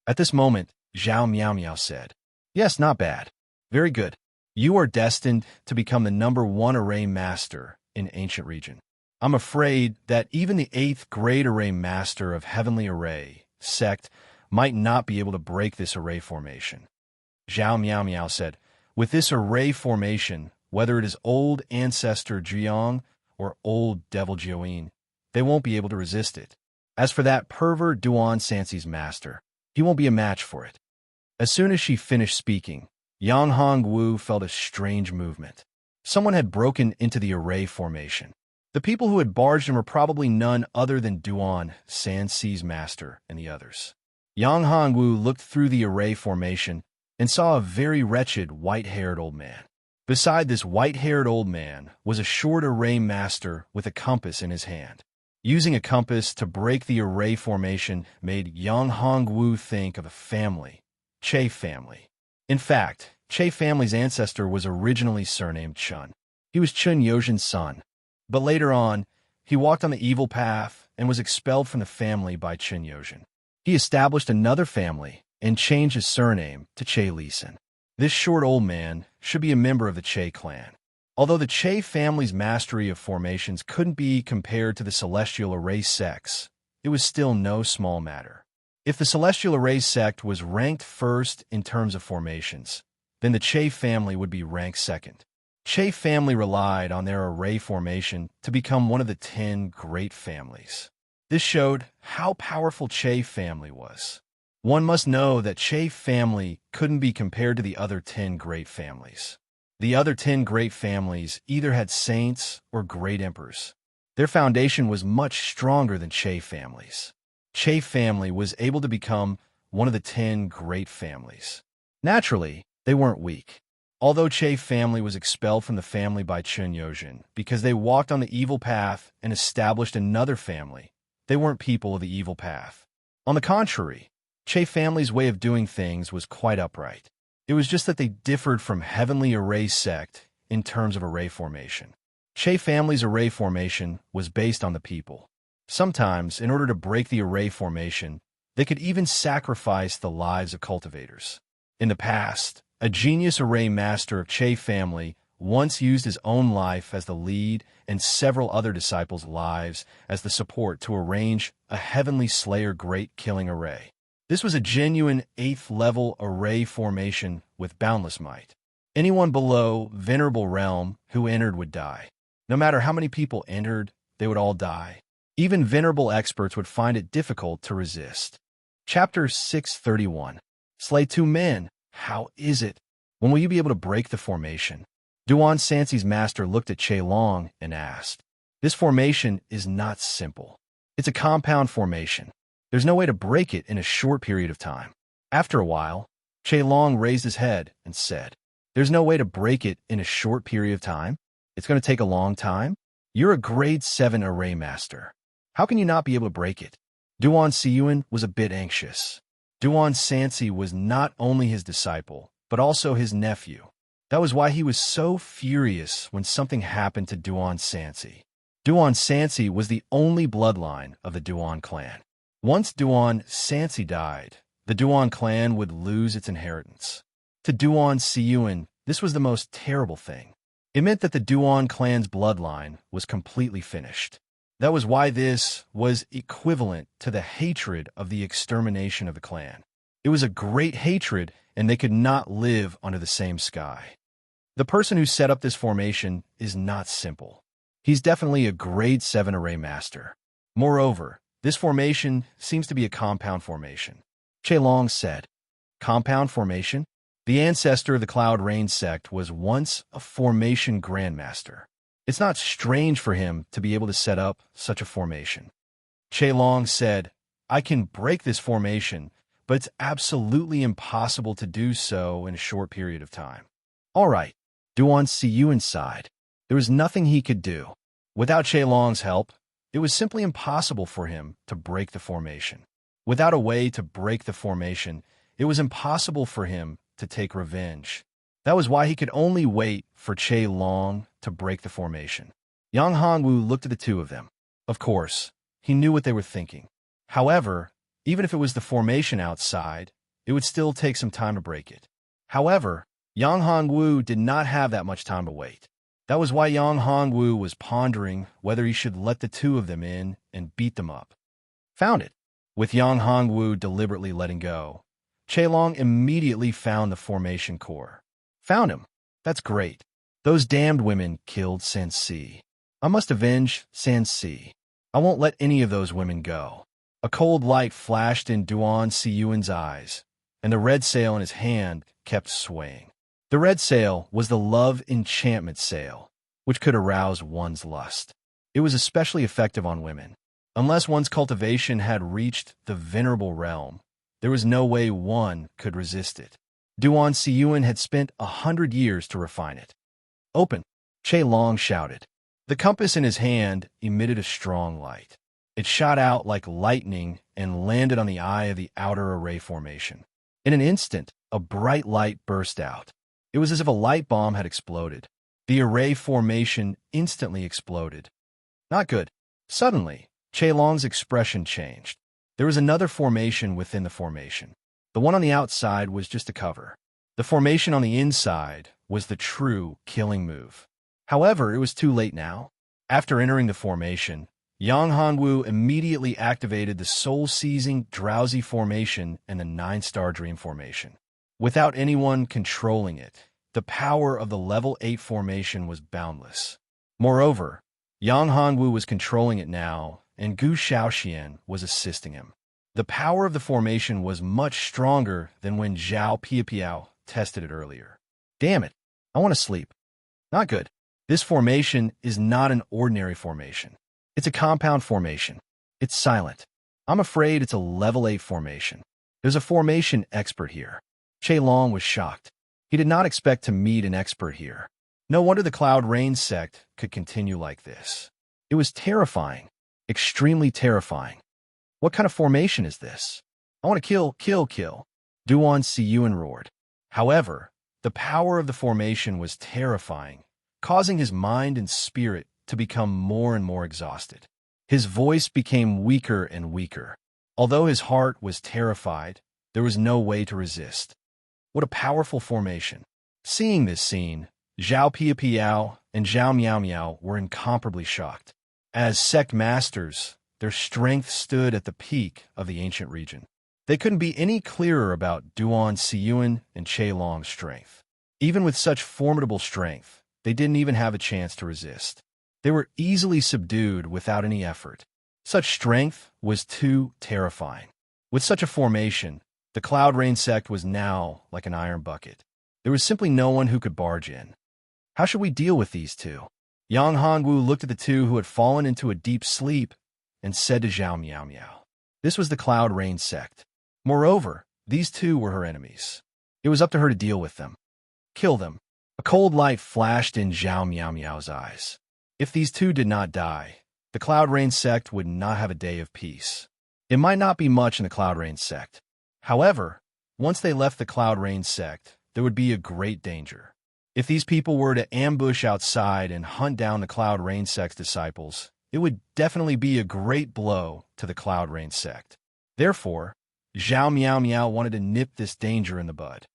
At this moment, Zhao Miao said, Yes, not bad. Very good. You are destined to become the #1 array master in Ancient Region. I'm afraid that even the 8th grade array master of Heavenly Array sect might not be able to break this array formation. Zhao Miao said, With this array formation, whether it is old ancestor Jiang or old devil Jiuyin, they won't be able to resist it. As for that pervert Duan Sanxi's master, he won't be a match for it. As soon as she finished speaking, Yang Hongwu felt a strange movement. Someone had broken into the array formation. The people who had barged in were probably none other than Duan Sanxi's master and the others. Yang Hongwu looked through the array formation and saw a very wretched white-haired old man. Beside this white-haired old man was a short array master with a compass in his hand. Using a compass to break the array formation made Yang Hongwu think of a family, Che family. In fact, Che family's ancestor was originally surnamed Chun. He was Chun Yozhin's son. But later on, he walked on the evil path and was expelled from the family by Chun Yozhin. He established another family and changed his surname to Che Lisan. This short old man should be a member of the Che clan. Although the Che family's mastery of formations couldn't be compared to the Celestial Array sects, it was still no small matter. If the Celestial Array sect was ranked first in terms of formations, then the Che family would be ranked second. Che family relied on their array formation to become one of the 10 great families. This showed how powerful Che family was. One must know that Che family couldn't be compared to the other 10 great families. The other 10 great families either had saints or great emperors. Their foundation was much stronger than Che family's. Che family was able to become one of the 10 great families. Naturally, they weren't weak. Although Che family was expelled from the family by Chun Yozhin because they walked on the evil path and established another family, they weren't people of the evil path. On the contrary, Che family's way of doing things was quite upright. It was just that they differed from Heavenly Array sect in terms of array formation. Che family's array formation was based on the people. Sometimes, in order to break the array formation, they could even sacrifice the lives of cultivators. In the past, a genius array master of Che family once used his own life as the lead and several other disciples' lives as the support to arrange a Heavenly Slayer Great Killing Array. This was a genuine 8th level array formation with boundless might. Anyone below Venerable Realm who entered would die. No matter how many people entered, they would all die. Even venerable experts would find it difficult to resist. Chapter 631. Slay 2 men. How is it? When will you be able to break the formation? Duan Sansi's master looked at Che Long and asked. This formation is not simple. It's a compound formation. There's no way to break it in a short period of time. After a while, Che Long raised his head and said, There's no way to break it in a short period of time? It's going to take a long time? You're a grade 7 array master. How can you not be able to break it? Duan Siyuan was a bit anxious. Duan Sansi was not only his disciple, but also his nephew. That was why he was so furious when something happened to Duan Sansi. Duan Sansi was the only bloodline of the Duan clan. Once Duan Sansi died, the Duan clan would lose its inheritance. To Duan Siyuan, this was the most terrible thing. It meant that the Duan clan's bloodline was completely finished. That was why this was equivalent to the hatred of the extermination of the clan. It was a great hatred, and they could not live under the same sky. The person who set up this formation is not simple. He's definitely a grade 7 array master. Moreover, this formation seems to be a compound formation. Che Long said, Compound formation? The ancestor of the Cloud Rain sect was once a formation grandmaster. It's not strange for him to be able to set up such a formation. Che Long said, I can break this formation, but it's absolutely impossible to do so in a short period of time. All right, Duan Siyuan sighed. There was nothing he could do. Without Che Long's help, it was simply impossible for him to break the formation. Without a way to break the formation, it was impossible for him to take revenge. That was why he could only wait for Che Long to break the formation. Yang Hongwu looked at the two of them. Of course, he knew what they were thinking. However, even if it was the formation outside, it would still take some time to break it. However, Yang Hongwu did not have that much time to wait. That was why Yang Hongwu was pondering whether he should let the two of them in and beat them up. Found it. With Yang Hongwu deliberately letting go, Che Long immediately found the formation core. Found him. That's great. Those damned women killed Sansi. I must avenge Sansi. I won't let any of those women go. A cold light flashed in Duan Siyuan's eyes, and the red sail in his hand kept swaying. The red sail was the love enchantment sail, which could arouse one's lust. It was especially effective on women. Unless one's cultivation had reached the venerable realm, there was no way one could resist it. Duan Siyuan had spent 100 years to refine it. Open, Che Long shouted. The compass in his hand emitted a strong light. It shot out like lightning and landed on the eye of the outer array formation. In an instant, a bright light burst out. It was as if a light bomb had exploded. The array formation instantly exploded. Not good. Suddenly, Che Long's expression changed. There was another formation within the formation. The one on the outside was just a cover. The formation on the inside was the true killing move. However, it was too late now. After entering the formation, Yang Hongwu immediately activated the soul-seizing drowsy formation and the 9-star dream formation. Without anyone controlling it, the power of the level 8 formation was boundless. Moreover, Yang Hongwu was controlling it now, and Gu Shaoxian was assisting him. The power of the formation was much stronger than when Zhao Piapiao tested it earlier. Damn it, I want to sleep. Not good. This formation is not an ordinary formation. It's a compound formation. It's silent. I'm afraid it's a level 8 formation. There's a formation expert here. Che Long was shocked. He did not expect to meet an expert here. No wonder the Cloud Rain sect could continue like this. It was terrifying, extremely terrifying. What kind of formation is this? I want to kill. Duan Siyuan roared. However, the power of the formation was terrifying, causing his mind and spirit to become more and more exhausted. His voice became weaker and weaker. Although his heart was terrified, there was no way to resist. What a powerful formation. Seeing this scene, Zhao Piao and Zhao Miao Miao were incomparably shocked. As sect masters, their strength stood at the peak of the ancient region. They couldn't be any clearer about Duan Siyuan and Che Long's strength. Even with such formidable strength, they didn't even have a chance to resist. They were easily subdued without any effort. Such strength was too terrifying. With such a formation, the Cloud Rain sect was now like an iron bucket. There was simply no one who could barge in. How should we deal with these two? Yang Hongwu looked at the two who had fallen into a deep sleep and said to Zhao Miao Miao. This was the Cloud Rain sect. Moreover, these two were her enemies. It was up to her to deal with them. Kill them. A cold light flashed in Zhao Miao Miao's eyes. If these two did not die, the Cloud Rain sect would not have a day of peace. It might not be much in the Cloud Rain sect. However, once they left the Cloud Rain sect, there would be a great danger. If these people were to ambush outside and hunt down the Cloud Rain sect's disciples, it would definitely be a great blow to the Cloud Rain sect. Therefore, Zhao Miao Miao wanted to nip this danger in the bud.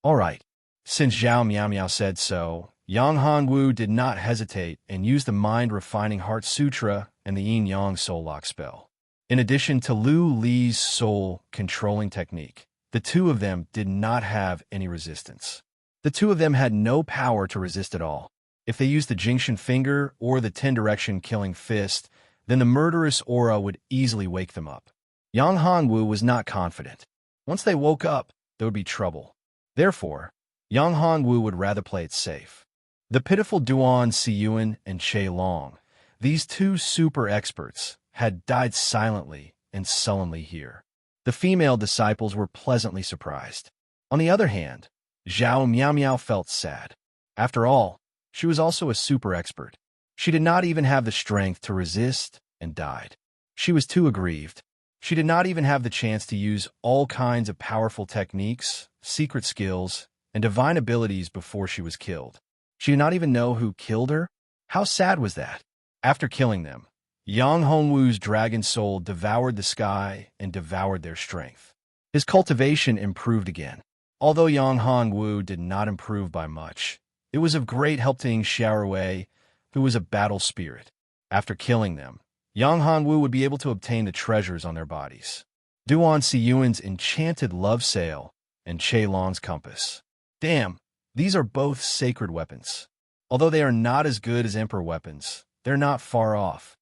All right. Since Zhao Miao Miao said so, Yang Hongwu did not hesitate and used the Mind-Refining Heart Sutra and the Yin-Yang Soul Lock spell. In addition to Lu Li's soul-controlling technique, the two of them did not have any resistance. The two of them had no power to resist at all. If they used the Jingxin Finger or the 10-direction Killing Fist, then the murderous aura would easily wake them up. Yang Hongwu was not confident. Once they woke up, there would be trouble. Therefore, Yang Hongwu would rather play it safe. The pitiful Duan Siyuan and Che Long, these two super experts, had died silently and sullenly here. The female disciples were pleasantly surprised. On the other hand, Zhao Miao Miao felt sad. After all, she was also a super expert. She did not even have the strength to resist and died. She was too aggrieved. She did not even have the chance to use all kinds of powerful techniques, secret skills, and divine abilities before she was killed. She did not even know who killed her? How sad was that? After killing them, Yang Hongwu's dragon soul devoured the sky and devoured their strength. His cultivation improved again. Although Yang Hongwu did not improve by much, it was of great help to Ying Xiaorui, who was a battle spirit. After killing them, Yang Hongwu would be able to obtain the treasures on their bodies. Duan Siyuan's enchanted love sail and Che Long's compass. Damn, these are both sacred weapons. Although they are not as good as Emperor weapons, they're not far off.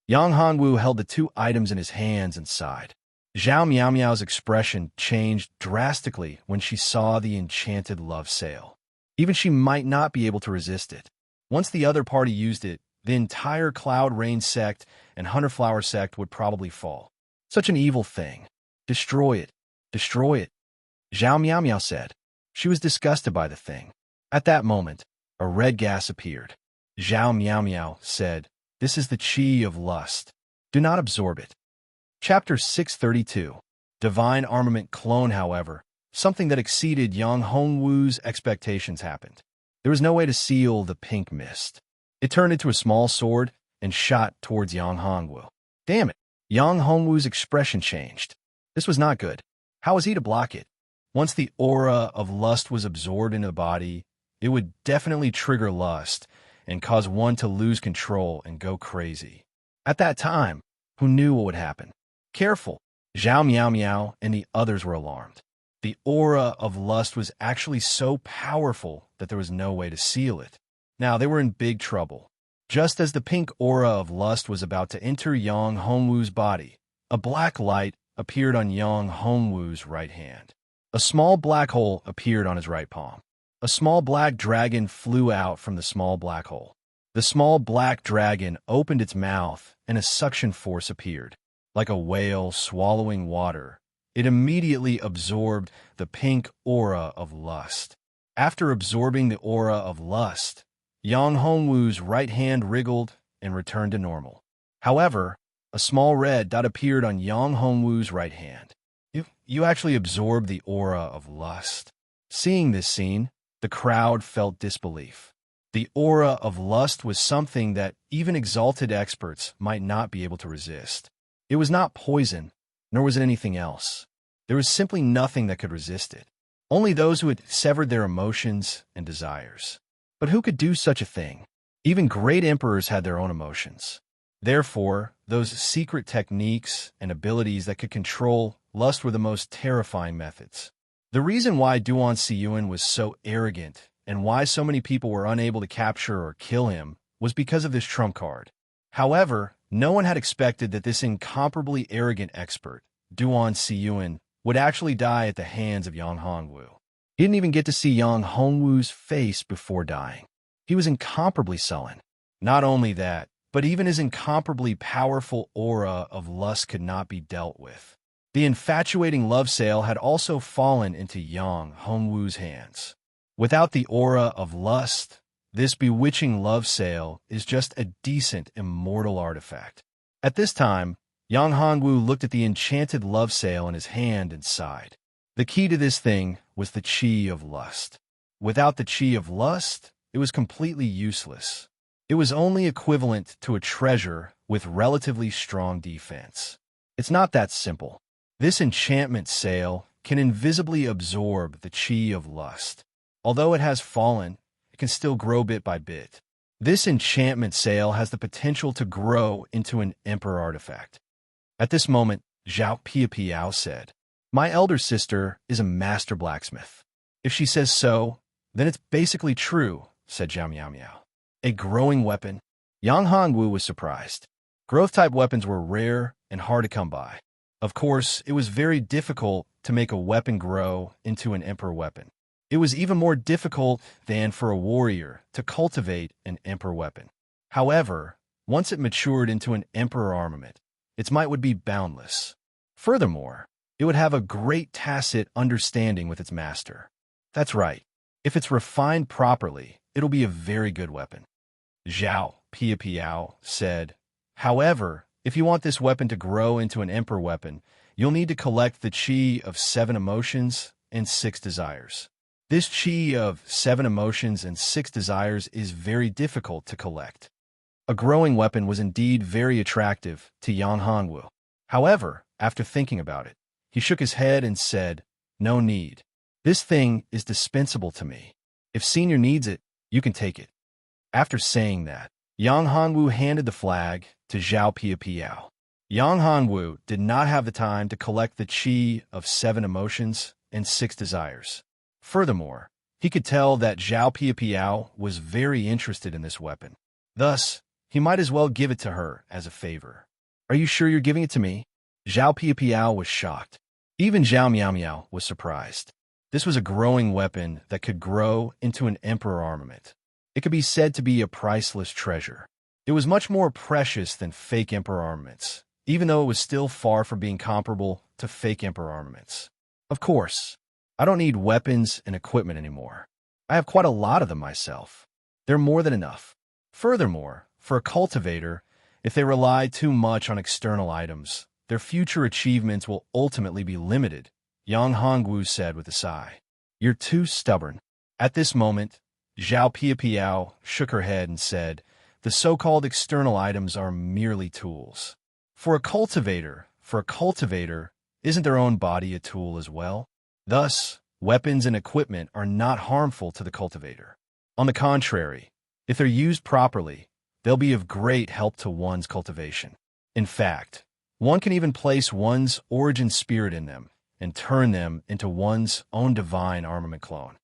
Yang Hongwu held the two items in his hands and sighed. Zhao Miao Miao's expression changed drastically when she saw the enchanted love sail. Even she might not be able to resist it. Once the other party used it, the entire Cloud Rain sect and Hunter Flower sect would probably fall. Such an evil thing. Destroy it. Destroy it. Zhao Miao Miao said. She was disgusted by the thing. At that moment, a red gas appeared. Zhao Miao Miao said, "This is the chi of lust. Do not absorb it." Chapter 632. Divine Armament Clone. However, something that exceeded Yang Hongwu's expectations happened. There was no way to seal the pink mist. It turned into a small sword and shot towards Yang Hongwu. Damn it! Yang Hongwu's expression changed. This was not good. How was he to block it? Once the aura of lust was absorbed into the body, it would definitely trigger lust and cause one to lose control and go crazy. At that time, who knew what would happen? Careful! Zhao Miao Miao and the others were alarmed. The aura of lust was actually so powerful that there was no way to seal it. Now they were in big trouble. Just as the pink aura of lust was about to enter Yang Hongwu's body, a black light appeared on Yang Hongwu's right hand. A small black hole appeared on his right palm. A small black dragon flew out from the small black hole. The small black dragon opened its mouth and a suction force appeared. Like a whale swallowing water, It immediately absorbed the pink aura of lust. After absorbing the aura of lust, Yang Hongwu's right hand wriggled and returned to normal. However, a small red dot appeared on Yang Hongwu's right hand. You actually absorbed the aura of lust. Seeing this scene, the crowd felt disbelief. The aura of lust was something that even exalted experts might not be able to resist. It was not poison, nor was it anything else. There was simply nothing that could resist it. Only those who had severed their emotions and desires. But who could do such a thing? Even great emperors had their own emotions. Therefore, those secret techniques and abilities that could control lust were the most terrifying methods. The reason why Duan Siyuan was so arrogant and why so many people were unable to capture or kill him was because of this trump card. However, no one had expected that this incomparably arrogant expert, Duan Siyuan, would actually die at the hands of Yang Hongwu. He didn't even get to see Yang Hongwu's face before dying. He was incomparably sullen. Not only that, but even his incomparably powerful aura of lust could not be dealt with. The infatuating love sail had also fallen into Yang Hongwu's hands. Without the aura of lust, this bewitching love sail is just a decent immortal artifact. At this time, Yang Hongwu looked at the enchanted love sail in his hand and sighed. The key to this thing was the chi of lust. Without the chi of lust, it was completely useless. It was only equivalent to a treasure with relatively strong defense. It's not that simple. This enchantment sail can invisibly absorb the chi of lust. Although it has fallen, it can still grow bit by bit. This enchantment sail has the potential to grow into an emperor artifact. At this moment, Zhao Piapiao said, "My elder sister is a master blacksmith. If she says so, then it's basically true," said Zhao Miao Miao. A growing weapon? Yang Hongwu was surprised. Growth-type weapons were rare and hard to come by. Of course, it was very difficult to make a weapon grow into an emperor weapon. It was even more difficult than for a warrior to cultivate an emperor weapon. However, once it matured into an emperor armament, its might would be boundless. Furthermore, it would have a great tacit understanding with its master. That's right. If it's refined properly, it'll be a very good weapon. Zhao Piapiao said, "However, if you want this weapon to grow into an emperor weapon, you'll need to collect the chi of 7 emotions and 6 desires. This chi of 7 emotions and 6 desires is very difficult to collect." A growing weapon was indeed very attractive to Yang Hongwu. However, after thinking about it, he shook his head and said, "No need. This thing is dispensable to me. If Senior needs it, you can take it." After saying that, Yang Hongwu handed the flag to Zhao Piapiao. Yang Hongwu did not have the time to collect the chi of 7 emotions and 6 desires. Furthermore, he could tell that Zhao Piapiao was very interested in this weapon. Thus, he might as well give it to her as a favor. "Are you sure you're giving it to me?" Zhao Piapiao was shocked. Even Zhao Miao Miao was surprised. This was a growing weapon that could grow into an emperor armament. It could be said to be a priceless treasure. It was much more precious than fake emperor armaments, even though it was still far from being comparable to fake emperor armaments. Of course, I don't need weapons and equipment anymore. I have quite a lot of them myself. They're more than enough. Furthermore, for a cultivator, if they rely too much on external items, their future achievements will ultimately be limited, Yang Hongwu said with a sigh. "You're too stubborn." At this moment, Zhao Piapiao shook her head and said, "The so-called external items are merely tools. For a cultivator, isn't their own body a tool as well? Thus, weapons and equipment are not harmful to the cultivator. On the contrary, if they're used properly, they'll be of great help to one's cultivation. In fact, one can even place one's origin spirit in them and turn them into one's own divine armament clone."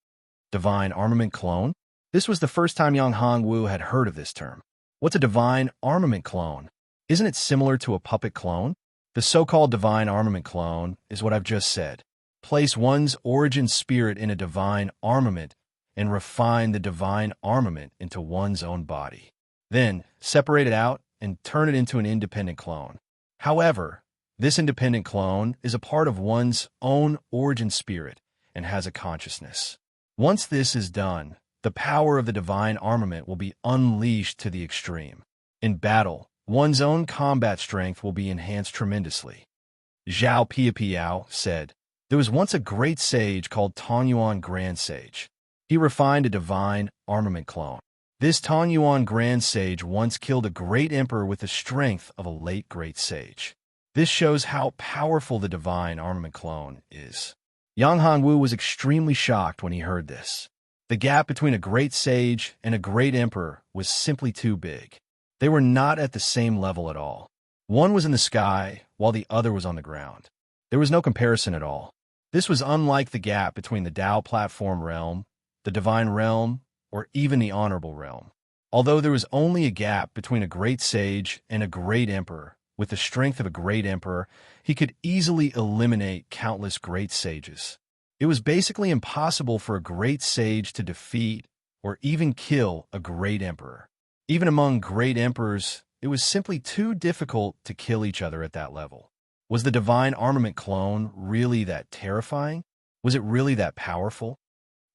Divine armament clone? This was the first time Yang Hongwu had heard of this term. What's a divine armament clone? Isn't it similar to a puppet clone? The so-called divine armament clone is what I've just said. Place one's origin spirit in a divine armament and refine the divine armament into one's own body. Then, separate it out and turn it into an independent clone. However, This independent clone is a part of one's own origin spirit and has a consciousness. Once this is done, the power of the divine armament will be unleashed to the extreme. In battle, one's own combat strength will be enhanced tremendously. Zhao Piapiao said, "There was once a great sage called Tanyuan Grand Sage. He refined a divine armament clone. This Tanyuan Grand Sage once killed a great emperor with the strength of a late great sage. This shows how powerful the divine armament clone is." Yang Hongwu was extremely shocked when he heard this. The gap between a great sage and a great emperor was simply too big. They were not at the same level at all. One was in the sky, while the other was on the ground. There was no comparison at all. This was unlike the gap between the Tao platform realm, the divine realm, or even the honorable realm. Although there was only a gap between a great sage and a great emperor, with the strength of a great emperor, he could easily eliminate countless great sages. It was basically impossible for a great sage to defeat or even kill a great emperor. Even among great emperors, it was simply too difficult to kill each other at that level. Was the divine armament clone really that terrifying? Was it really that powerful?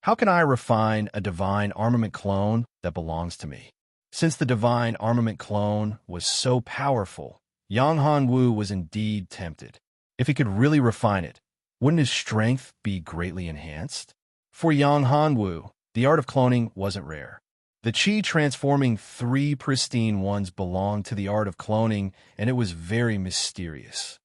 How can I refine a divine armament clone that belongs to me? Since the divine armament clone was so powerful, Yang Hongwu was indeed tempted. If he could really refine it, wouldn't his strength be greatly enhanced? For Yang Hongwu, the art of cloning wasn't rare. The qi transforming 3 pristine ones belonged to the art of cloning, and it was very mysterious.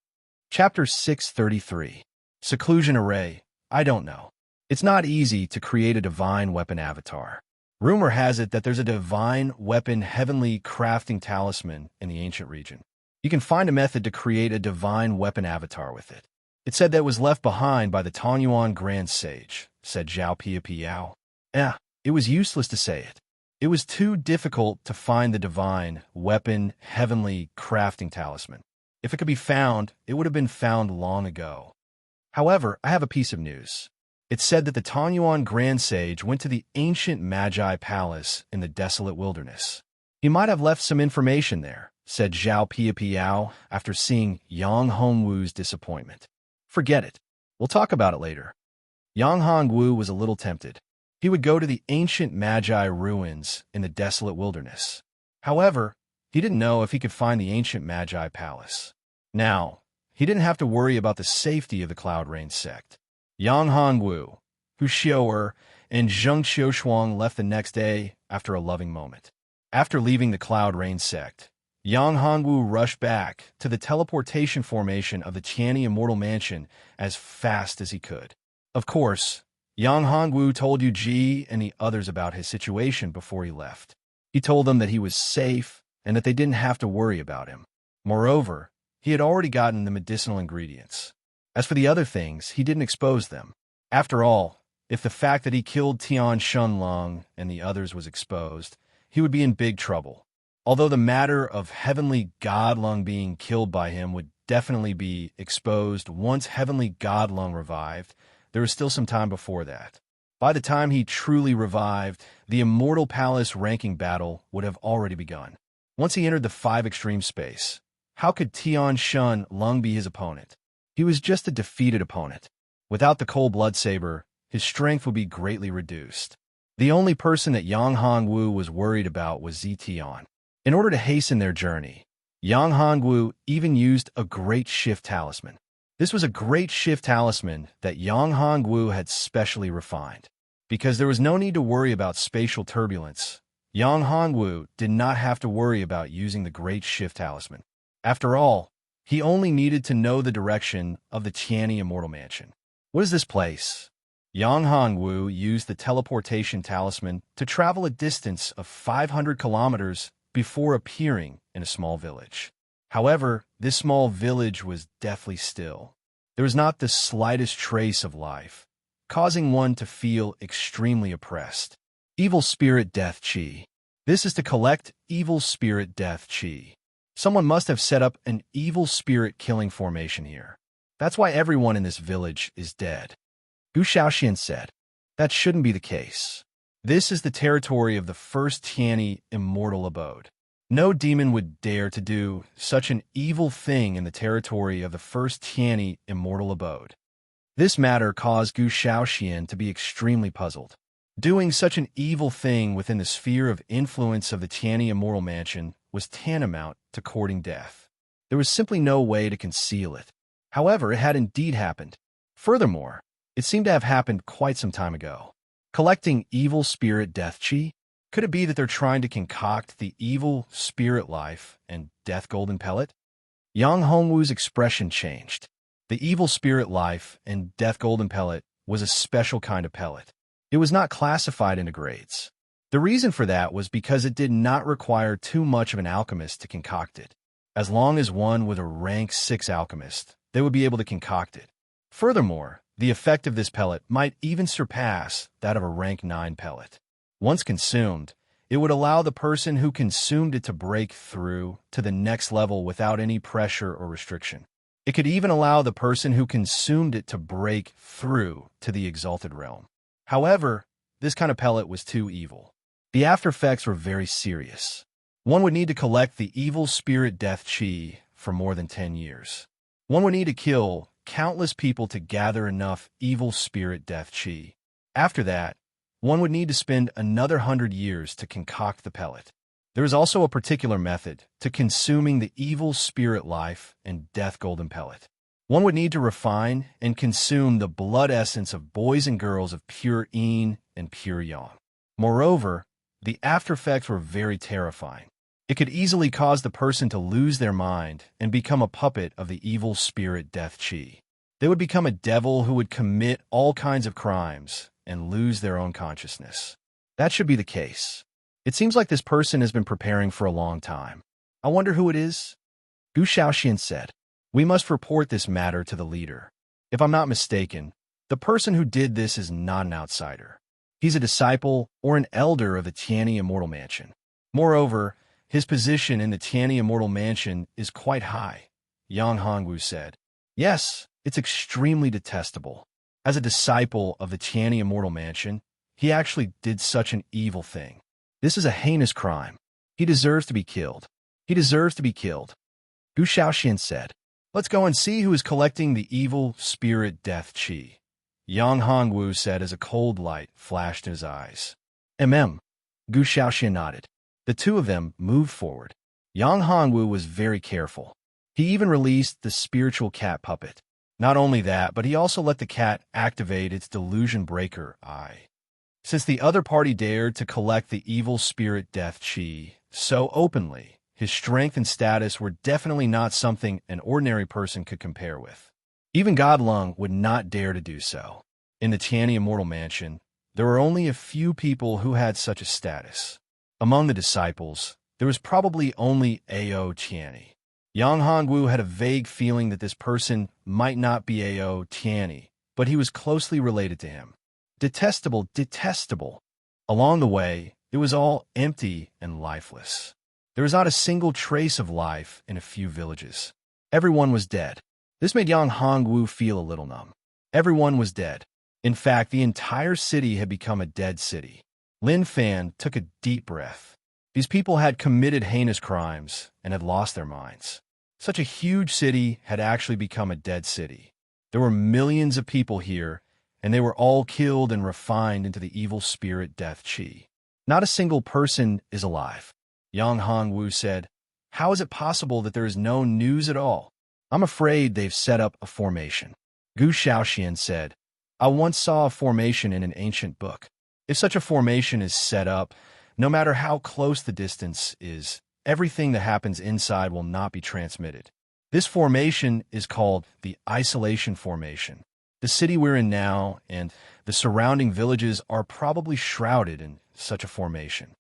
Chapter 633. Seclusion Array. I don't know. It's not easy to create a divine weapon avatar. Rumor has it that there's a divine weapon heavenly crafting talisman in the ancient region. You can find a method to create a divine weapon avatar with it. It said that it was left behind by the Tanyuan Grand Sage, said Zhao Piapiao. It was useless to say it. It was too difficult to find the divine weapon heavenly crafting talisman. If it could be found, it would have been found long ago. However, I have a piece of news. It said that the Tanyuan Grand Sage went to the ancient Magi Palace in the desolate wilderness. He might have left some information there, said Zhao Piapiao after seeing Yang Hongwu's disappointment. Forget it. We'll talk about it later. Yang Hongwu was a little tempted. He would go to the ancient Magi ruins in the desolate wilderness. However, he didn't know if he could find the ancient Magi Palace. Now, he didn't have to worry about the safety of the Cloud Rain sect. Yang Hongwu, Hu Xiu'er, and Zheng Xiushuang left the next day after a loving moment. After leaving the Cloud Rain sect, Yang Hongwu rushed back to the teleportation formation of the Qianni Immortal Mansion as fast as he could. Of course, Yang Hongwu told Yu Ji and the others about his situation before he left. He told them that he was safe and that they didn't have to worry about him. Moreover, he had already gotten the medicinal ingredients. As for the other things, he didn't expose them. After all, if the fact that he killed Tian Shunlong and the others was exposed, he would be in big trouble. Although the matter of Heavenly Godlung being killed by him would definitely be exposed once Heavenly Godlung revived, there was still some time before that. By the time he truly revived, the Immortal Palace ranking battle would have already begun. Once he entered the 5 extreme space, how could Tian Shun Lung be his opponent? He was just a defeated opponent. Without the cold blood saber, his strength would be greatly reduced. The only person that Yang Hongwu was worried about was Zetian. In order to hasten their journey, Yang Hongwu even used a Great Shift Talisman. This was a Great Shift Talisman that Yang Hongwu had specially refined. Because there was no need to worry about spatial turbulence, Yang Hongwu did not have to worry about using the Great Shift Talisman. After all, he only needed to know the direction of the Qianni Immortal Mansion. What is this place? Yang Hongwu used the teleportation talisman to travel a distance of 500 kilometers before appearing in a small village. However, this small village was deathly still. There was not the slightest trace of life, causing one to feel extremely oppressed. Evil Spirit Death Qi. This is to collect Evil Spirit Death Qi. Someone must have set up an evil spirit killing formation here. That's why everyone in this village is dead. Gu Shaoxian said, that shouldn't be the case. This is the territory of the first Tianni immortal abode. No demon would dare to do such an evil thing in the territory of the first Tianyi immortal abode. This matter caused Gu Shaoxian to be extremely puzzled. Doing such an evil thing within the sphere of influence of the Tianyi immortal mansion was tantamount to courting death. There was simply no way to conceal it. However, it had indeed happened. Furthermore, it seemed to have happened quite some time ago. Collecting evil spirit death chi? Could it be that they're trying to concoct the evil spirit life and death golden pellet? Yang Hongwu's expression changed. The evil spirit life and death golden pellet was a special kind of pellet. It was not classified into grades. The reason for that was because it did not require too much of an alchemist to concoct it. As long as one with a rank 6 alchemist, they would be able to concoct it. Furthermore, the effect of this pellet might even surpass that of a rank 9 pellet. Once consumed, it would allow the person who consumed it to break through to the next level without any pressure or restriction. It could even allow the person who consumed it to break through to the exalted realm. However, this kind of pellet was too evil. The after effects were very serious. One would need to collect the evil spirit death chi for more than 10 years. One would need to kill countless people to gather enough evil spirit death chi. After that, one would need to spend another 100 years to concoct the pellet. There is also a particular method to consuming the evil spirit life and death golden pellet. One would need to refine and consume the blood essence of boys and girls of pure yin and pure yang. Moreover, the after effects were very terrifying. It could easily cause the person to lose their mind and become a puppet of the evil spirit death chi. They would become a devil who would commit all kinds of crimes and lose their own consciousness. That should be the case. It seems like this person has been preparing for a long time. I wonder who it is? Gu Shaoxian said, "We must report this matter to the leader. If I'm not mistaken, the person who did this is not an outsider. He's a disciple or an elder of the Tianyi Immortal Mansion. Moreover, his position in the Tianyi Immortal Mansion is quite high," Yang Hongwu said. "Yes, it's extremely detestable. As a disciple of the Tianyi Immortal Mansion, he actually did such an evil thing. This is a heinous crime. He deserves to be killed. He deserves to be killed." Gu Shaoxian said, "Let's go and see who is collecting the evil spirit death chi," Yang Hongwu said as a cold light flashed in his eyes. Gu Shaoxian nodded. The two of them moved forward. Yang Hongwu was very careful. He even released the spiritual cat puppet. Not only that, but he also let the cat activate its delusion breaker eye. Since the other party dared to collect the evil spirit death chi so openly, his strength and status were definitely not something an ordinary person could compare with. Even God Lung would not dare to do so. In the Tianyi Immortal Mansion, there were only a few people who had such a status. Among the disciples, there was probably only Ao Tianyi. Yang Hongwu had a vague feeling that this person might not be Ao Tianyi, but he was closely related to him. Detestable, detestable. Along the way, it was all empty and lifeless. There was not a single trace of life in a few villages. Everyone was dead. This made Yang Hongwu feel a little numb. Everyone was dead. In fact, the entire city had become a dead city. Lin Fan took a deep breath. These people had committed heinous crimes and had lost their minds. Such a huge city had actually become a dead city. There were millions of people here, and they were all killed and refined into the evil spirit death chi. Not a single person is alive. Yang Hongwu said, "How is it possible that there is no news at all? I'm afraid they've set up a formation." Gu Shaoxian said, "I once saw a formation in an ancient book. If such a formation is set up, no matter how close the distance is, everything that happens inside will not be transmitted. This formation is called the isolation formation. The city we're in now and the surrounding villages are probably shrouded in such a formation."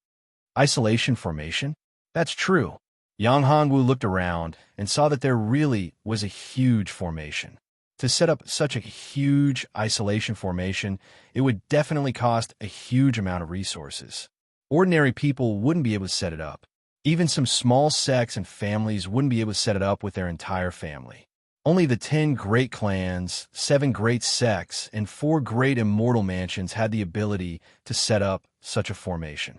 Isolation formation? That's true. Yang Hongwu looked around and saw that there really was a huge formation. To set up such a huge isolation formation, it would definitely cost a huge amount of resources. Ordinary people wouldn't be able to set it up. Even some small sects and families wouldn't be able to set it up with their entire family. Only the 10 great clans, 7 great sects, and 4 great immortal mansions had the ability to set up such a formation.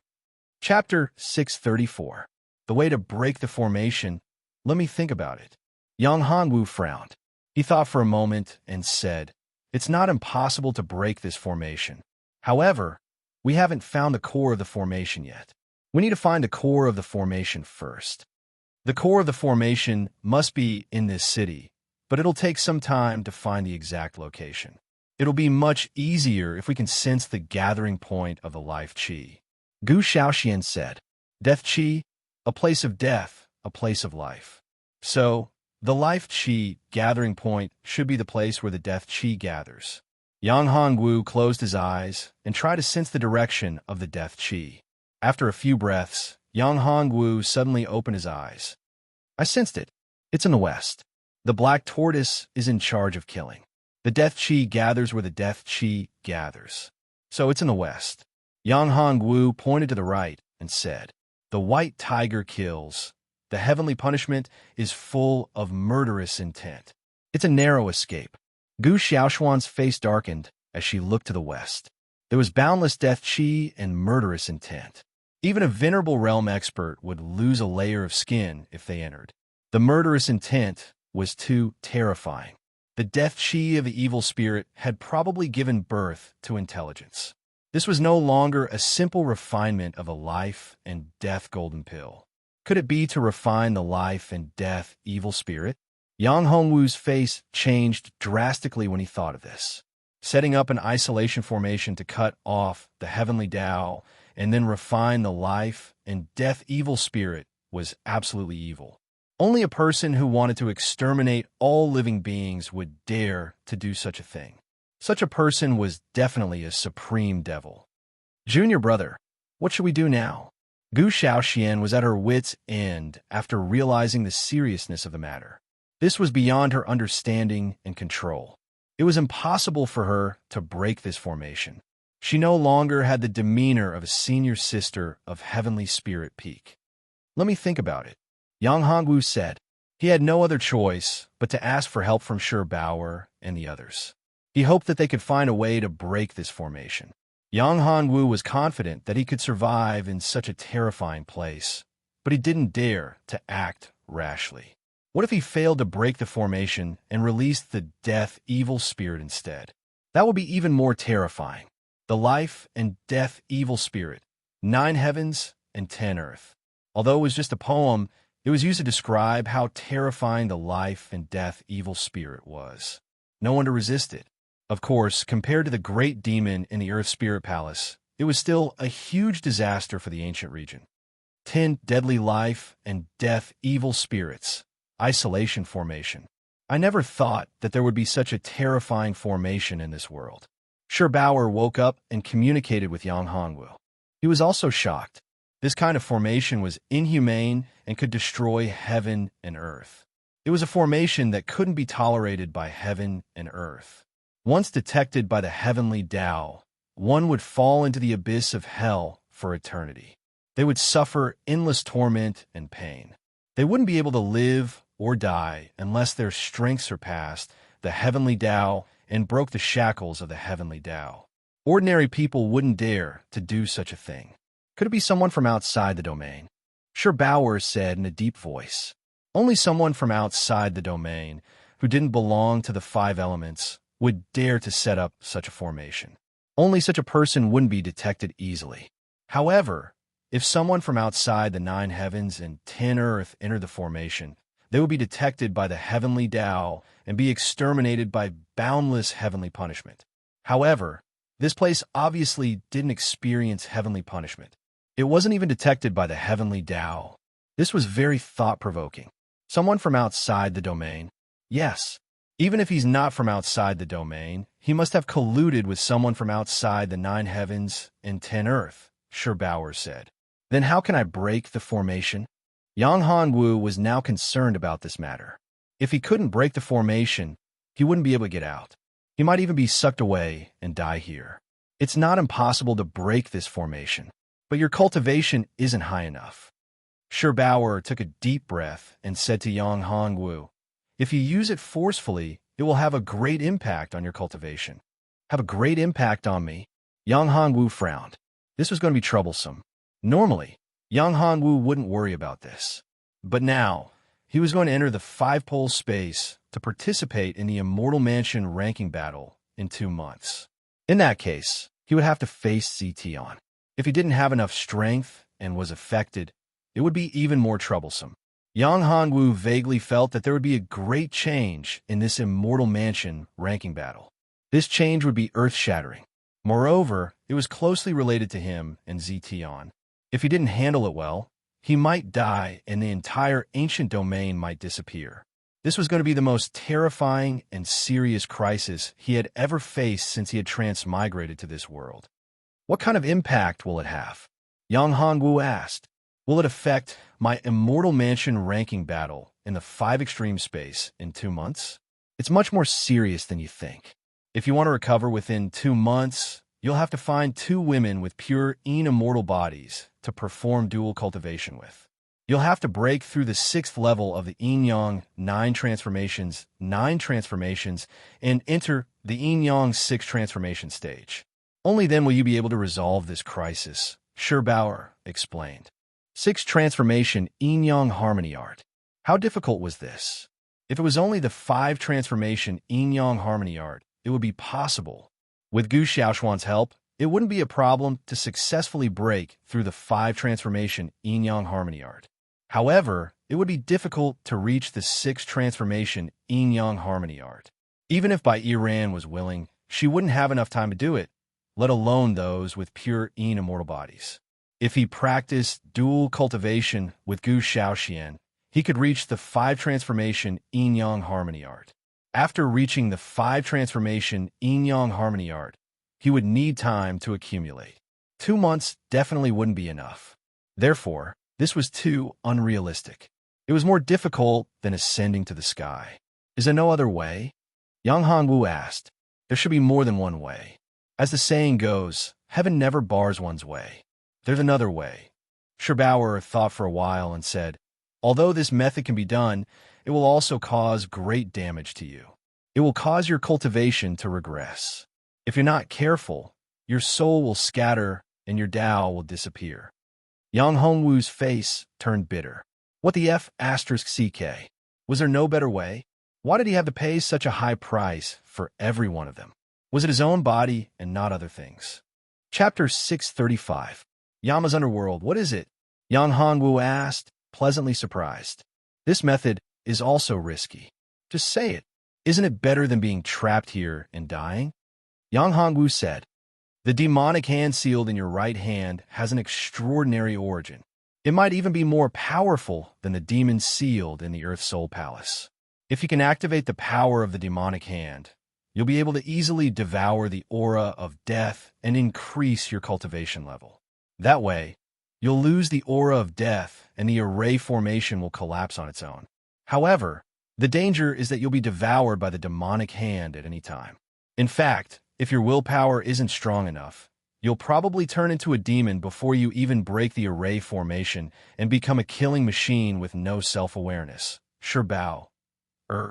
Chapter 634. The way to break the formation? Let me think about it. Yang Hongwu frowned. He thought for a moment and said, "It's not impossible to break this formation. However, we haven't found the core of the formation yet. We need to find the core of the formation first. The core of the formation must be in this city, but it'll take some time to find the exact location. It'll be much easier if we can sense the gathering point of the life qi." Gu Shaoxian said, "Death qi, a place of death, a place of life. So, the life qi gathering point should be the place where the death qi gathers." Yang Hongwu closed his eyes and tried to sense the direction of the death qi. After a few breaths, Yang Hongwu suddenly opened his eyes. "I sensed it. It's in the west. The black tortoise is in charge of killing. The death qi gathers where the death qi gathers. So it's in the west." Yang Hongwu pointed to the right and said, "The white tiger kills. The heavenly punishment is full of murderous intent. It's a narrow escape." Gu Xiaoshuan's face darkened as she looked to the west. There was boundless death qi and murderous intent. Even a venerable realm expert would lose a layer of skin if they entered. The murderous intent was too terrifying. The death qi of the evil spirit had probably given birth to intelligence. This was no longer a simple refinement of a life and death golden pill. Could it be to refine the life and death evil spirit? Yang Hongwu's face changed drastically when he thought of this. Setting up an isolation formation to cut off the heavenly Tao and then refine the life and death evil spirit was absolutely evil. Only a person who wanted to exterminate all living beings would dare to do such a thing. Such a person was definitely a supreme devil. "Junior brother, what should we do now?" Gu Shaoxian was at her wits' end after realizing the seriousness of the matter. This was beyond her understanding and control. It was impossible for her to break this formation. She no longer had the demeanor of a senior sister of Heavenly Spirit Peak. "Let me think about it," Yang Hongwu said. He had no other choice but to ask for help from Shi Baoer and the others. He hoped that they could find a way to break this formation. Yang Hongwu was confident that he could survive in such a terrifying place, but he didn't dare to act rashly. What if he failed to break the formation and released the death evil spirit instead? That would be even more terrifying. The life and death evil spirit, 9 heavens and 10 earth. Although it was just a poem, it was used to describe how terrifying the life and death evil spirit was. No one to resist it. Of course, compared to the great demon in the Earth Spirit Palace, it was still a huge disaster for the ancient region. 10 deadly life and death evil spirits. Isolation formation. I never thought that there would be such a terrifying formation in this world. Shi Baoer woke up and communicated with Yang Hongwu. He was also shocked. This kind of formation was inhumane and could destroy heaven and earth. It was a formation that couldn't be tolerated by heaven and earth. Once detected by the heavenly Tao, one would fall into the abyss of hell for eternity. They would suffer endless torment and pain. They wouldn't be able to live or die unless their strength surpassed the heavenly Tao and broke the shackles of the heavenly Tao. Ordinary people wouldn't dare to do such a thing. Could it be someone from outside the domain? Shi Baoer said in a deep voice. Only someone from outside the domain, who didn't belong to the 5 elements, would dare to set up such a formation. Only such a person wouldn't be detected easily. However, if someone from outside the 9 heavens and 10 earth entered the formation, they would be detected by the heavenly Tao and be exterminated by boundless heavenly punishment. However, this place obviously didn't experience heavenly punishment. It wasn't even detected by the heavenly Tao. This was very thought-provoking. Someone from outside the domain? Yes. Even if he's not from outside the domain, he must have colluded with someone from outside the 9 heavens and 10 earth, Shi Baoer said. Then how can I break the formation? Yang Hongwu was now concerned about this matter. If he couldn't break the formation, he wouldn't be able to get out. He might even be sucked away and die here. It's not impossible to break this formation, but your cultivation isn't high enough. Shi Baoer took a deep breath and said to Yang Hongwu, "If you use it forcefully, it will have a great impact on your cultivation." "Have a great impact on me?" Yang Hongwu frowned. This was going to be troublesome. Normally, Yang Hongwu wouldn't worry about this. But now, he was going to enter the five-pole space to participate in the Immortal Mansion ranking battle in 2 months. In that case, he would have to face Zetion. If he didn't have enough strength and was affected, it would be even more troublesome. Yang Hongwu vaguely felt that there would be a great change in this Immortal Mansion ranking battle. This change would be earth-shattering. Moreover, it was closely related to him and Zetion. If he didn't handle it well, he might die and the entire ancient domain might disappear. This was going to be the most terrifying and serious crisis he had ever faced since he had transmigrated to this world. What kind of impact will it have? Yang Hongwu asked. Will it affect my Immortal Mansion ranking battle in the 5 extreme space in 2 months? It's much more serious than you think. If you want to recover within 2 months, you'll have to find 2 women with pure immortal bodies to perform dual cultivation with. You'll have to break through the 6th level of the Yin-Yang 9 transformations, and enter the Yin-Yang 6 transformation stage. Only then will you be able to resolve this crisis, Scherbauer explained. 6 transformation Yin-Yang harmony art. How difficult was this? If it was only the 5 transformation Yin-Yang harmony art, it would be possible. With Gu Xiaoshuan's help, it wouldn't be a problem to successfully break through the 5 transformation Yin-Yang harmony art. However, it would be difficult to reach the 6 transformation Yin-Yang harmony art. Even if Bai Yiran was willing, she wouldn't have enough time to do it, let alone those with pure immortal bodies. If he practiced dual cultivation with Gu Xiaoxian, he could reach the 5 transformation Yin-Yang harmony art. After reaching the 5 transformation Yin-Yang harmony art, he would need time to accumulate. 2 months definitely wouldn't be enough. Therefore, this was too unrealistic. It was more difficult than ascending to the sky. Is there no other way? Yang Hongwu asked. There should be more than one way. As the saying goes, heaven never bars one's way. There's another way. Scherbauer thought for a while and said, although this method can be done, it will also cause great damage to you. It will cause your cultivation to regress. If you're not careful, your soul will scatter and your Tao will disappear. Yang Hongwu's face turned bitter. What the F***? Was there no better way? Why did he have to pay such a high price for every one of them? Was it his own body and not other things? Chapter 635. Yama's Underworld, what is it? Yang Hongwu asked, pleasantly surprised. This method is also risky. Just say it. Isn't it better than being trapped here and dying? Yang Hongwu said, the demonic hand sealed in your right hand has an extraordinary origin. It might even be more powerful than the demon sealed in the Earth Soul Palace. If you can activate the power of the demonic hand, you'll be able to easily devour the aura of death and increase your cultivation level. That way, you'll lose the aura of death and the array formation will collapse on its own. However, the danger is that you'll be devoured by the demonic hand at any time. In fact, if your willpower isn't strong enough, you'll probably turn into a demon before you even break the array formation and become a killing machine with no self-awareness, Scherbauer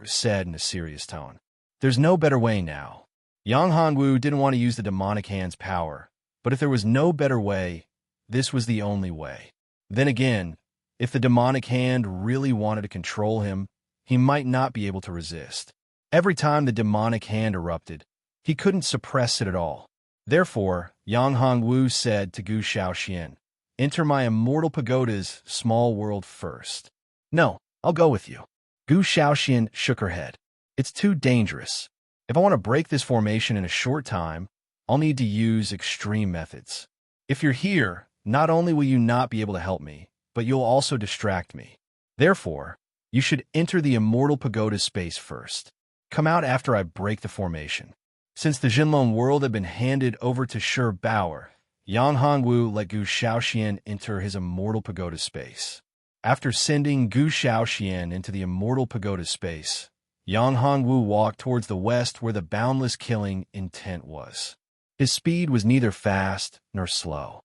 said in a serious tone. There's no better way now. Yang Hongwu didn't want to use the demonic hand's power, but if there was no better way, this was the only way. Then again, if the demonic hand really wanted to control him, he might not be able to resist. Every time the demonic hand erupted, he couldn't suppress it at all. Therefore, Yang Hongwu said to Gu Xiaoxian, enter my immortal pagoda's small world first. No, I'll go with you. Gu Xiaoxian shook her head. It's too dangerous. If I want to break this formation in a short time, I'll need to use extreme methods. If you're here, not only will you not be able to help me, but you'll also distract me. Therefore, you should enter the immortal pagoda space first. Come out after I break the formation. Since the Jinlong world had been handed over to Scherbauer, Yang Hongwu let Gu Xiaoxian enter his immortal pagoda space. After sending Gu Xiaoxian into the immortal pagoda space, Yang Hongwu walked towards the west where the boundless killing intent was. His speed was neither fast nor slow.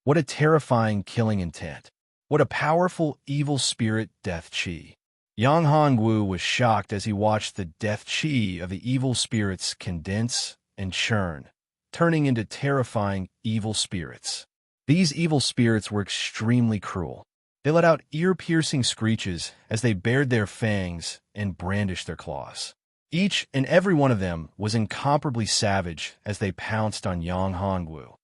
What a terrifying killing intent. What a powerful evil spirit death chi. Yang Hongwu was shocked as he watched the death chi of the evil spirits condense and churn, turning into terrifying evil spirits. These evil spirits were extremely cruel. They let out ear-piercing screeches as they bared their fangs and brandished their claws. Each and every one of them was incomparably savage as they pounced on Yang Hongwu.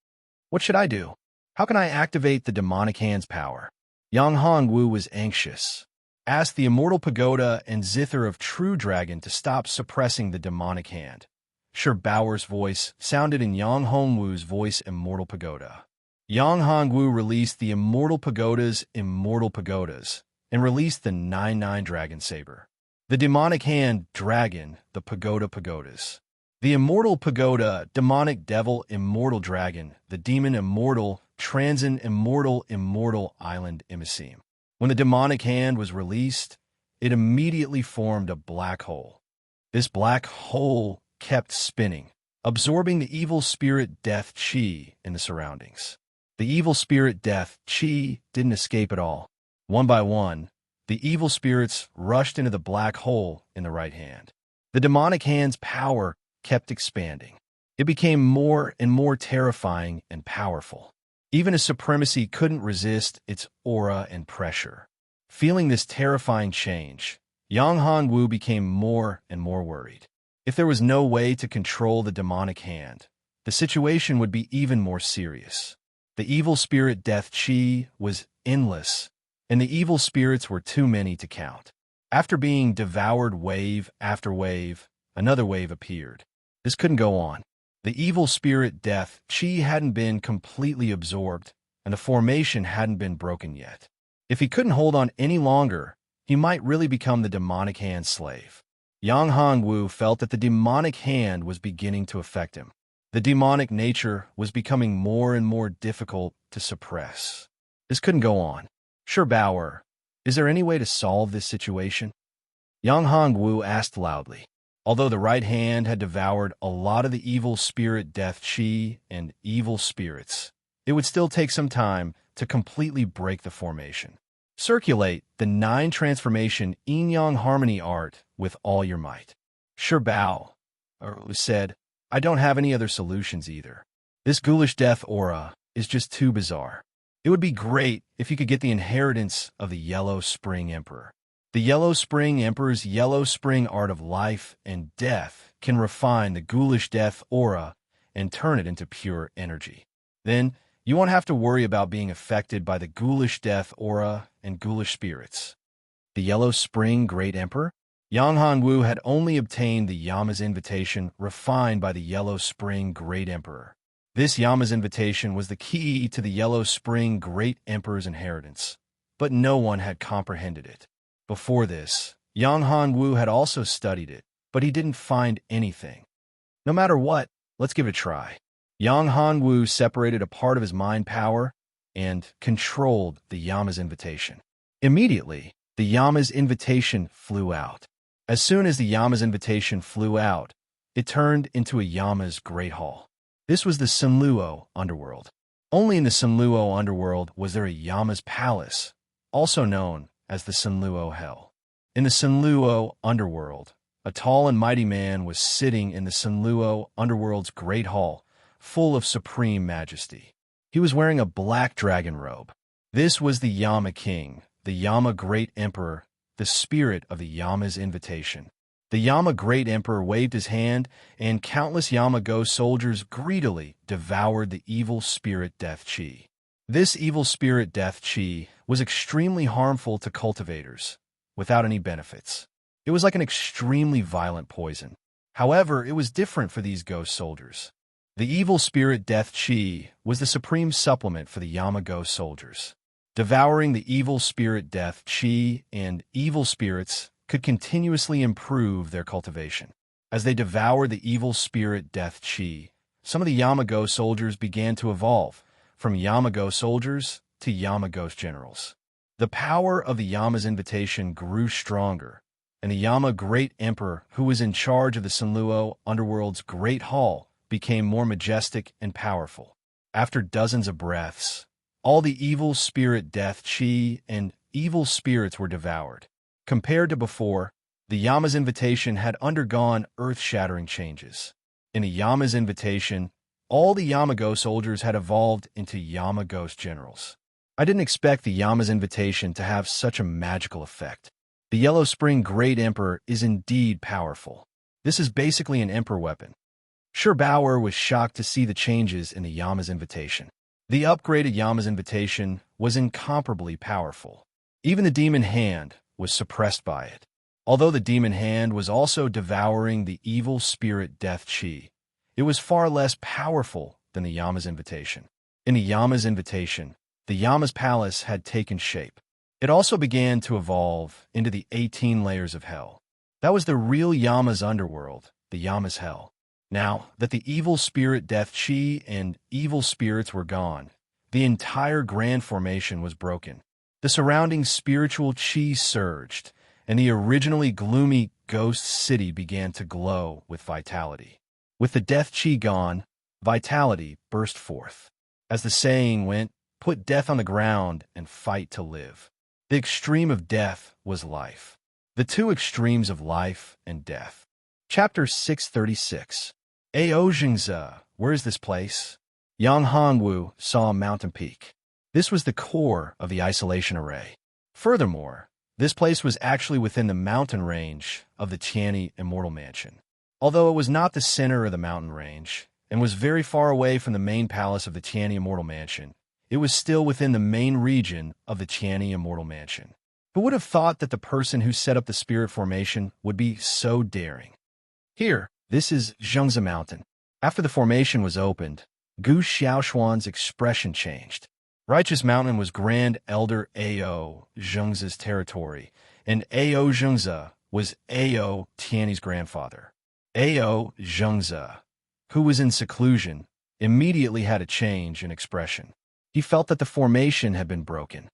What should I do? How can I activate the demonic hand's power? Yang Hongwu was anxious. Asked the immortal pagoda and zither of True Dragon to stop suppressing the demonic hand. Sure Baoer's voice sounded in Yang Hongwu's voice immortal pagoda. Yang Hongwu released the immortal pagoda's immortal pagodas and released the 9-9 dragon saber. The demonic hand dragon, the pagoda pagodas. The immortal pagoda, demonic devil, immortal dragon, the demon immortal, transin immortal, immortal island Imisim. When the demonic hand was released, it immediately formed a black hole. This black hole kept spinning, absorbing the evil spirit death chi in the surroundings. The evil spirit death chi didn't escape at all. One by one, the evil spirits rushed into the black hole in the right hand. The demonic hand's power kept expanding. It became more and more terrifying and powerful. Even as supremacy couldn't resist its aura and pressure. Feeling this terrifying change, Yang Hongwu became more and more worried. If there was no way to control the demonic hand, the situation would be even more serious. The evil spirit death chi was endless, and the evil spirits were too many to count. After being devoured wave after wave, another wave appeared. This couldn't go on. The evil spirit death chi hadn't been completely absorbed, and the formation hadn't been broken yet. If he couldn't hold on any longer, he might really become the demonic hand's slave. Yang Hongwu felt that the demonic hand was beginning to affect him. The demonic nature was becoming more and more difficult to suppress. This couldn't go on. Sure, Baoer, is there any way to solve this situation? Yang Hongwu asked loudly. Although the right hand had devoured a lot of the evil spirit death chi and evil spirits, it would still take some time to completely break the formation. Circulate the 9 transformation yin-yang harmony art with all your might. Sure, Bao said, I don't have any other solutions either. This ghoulish death aura is just too bizarre. It would be great if you could get the inheritance of the Yellow Spring Emperor. The Yellow Spring Emperor's Yellow Spring art of life and death can refine the ghoulish death aura and turn it into pure energy. Then, you won't have to worry about being affected by the ghoulish death aura and ghoulish spirits. The Yellow Spring Great Emperor? Yang Hongwu had only obtained the Yama's invitation refined by the Yellow Spring Great Emperor. This Yama's invitation was the key to the Yellow Spring Great Emperor's inheritance, but no one had comprehended it. Before this, Yang Hongwu had also studied it, but he didn't find anything. No matter what, let's give it a try. Yang Hongwu separated a part of his mind power and controlled the Yama's invitation. Immediately, the Yama's invitation flew out. As soon as the Yama's invitation flew out, it turned into a Yama's Great Hall. This was the Sunluo underworld. Only in the Sunluo underworld was there a Yama's Palace, also known as the Sunluo Hell. In the Sunluo underworld, a tall and mighty man was sitting in the Sunluo underworld's Great Hall, full of supreme majesty. He was wearing a black dragon robe. This was the Yama King, the Yama Great Emperor, the spirit of the Yama's invitation. The Yama Great Emperor waved his hand, and countless Yama-Go soldiers greedily devoured the evil spirit death chi. This evil spirit death chi was extremely harmful to cultivators, without any benefits. It was like an extremely violent poison. However, it was different for these ghost soldiers. The evil spirit death chi was the supreme supplement for the Yama-Go soldiers. Devouring the evil spirit death chi and evil spirits could continuously improve their cultivation. As they devoured the evil spirit death chi, some of the Yama-Go soldiers began to evolve, from Yama-Go soldiers to Yama-Ghost generals. The power of the Yama's invitation grew stronger, and the Yama Great Emperor, who was in charge of the Sunluo underworld's Great Hall, became more majestic and powerful. After dozens of breaths, all the evil spirit death chi and evil spirits were devoured. Compared to before, the Yama's invitation had undergone earth-shattering changes. In the Yama's invitation, all the Yamago soldiers had evolved into Yama Ghost generals. I didn't expect the Yama's invitation to have such a magical effect. The Yellow Spring Great Emperor is indeed powerful. This is basically an Emperor weapon. Bauer was shocked to see the changes in the Yama's invitation. The upgraded Yama's invitation was incomparably powerful. Even the Demon Hand was suppressed by it. Although the Demon Hand was also devouring the evil spirit Death Chi, it was far less powerful than the Yama's invitation. In the Yama's invitation, the Yama's palace had taken shape. It also began to evolve into the 18 layers of hell. That was the real Yama's underworld, the Yama's hell. Now that the evil spirit Death Chi and evil spirits were gone, the entire grand formation was broken. The surrounding spiritual chi surged, and the originally gloomy ghost city began to glow with vitality. With the Death Chi gone, vitality burst forth. As the saying went, put death on the ground and fight to live. The extreme of death was life. The two extremes of life and death. Chapter 636. Aozhengzi, where is this place? Yang Hongwu saw a mountain peak. This was the core of the isolation array. Furthermore, this place was actually within the mountain range of the Tianyi Immortal Mansion. Although it was not the center of the mountain range and was very far away from the main palace of the Tianyi Immortal Mansion, it was still within the main region of the Tianyi Immortal Mansion. Who would have thought that the person who set up the spirit formation would be so daring? Here, this is Zhengzi Mountain. After the formation was opened, Gu Xiaoshuan's expression changed. Righteous Mountain was Grand Elder Ao Zhengzi's territory, and Ao Zhengzi was Ao Tianyi's grandfather. Ao Zhengzi, who was in seclusion, immediately had a change in expression. He felt that the formation had been broken.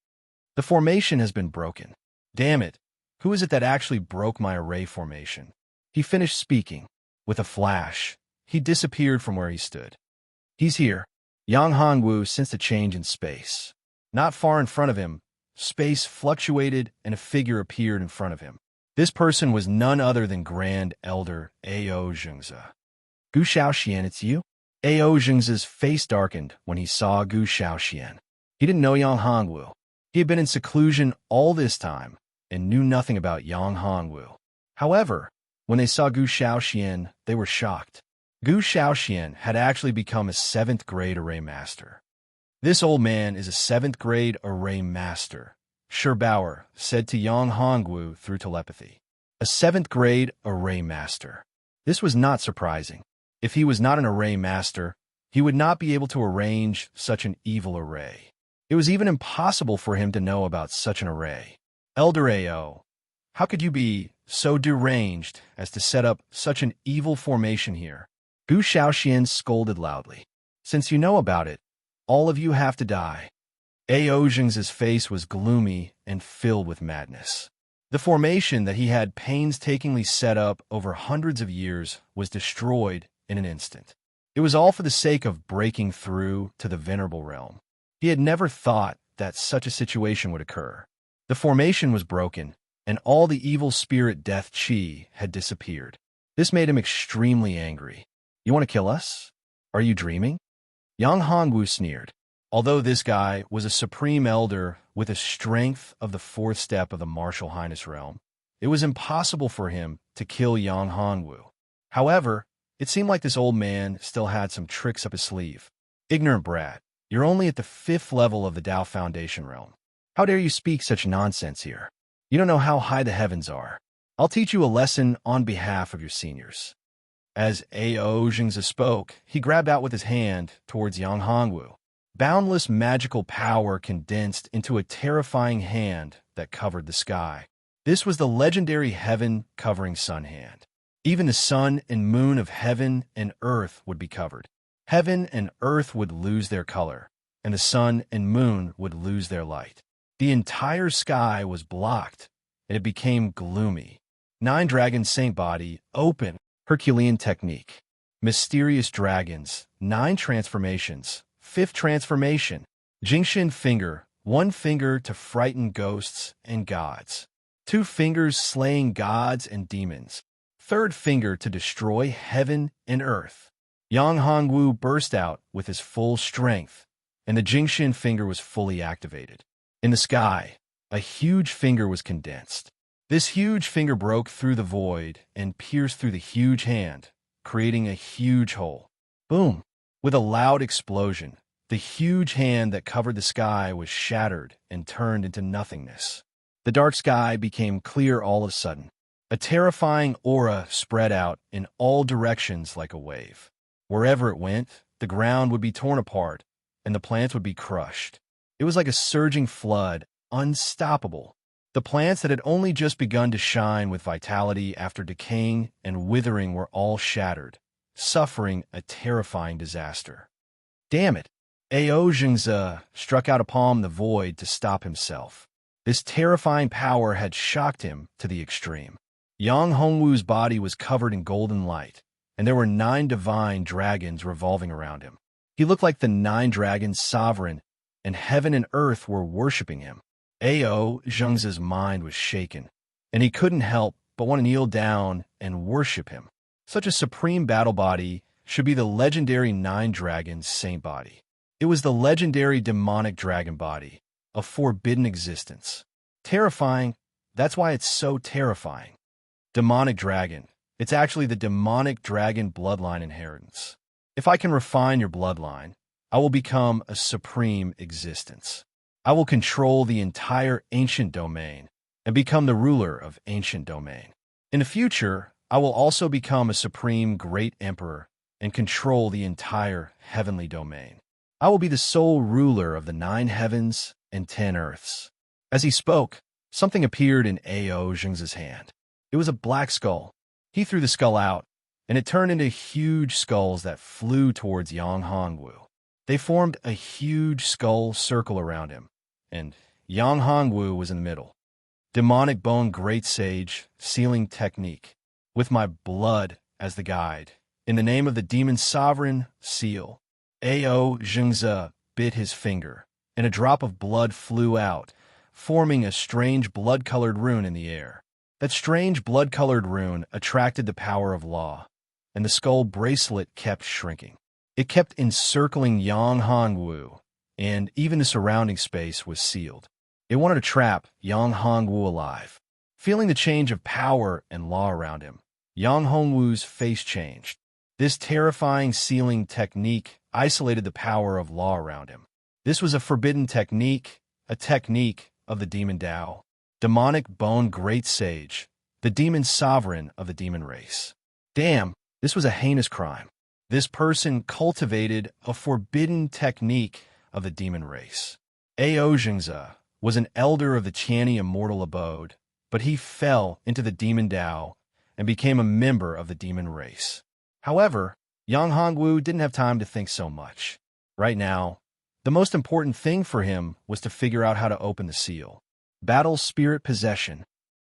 The formation has been broken. Damn it, who is it that actually broke my array formation? He finished speaking. With a flash, he disappeared from where he stood. He's here. Yang Hongwu sensed a change in space. Not far in front of him, space fluctuated and a figure appeared in front of him. This person was none other than Grand Elder Ao Zhengzi. Gu Shaoxian, it's you? Ao Zhengzi's face darkened when he saw Gu Shaoxian. He didn't know Yang Hongwu. He had been in seclusion all this time and knew nothing about Yang Hongwu. However, when they saw Gu Shaoxian, they were shocked. Gu Shaoxian had actually become a 7th grade array master. This old man is a 7th grade array master, Bauer said to Yang Hongwu through telepathy. A 7th grade array master. This was not surprising. If he was not an array master, he would not be able to arrange such an evil array. It was even impossible for him to know about such an array. Elder Ao, how could you be so deranged as to set up such an evil formation here? Gu Shaoxian scolded loudly. Since you know about it, all of you have to die. Ao Zhengzi's face was gloomy and filled with madness. The formation that he had painstakingly set up over hundreds of years was destroyed in an instant. It was all for the sake of breaking through to the venerable realm. He had never thought that such a situation would occur. The formation was broken, and all the evil spirit Death Chi had disappeared. This made him extremely angry. You want to kill us? Are you dreaming? Yang Hongwu sneered. Although this guy was a supreme elder with the strength of the 4th step of the Martial Highness realm, it was impossible for him to kill Yang Hongwu. However, it seemed like this old man still had some tricks up his sleeve. Ignorant brat, you're only at the 5th level of the Tao Foundation realm. How dare you speak such nonsense here? You don't know how high the heavens are. I'll teach you a lesson on behalf of your seniors. As Ao Zhengzi spoke, he grabbed out with his hand towards Yang Hongwu. Boundless magical power condensed into a terrifying hand that covered the sky. This was the legendary heaven-covering sun hand. Even the sun and moon of heaven and earth would be covered. Heaven and earth would lose their color, and the sun and moon would lose their light. The entire sky was blocked, and it became gloomy. 9 dragon saint body, open, Herculean technique. Mysterious dragons, 9 transformations, 5th transformation. Jingxin finger, 1 finger to frighten ghosts and gods. 2 fingers slaying gods and demons. 3rd finger to destroy heaven and earth. Yang Hongwu burst out with his full strength, and the Jingxin finger was fully activated. In the sky, a huge finger was condensed. This huge finger broke through the void and pierced through the huge hand, creating a huge hole. Boom! With a loud explosion, the huge hand that covered the sky was shattered and turned into nothingness. The dark sky became clear all of a sudden. A terrifying aura spread out in all directions like a wave. Wherever it went, the ground would be torn apart, and the plants would be crushed. It was like a surging flood, unstoppable. The plants that had only just begun to shine with vitality after decaying and withering were all shattered, suffering a terrifying disaster. Damn it! Ao Zhengze struck out upon the void to stop himself. This terrifying power had shocked him to the extreme. Yang Hongwu's body was covered in golden light, and there were 9 divine dragons revolving around him. He looked like the 9 dragons sovereign, and heaven and earth were worshipping him. Ao Zhengze's mind was shaken, and he couldn't help but want to kneel down and worship him. Such a supreme battle body should be the legendary 9 dragons saint body. It was the legendary demonic dragon body, a forbidden existence. Terrifying, that's why it's so terrifying. Demonic dragon, it's actually the demonic dragon bloodline inheritance. If I can refine your bloodline, I will become a supreme existence. I will control the entire ancient domain and become the ruler of ancient domain. In the future, I will also become a supreme great emperor and control the entire heavenly domain. I will be the sole ruler of the 9 heavens and 10 earths. As he spoke, something appeared in Ao Zhengze's hand. It was a black skull. He threw the skull out, and it turned into huge skulls that flew towards Yang Hongwu. They formed a huge skull circle around him, and Yang Hongwu was in the middle. Demonic bone great sage, sealing technique. With my blood as the guide. In the name of the demon sovereign, seal. Ao Zhengze bit his finger, and a drop of blood flew out, forming a strange blood-colored rune in the air. That strange blood-colored rune attracted the power of law, and the skull bracelet kept shrinking. It kept encircling Yang Hongwu, and even the surrounding space was sealed. It wanted to trap Yang Hongwu alive. Feeling the change of power and law around him, Yang Hongwu's face changed. This terrifying sealing technique isolated the power of law around him. This was a forbidden technique, a technique of the demon Tao. Demonic bone great sage, the demon sovereign of the demon race. Damn, this was a heinous crime. This person cultivated a forbidden technique of the demon race. Ao Zhengze was an elder of the Qiani immortal abode, but he fell into the demon Tao and became a member of the demon race. However, Yang Hongwu didn't have time to think so much. Right now, the most important thing for him was to figure out how to open the seal. Battle spirit possession.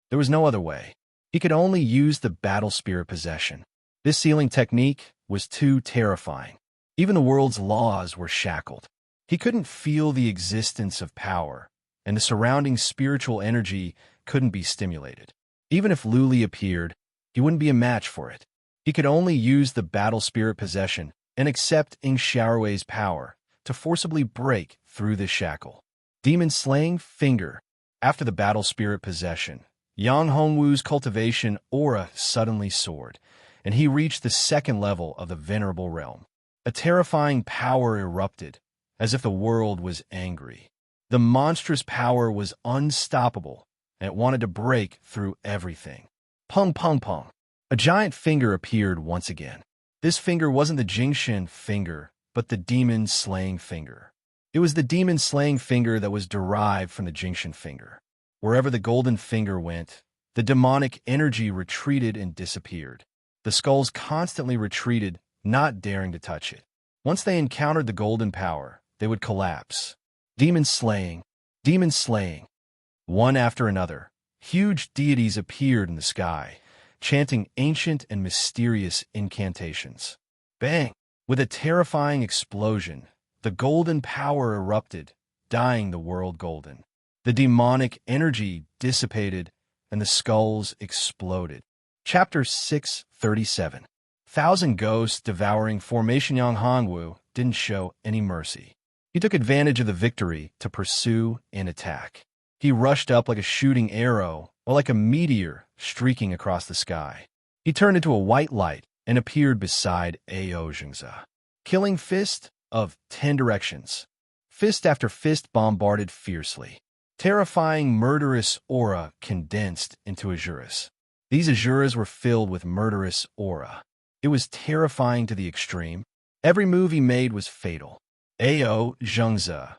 There was no other way. He could only use the battle spirit possession. This sealing technique was too terrifying. Even the world's laws were shackled. He couldn't feel the existence of power, and the surrounding spiritual energy couldn't be stimulated. Even if Luli appeared, he wouldn't be a match for it. He could only use the battle spirit possession and accept Ing Xiaorui's power to forcibly break through the shackle. Demon slaying finger. After the battle spirit possession, Yang Hongwu's cultivation aura suddenly soared, and he reached the 2nd level of the venerable realm. A terrifying power erupted, as if the world was angry. The monstrous power was unstoppable, and it wanted to break through everything. Pung pung pung. A giant finger appeared once again. This finger wasn't the Jingxin finger, but the demon-slaying finger. It was the demon-slaying finger that was derived from the Jingxin finger. Wherever the golden finger went, the demonic energy retreated and disappeared. The skulls constantly retreated, not daring to touch it. Once they encountered the golden power, they would collapse. Demon slaying, demon slaying. One after another, huge deities appeared in the sky, chanting ancient and mysterious incantations. Bang! With a terrifying explosion, the golden power erupted, dyeing the world golden. The demonic energy dissipated, and the skulls exploded. Chapter 637. 1,000 ghosts devouring Formation Yang Hongwu didn't show any mercy. He took advantage of the victory to pursue and attack. He rushed up like a shooting arrow or like a meteor streaking across the sky. He turned into a white light and appeared beside Ao Jingze. Killing fist of 10 directions. Fist after fist bombarded fiercely. Terrifying murderous aura condensed into azuras. These azuras were filled with murderous aura. It was terrifying to the extreme. Every move he made was fatal. Ao Jingze,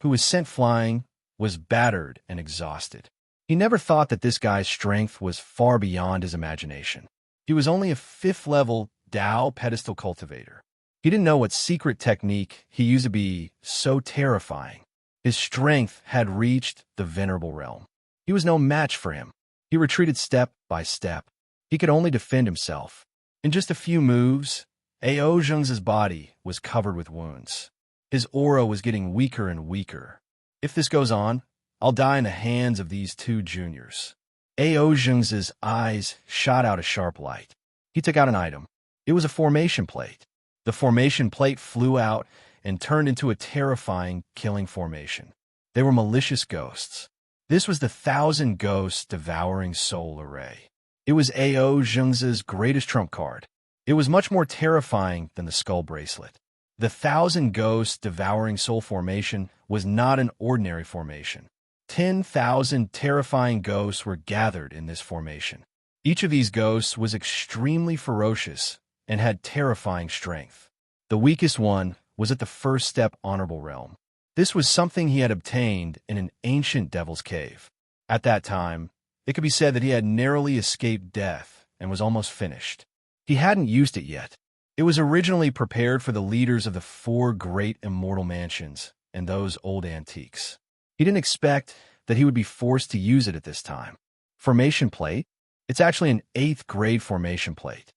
who was sent flying, was battered and exhausted. He never thought that this guy's strength was far beyond his imagination. He was only a 5th-level Dao pedestal cultivator. He didn't know what secret technique he used to be so terrifying. His strength had reached the venerable realm. He was no match for him. He retreated step by step. He could only defend himself. In just a few moves, Ao Jingze's body was covered with wounds. His aura was getting weaker and weaker. If this goes on, I'll die in the hands of these 2 juniors. Ao Jingze's eyes shot out a sharp light. He took out an item. It was a formation plate. The formation plate flew out and turned into a terrifying, killing formation. They were malicious ghosts. This was the 1,000 ghosts devouring soul array. It was Ao Jingze's greatest trump card. It was much more terrifying than the skull bracelet. The 1,000 ghosts devouring soul formation was not an ordinary formation. 10,000 terrifying ghosts were gathered in this formation. Each of these ghosts was extremely ferocious and had terrifying strength. The weakest one was at the first step honorable realm. This was something he had obtained in an ancient devil's cave. At that time, it could be said that he had narrowly escaped death and was almost finished. He hadn't used it yet. It was originally prepared for the leaders of the 4 great immortal mansions and those old antiques. He didn't expect that he would be forced to use it at this time. Formation plate? It's actually an 8th grade formation plate.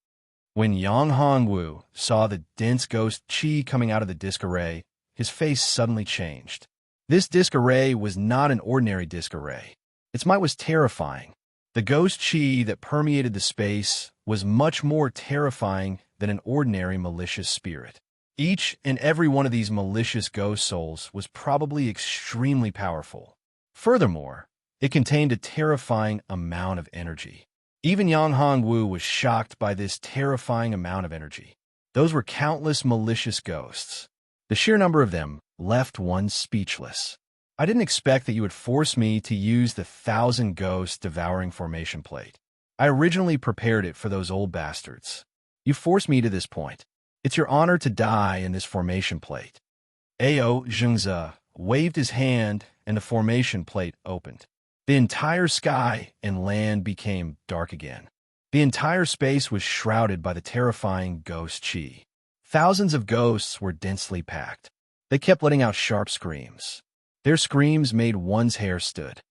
When Yang Hongwu saw the dense ghost chi coming out of the disc array, his face suddenly changed. This disc array was not an ordinary disc array. Its might was terrifying. The ghost chi that permeated the space was much more terrifying than an ordinary malicious spirit. Each and every one of these malicious ghost souls was probably extremely powerful. Furthermore, it contained a terrifying amount of energy. Even Yang Hongwu was shocked by this terrifying amount of energy. Those were countless malicious ghosts. The sheer number of them left one speechless. I didn't expect that you would force me to use the 1,000 ghosts devouring formation plate. I originally prepared it for those old bastards. You forced me to this point. It's your honor to die in this formation plate. Ao Jingze waved his hand and the formation plate opened. The entire sky and land became dark again. The entire space was shrouded by the terrifying ghost chi. Thousands of ghosts were densely packed. They kept letting out sharp screams. Their screams made one's hair stood.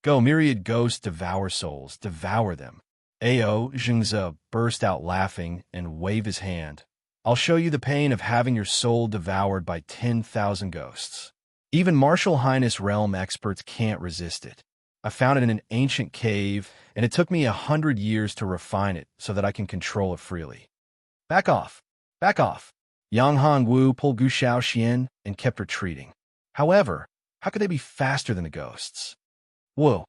Go, myriad ghosts, devour souls, devour them. Ao Jingze burst out laughing and waved his hand. I'll show you the pain of having your soul devoured by 10,000 ghosts. Even Martial Highness realm experts can't resist it. I found it in an ancient cave, and it took me 100 years to refine it so that I can control it freely. Back off! Back off! Yang Hongwu pulled Gu Shaoxian and kept retreating. However, how could they be faster than the ghosts? Whoa!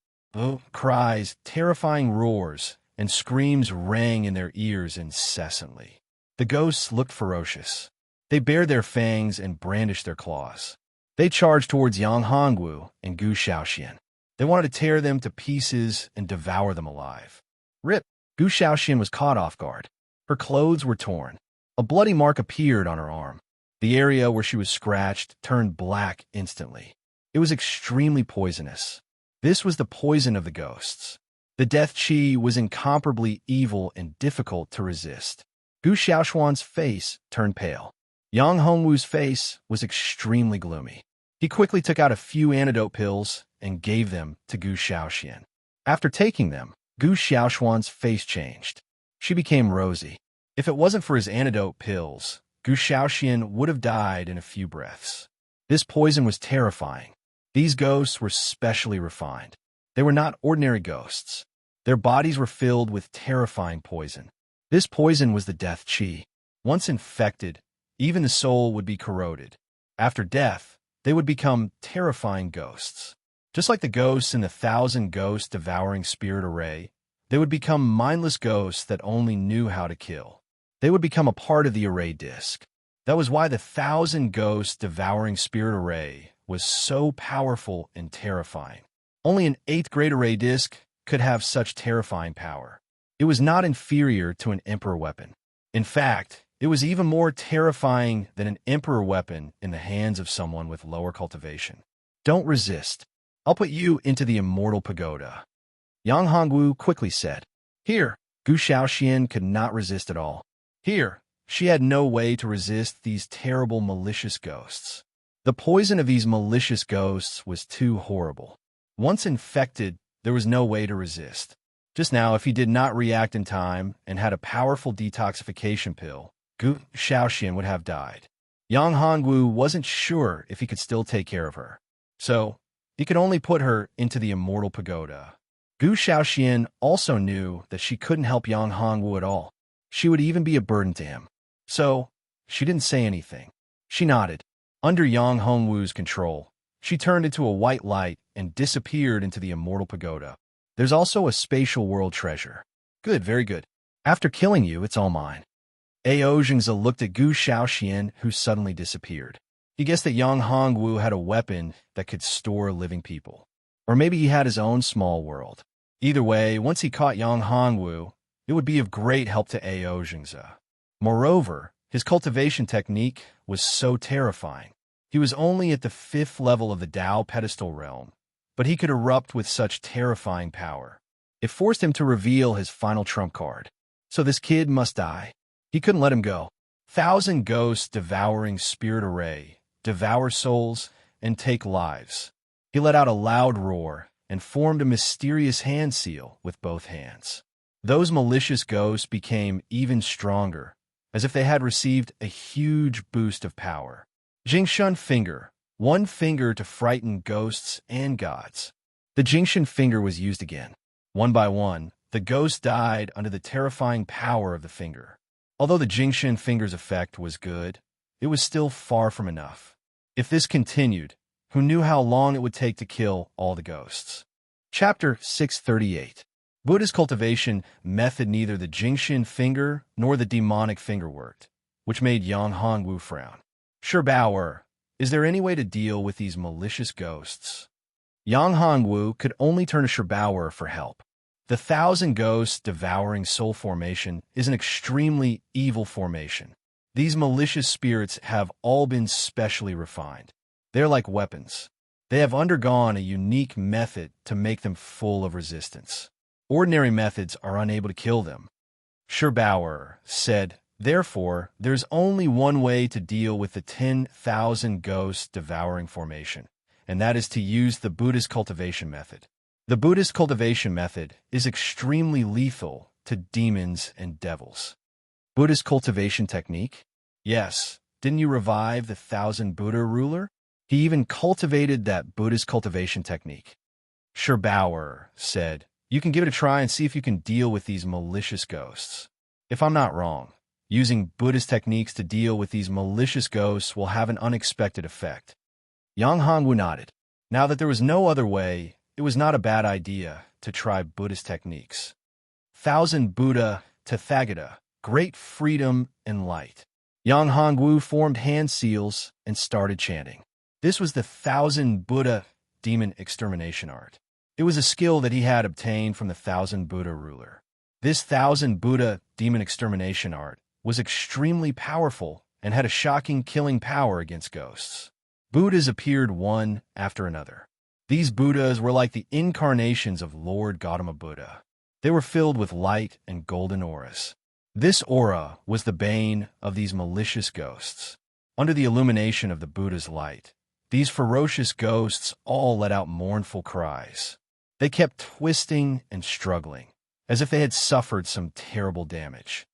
Cries, terrifying roars, and screams rang in their ears incessantly. The ghosts looked ferocious. They bared their fangs and brandished their claws. They charged towards Yang Hongwu and Gu Shaoxian. They wanted to tear them to pieces and devour them alive. Rip! Gu Shaoxian was caught off guard. Her clothes were torn. A bloody mark appeared on her arm. The area where she was scratched turned black instantly. It was extremely poisonous. This was the poison of the ghosts. The death chi was incomparably evil and difficult to resist. Gu Shaoxuan's face turned pale. Yang Hongwu's face was extremely gloomy. He quickly took out a few antidote pills and gave them to Gu Shaoxian. After taking them, Gu Shaoxuan's face changed. She became rosy. If it wasn't for his antidote pills, Gu Shaoxian would have died in a few breaths. This poison was terrifying. These ghosts were specially refined. They were not ordinary ghosts. Their bodies were filled with terrifying poison. This poison was the death chi. Once infected, even the soul would be corroded. After death, they would become terrifying ghosts. Just like the ghosts in the 1,000 Ghosts devouring spirit array, they would become mindless ghosts that only knew how to kill. They would become a part of the array disk. That was why the 1,000 Ghosts devouring spirit array was so powerful and terrifying. Only an 8th grade array disk could have such terrifying power. It was not inferior to an Emperor weapon. In fact, it was even more terrifying than an Emperor weapon in the hands of someone with lower cultivation. Don't resist. I'll put you into the immortal pagoda. Yang Hongwu quickly said. Here, Gu Shaoxian could not resist at all. Here, she had no way to resist these terrible malicious ghosts. The poison of these malicious ghosts was too horrible. Once infected, there was no way to resist. Just now, if he did not react in time and had a powerful detoxification pill, Gu Shaoxian would have died. Yang Hongwu wasn't sure if he could still take care of her. So, he could only put her into the immortal pagoda. Gu Shaoxian also knew that she couldn't help Yang Hongwu at all. She would even be a burden to him. So, she didn't say anything. She nodded. Under Yang Hongwu's control, she turned into a white light and disappeared into the immortal pagoda. There's also a spatial world treasure. Good, very good. After killing you, it's all mine. Ao Zhengzi looked at Gu Shaoxian, who suddenly disappeared. He guessed that Yang Hongwu had a weapon that could store living people. Or maybe he had his own small world. Either way, once he caught Yang Hongwu, it would be of great help to Ao Zhengzi. Moreover, his cultivation technique was so terrifying. He was only at the 5th level of the Dao pedestal realm, but he could erupt with such terrifying power. It forced him to reveal his final trump card. So this kid must die. He couldn't let him go. 1,000 Ghosts devouring spirit array, devour souls, and take lives. He let out a loud roar and formed a mysterious hand seal with both hands. Those malicious ghosts became even stronger, as if they had received a huge boost of power. Jingshan Finger, one finger to frighten ghosts and gods. The Jingshan Finger was used again. One by one, the ghosts died under the terrifying power of the finger. Although the Jingshan Finger's effect was good, it was still far from enough. If this continued, who knew how long it would take to kill all the ghosts? Chapter 638. Buddha's cultivation method. Neither the Jingshan Finger nor the demonic finger worked, which made Yang Hongwu frown. Shurbauer, is there any way to deal with these malicious ghosts? Yang Hongwu could only turn to Shurbauer for help. The 1,000 Ghosts devouring soul formation is an extremely evil formation. These malicious spirits have all been specially refined. They're like weapons. They have undergone a unique method to make them full of resistance. Ordinary methods are unable to kill them. Shurbauer said, therefore, there's only one way to deal with the 10,000 Ghosts devouring formation, and that is to use the Buddhist cultivation method. The Buddhist cultivation method is extremely lethal to demons and devils. Buddhist cultivation technique? Yes, didn't you revive the 1,000 Buddha ruler? He even cultivated that Buddhist cultivation technique. Shurbauer said, you can give it a try and see if you can deal with these malicious ghosts. If I'm not wrong, using Buddhist techniques to deal with these malicious ghosts will have an unexpected effect. Yang Hongwu nodded. Now that there was no other way, it was not a bad idea to try Buddhist techniques. 1,000 Buddha Tathagata, great freedom and light. Yang Hongwu formed hand seals and started chanting. This was the 1,000 Buddha demon extermination art. It was a skill that he had obtained from the 1,000 Buddha ruler. This 1,000 Buddha demon extermination art was extremely powerful and had a shocking killing power against ghosts. Buddhas appeared one after another. These Buddhas were like the incarnations of Lord Gautama Buddha. They were filled with light and golden auras. This aura was the bane of these malicious ghosts. Under the illumination of the Buddha's light, these ferocious ghosts all let out mournful cries. They kept twisting and struggling, as if they had suffered some terrible damage.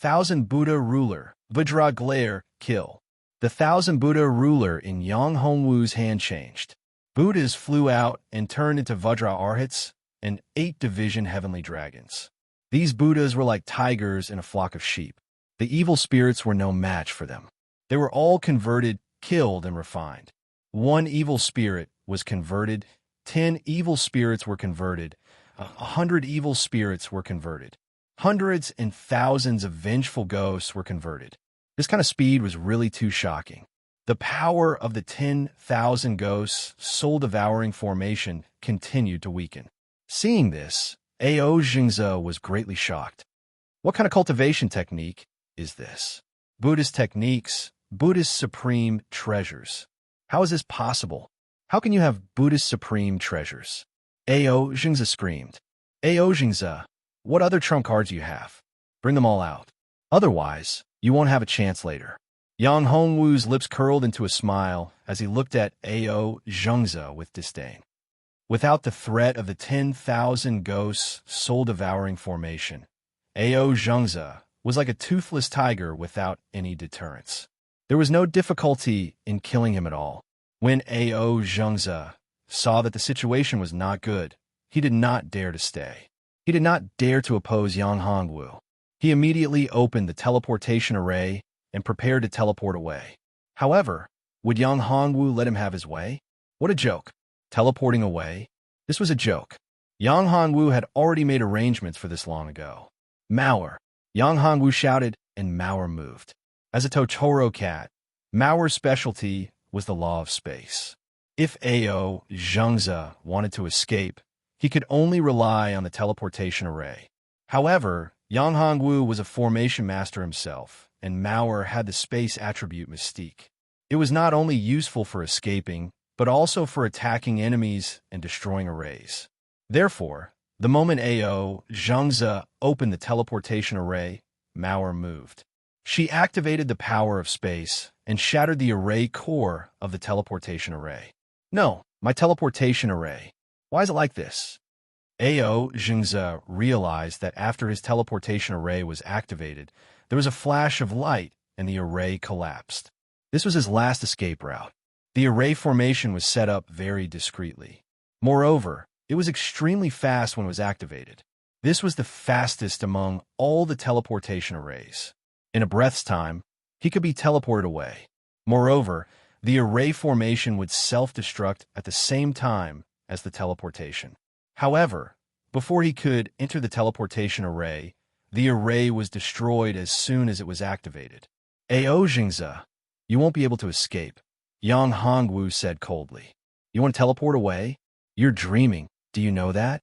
1,000 Buddha ruler, Vajra glare, kill. The 1,000 Buddha ruler in Yang Hongwu's hand changed. Buddhas flew out and turned into Vajra Arhats and 8 division heavenly dragons. These Buddhas were like tigers in a flock of sheep. The evil spirits were no match for them. They were all converted, killed, and refined. One evil spirit was converted, 10 evil spirits were converted, 100 evil spirits were converted. Hundreds and thousands of vengeful ghosts were converted. This kind of speed was really too shocking. The power of the 10,000 ghosts' soul-devouring formation continued to weaken. Seeing this, Ao Jingze was greatly shocked. What kind of cultivation technique is this? Buddhist techniques, Buddhist supreme treasures. How is this possible? How can you have Buddhist supreme treasures? Ao Jingze screamed. Ao Jingze, what other trump cards do you have? Bring them all out. Otherwise, you won't have a chance later. Yang Hongwu's lips curled into a smile as he looked at Ao Jingze with disdain. Without the threat of the 10,000 ghosts' soul-devouring formation, Ao Jingze was like a toothless tiger without any deterrence. There was no difficulty in killing him at all. When Ao Jingze saw that the situation was not good, he did not dare to stay. He did not dare to oppose Yang Hongwu. He immediately opened the teleportation array and prepared to teleport away. However, would Yang Hongwu let him have his way? What a joke. Teleporting away? This was a joke. Yang Hongwu had already made arrangements for this long ago. Mauer. Yang Hongwu shouted, and Mauer moved. As a Totoro cat, Mauer's specialty was the law of space. If Ao Jingze wanted to escape, he could only rely on the teleportation array. However, Yang Hongwu was a formation master himself, and Mauer had the space attribute mystique. It was not only useful for escaping, but also for attacking enemies and destroying arrays. Therefore, the moment Ao Jingze opened the teleportation array, Mauer moved. She activated the power of space and shattered the array core of the teleportation array. No, my teleportation array. Why is it like this? Ao Jingze realized that after his teleportation array was activated, there was a flash of light and the array collapsed. This was his last escape route. The array formation was set up very discreetly. Moreover, it was extremely fast when it was activated. This was the fastest among all the teleportation arrays. In a breath's time, he could be teleported away. Moreover, the array formation would self-destruct at the same time as the teleportation. However, before he could enter the teleportation array, the array was destroyed as soon as it was activated. Ao Jingze, you won't be able to escape, Yang Hongwu said coldly. You want to teleport away? You're dreaming. Do you know that?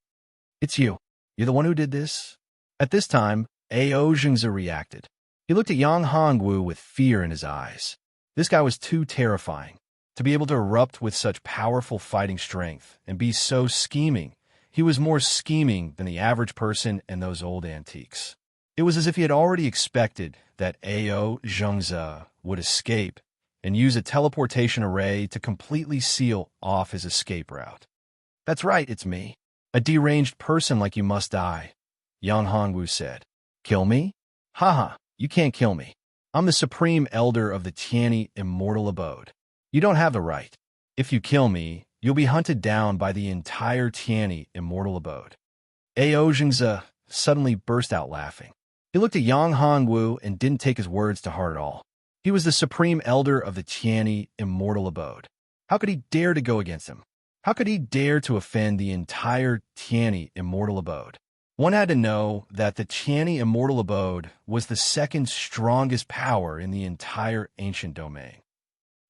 It's you. You're the one who did this? At this time, Ao Jingze reacted. He looked at Yang Hongwu with fear in his eyes. This guy was too terrifying. To be able to erupt with such powerful fighting strength and be so scheming, he was more scheming than the average person and those old antiques. It was as if he had already expected that Ao Jingze would escape and use a teleportation array to completely seal off his escape route. That's right, it's me. A deranged person like you must die, Yang Hongwu said. Kill me? Haha, you can't kill me. I'm the supreme elder of the Tianyi immortal abode. You don't have the right. If you kill me, you'll be hunted down by the entire Tianyi immortal abode. Ao Jingze suddenly burst out laughing. He looked at Yang Hongwu and didn't take his words to heart at all. He was the supreme elder of the Tianyi immortal abode. How could he dare to go against him? How could he dare to offend the entire Tianyi immortal abode? One had to know that the Tianyi immortal abode was the second strongest power in the entire ancient domain.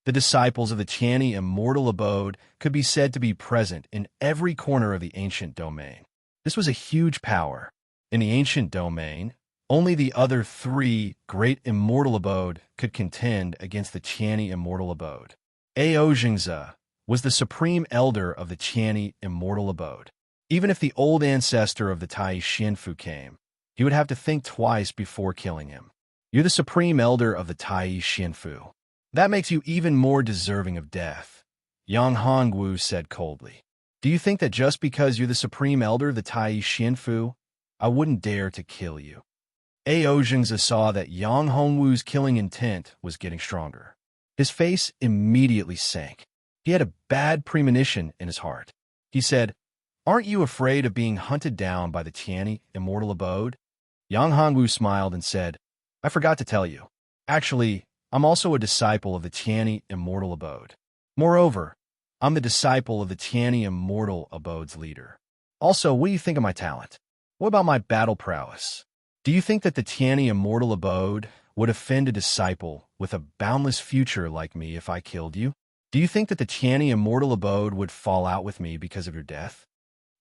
The disciples of the Tianyi immortal abode could be said to be present in every corner of the ancient domain. This was a huge power. In the ancient domain, only the other three great immortal abode could contend against the Tianyi immortal abode. Ao Jingze was the supreme elder of the Tianyi immortal abode. Even if the old ancestor of the Tai Xianfu came, he would have to think twice before killing him. You're the supreme elder of the Tai Xianfu. That makes you even more deserving of death, Yang Hongwu said coldly. Do you think that just because you're the supreme elder of the Tai Xianfu, I wouldn't dare to kill you? Ao Jingze saw that Yang Hongwu's killing intent was getting stronger. His face immediately sank. He had a bad premonition in his heart. He said, Aren't you afraid of being hunted down by the Tianyi immortal abode? Yang Hongwu smiled and said, I forgot to tell you. Actually, I'm also a disciple of the Tianyi Immortal Abode. Moreover, I'm the disciple of the Tianyi Immortal Abode's leader. Also, what do you think of my talent? What about my battle prowess? Do you think that the Tianyi Immortal Abode would offend a disciple with a boundless future like me if I killed you? Do you think that the Tianyi Immortal Abode would fall out with me because of your death?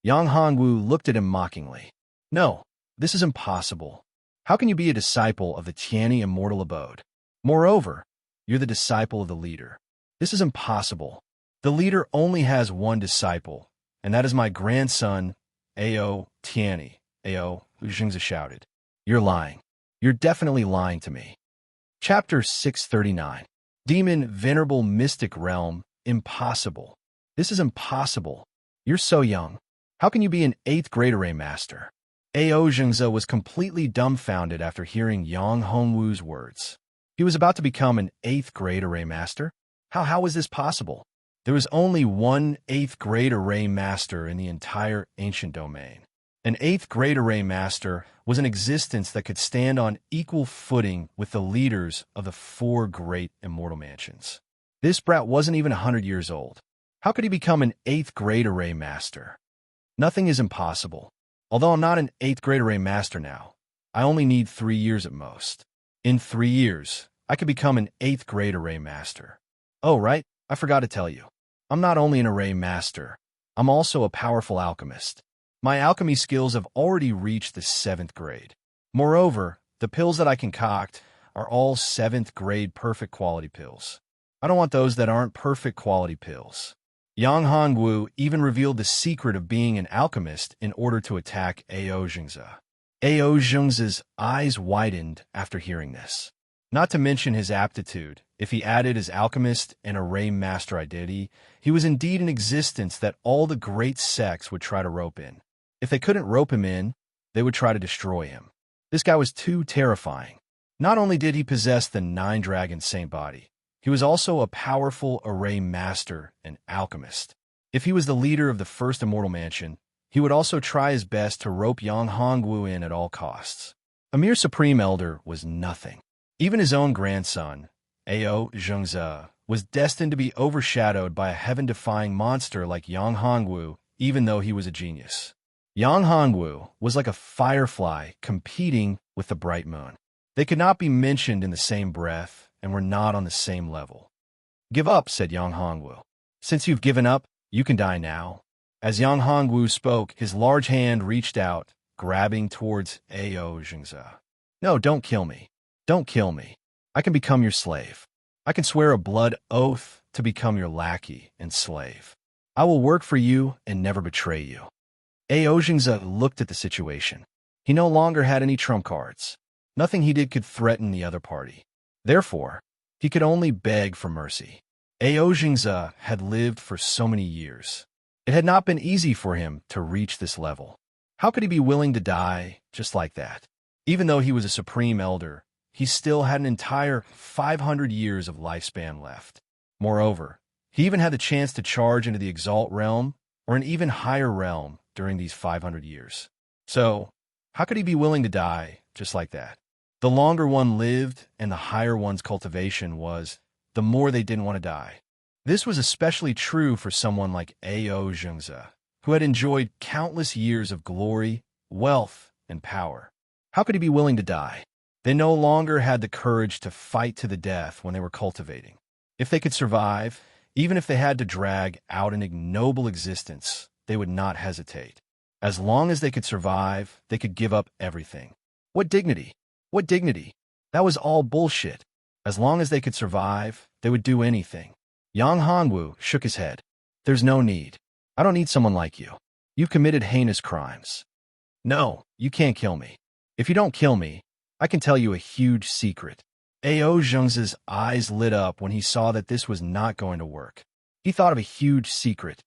Yang Hongwu looked at him mockingly. No, this is impossible. How can you be a disciple of the Tianyi Immortal Abode? Moreover, you're the disciple of the leader. This is impossible. The leader only has one disciple, and that is my grandson, Ao Tianyi. Ao, Xingzi shouted. You're lying. You're definitely lying to me. Chapter 639. Demon, Venerable Mystic Realm, Impossible. This is impossible. You're so young. How can you be an 8th grade array master? Ao Xingzi was completely dumbfounded after hearing Yang Hongwu's words. He was about to become an 8th grade array master? How was this possible? There was only one 8th grade array master in the entire ancient domain. An 8th grade array master was an existence that could stand on equal footing with the leaders of the 4 great immortal mansions. This brat wasn't even 100 years old. How could he become an 8th grade array master? Nothing is impossible. Although I'm not an 8th grade array master now, I only need 3 years at most. In 3 years, I could become an 8th grade array master. Oh, right, I forgot to tell you. I'm not only an array master, I'm also a powerful alchemist. My alchemy skills have already reached the 7th grade. Moreover, the pills that I concoct are all 7th grade perfect quality pills. I don't want those that aren't perfect quality pills. Yang Hongwu even revealed the secret of being an alchemist in order to attack Ao Xingzi. Ao Xingzi's eyes widened after hearing this. Not to mention his aptitude, if he added his alchemist and array master identity, he was indeed an existence that all the great sects would try to rope in. If they couldn't rope him in, they would try to destroy him. This guy was too terrifying. Not only did he possess the 9-dragon saint body, he was also a powerful array master and alchemist. If he was the leader of the first immortal mansion, he would also try his best to rope Yang Hongwu in at all costs. A mere supreme elder was nothing. Even his own grandson, Ao Xingzi, was destined to be overshadowed by a heaven-defying monster like Yang Hongwu, even though he was a genius. Yang Hongwu was like a firefly competing with the bright moon. They could not be mentioned in the same breath and were not on the same level. Give up, said Yang Hongwu. Since you've given up, you can die now. As Yang Hongwu spoke, his large hand reached out, grabbing towards Ao Xingzi. No, don't kill me. Don't kill me. I can become your slave. I can swear a blood oath to become your lackey and slave. I will work for you and never betray you. Ao Xingzi looked at the situation. He no longer had any trump cards. Nothing he did could threaten the other party. Therefore, he could only beg for mercy. Ao Xingzi had lived for so many years. It had not been easy for him to reach this level. How could he be willing to die just like that? Even though he was a supreme elder, he still had an entire 500 years of lifespan left. Moreover, he even had the chance to charge into the Exalt realm or an even higher realm during these 500 years. So, how could he be willing to die just like that? The longer one lived and the higher one's cultivation was, the more they didn't want to die. This was especially true for someone like Ao Xingzi, who had enjoyed countless years of glory, wealth, and power. How could he be willing to die? They no longer had the courage to fight to the death when they were cultivating. If they could survive, even if they had to drag out an ignoble existence, they would not hesitate. As long as they could survive, they could give up everything. What dignity? What dignity? That was all bullshit. As long as they could survive, they would do anything. Yang Hongwu shook his head. There's no need. I don't need someone like you. You've committed heinous crimes. No, you can't kill me. If you don't kill me, I can tell you a huge secret. Ao Xingzi's eyes lit up when he saw that this was not going to work. He thought of a huge secret.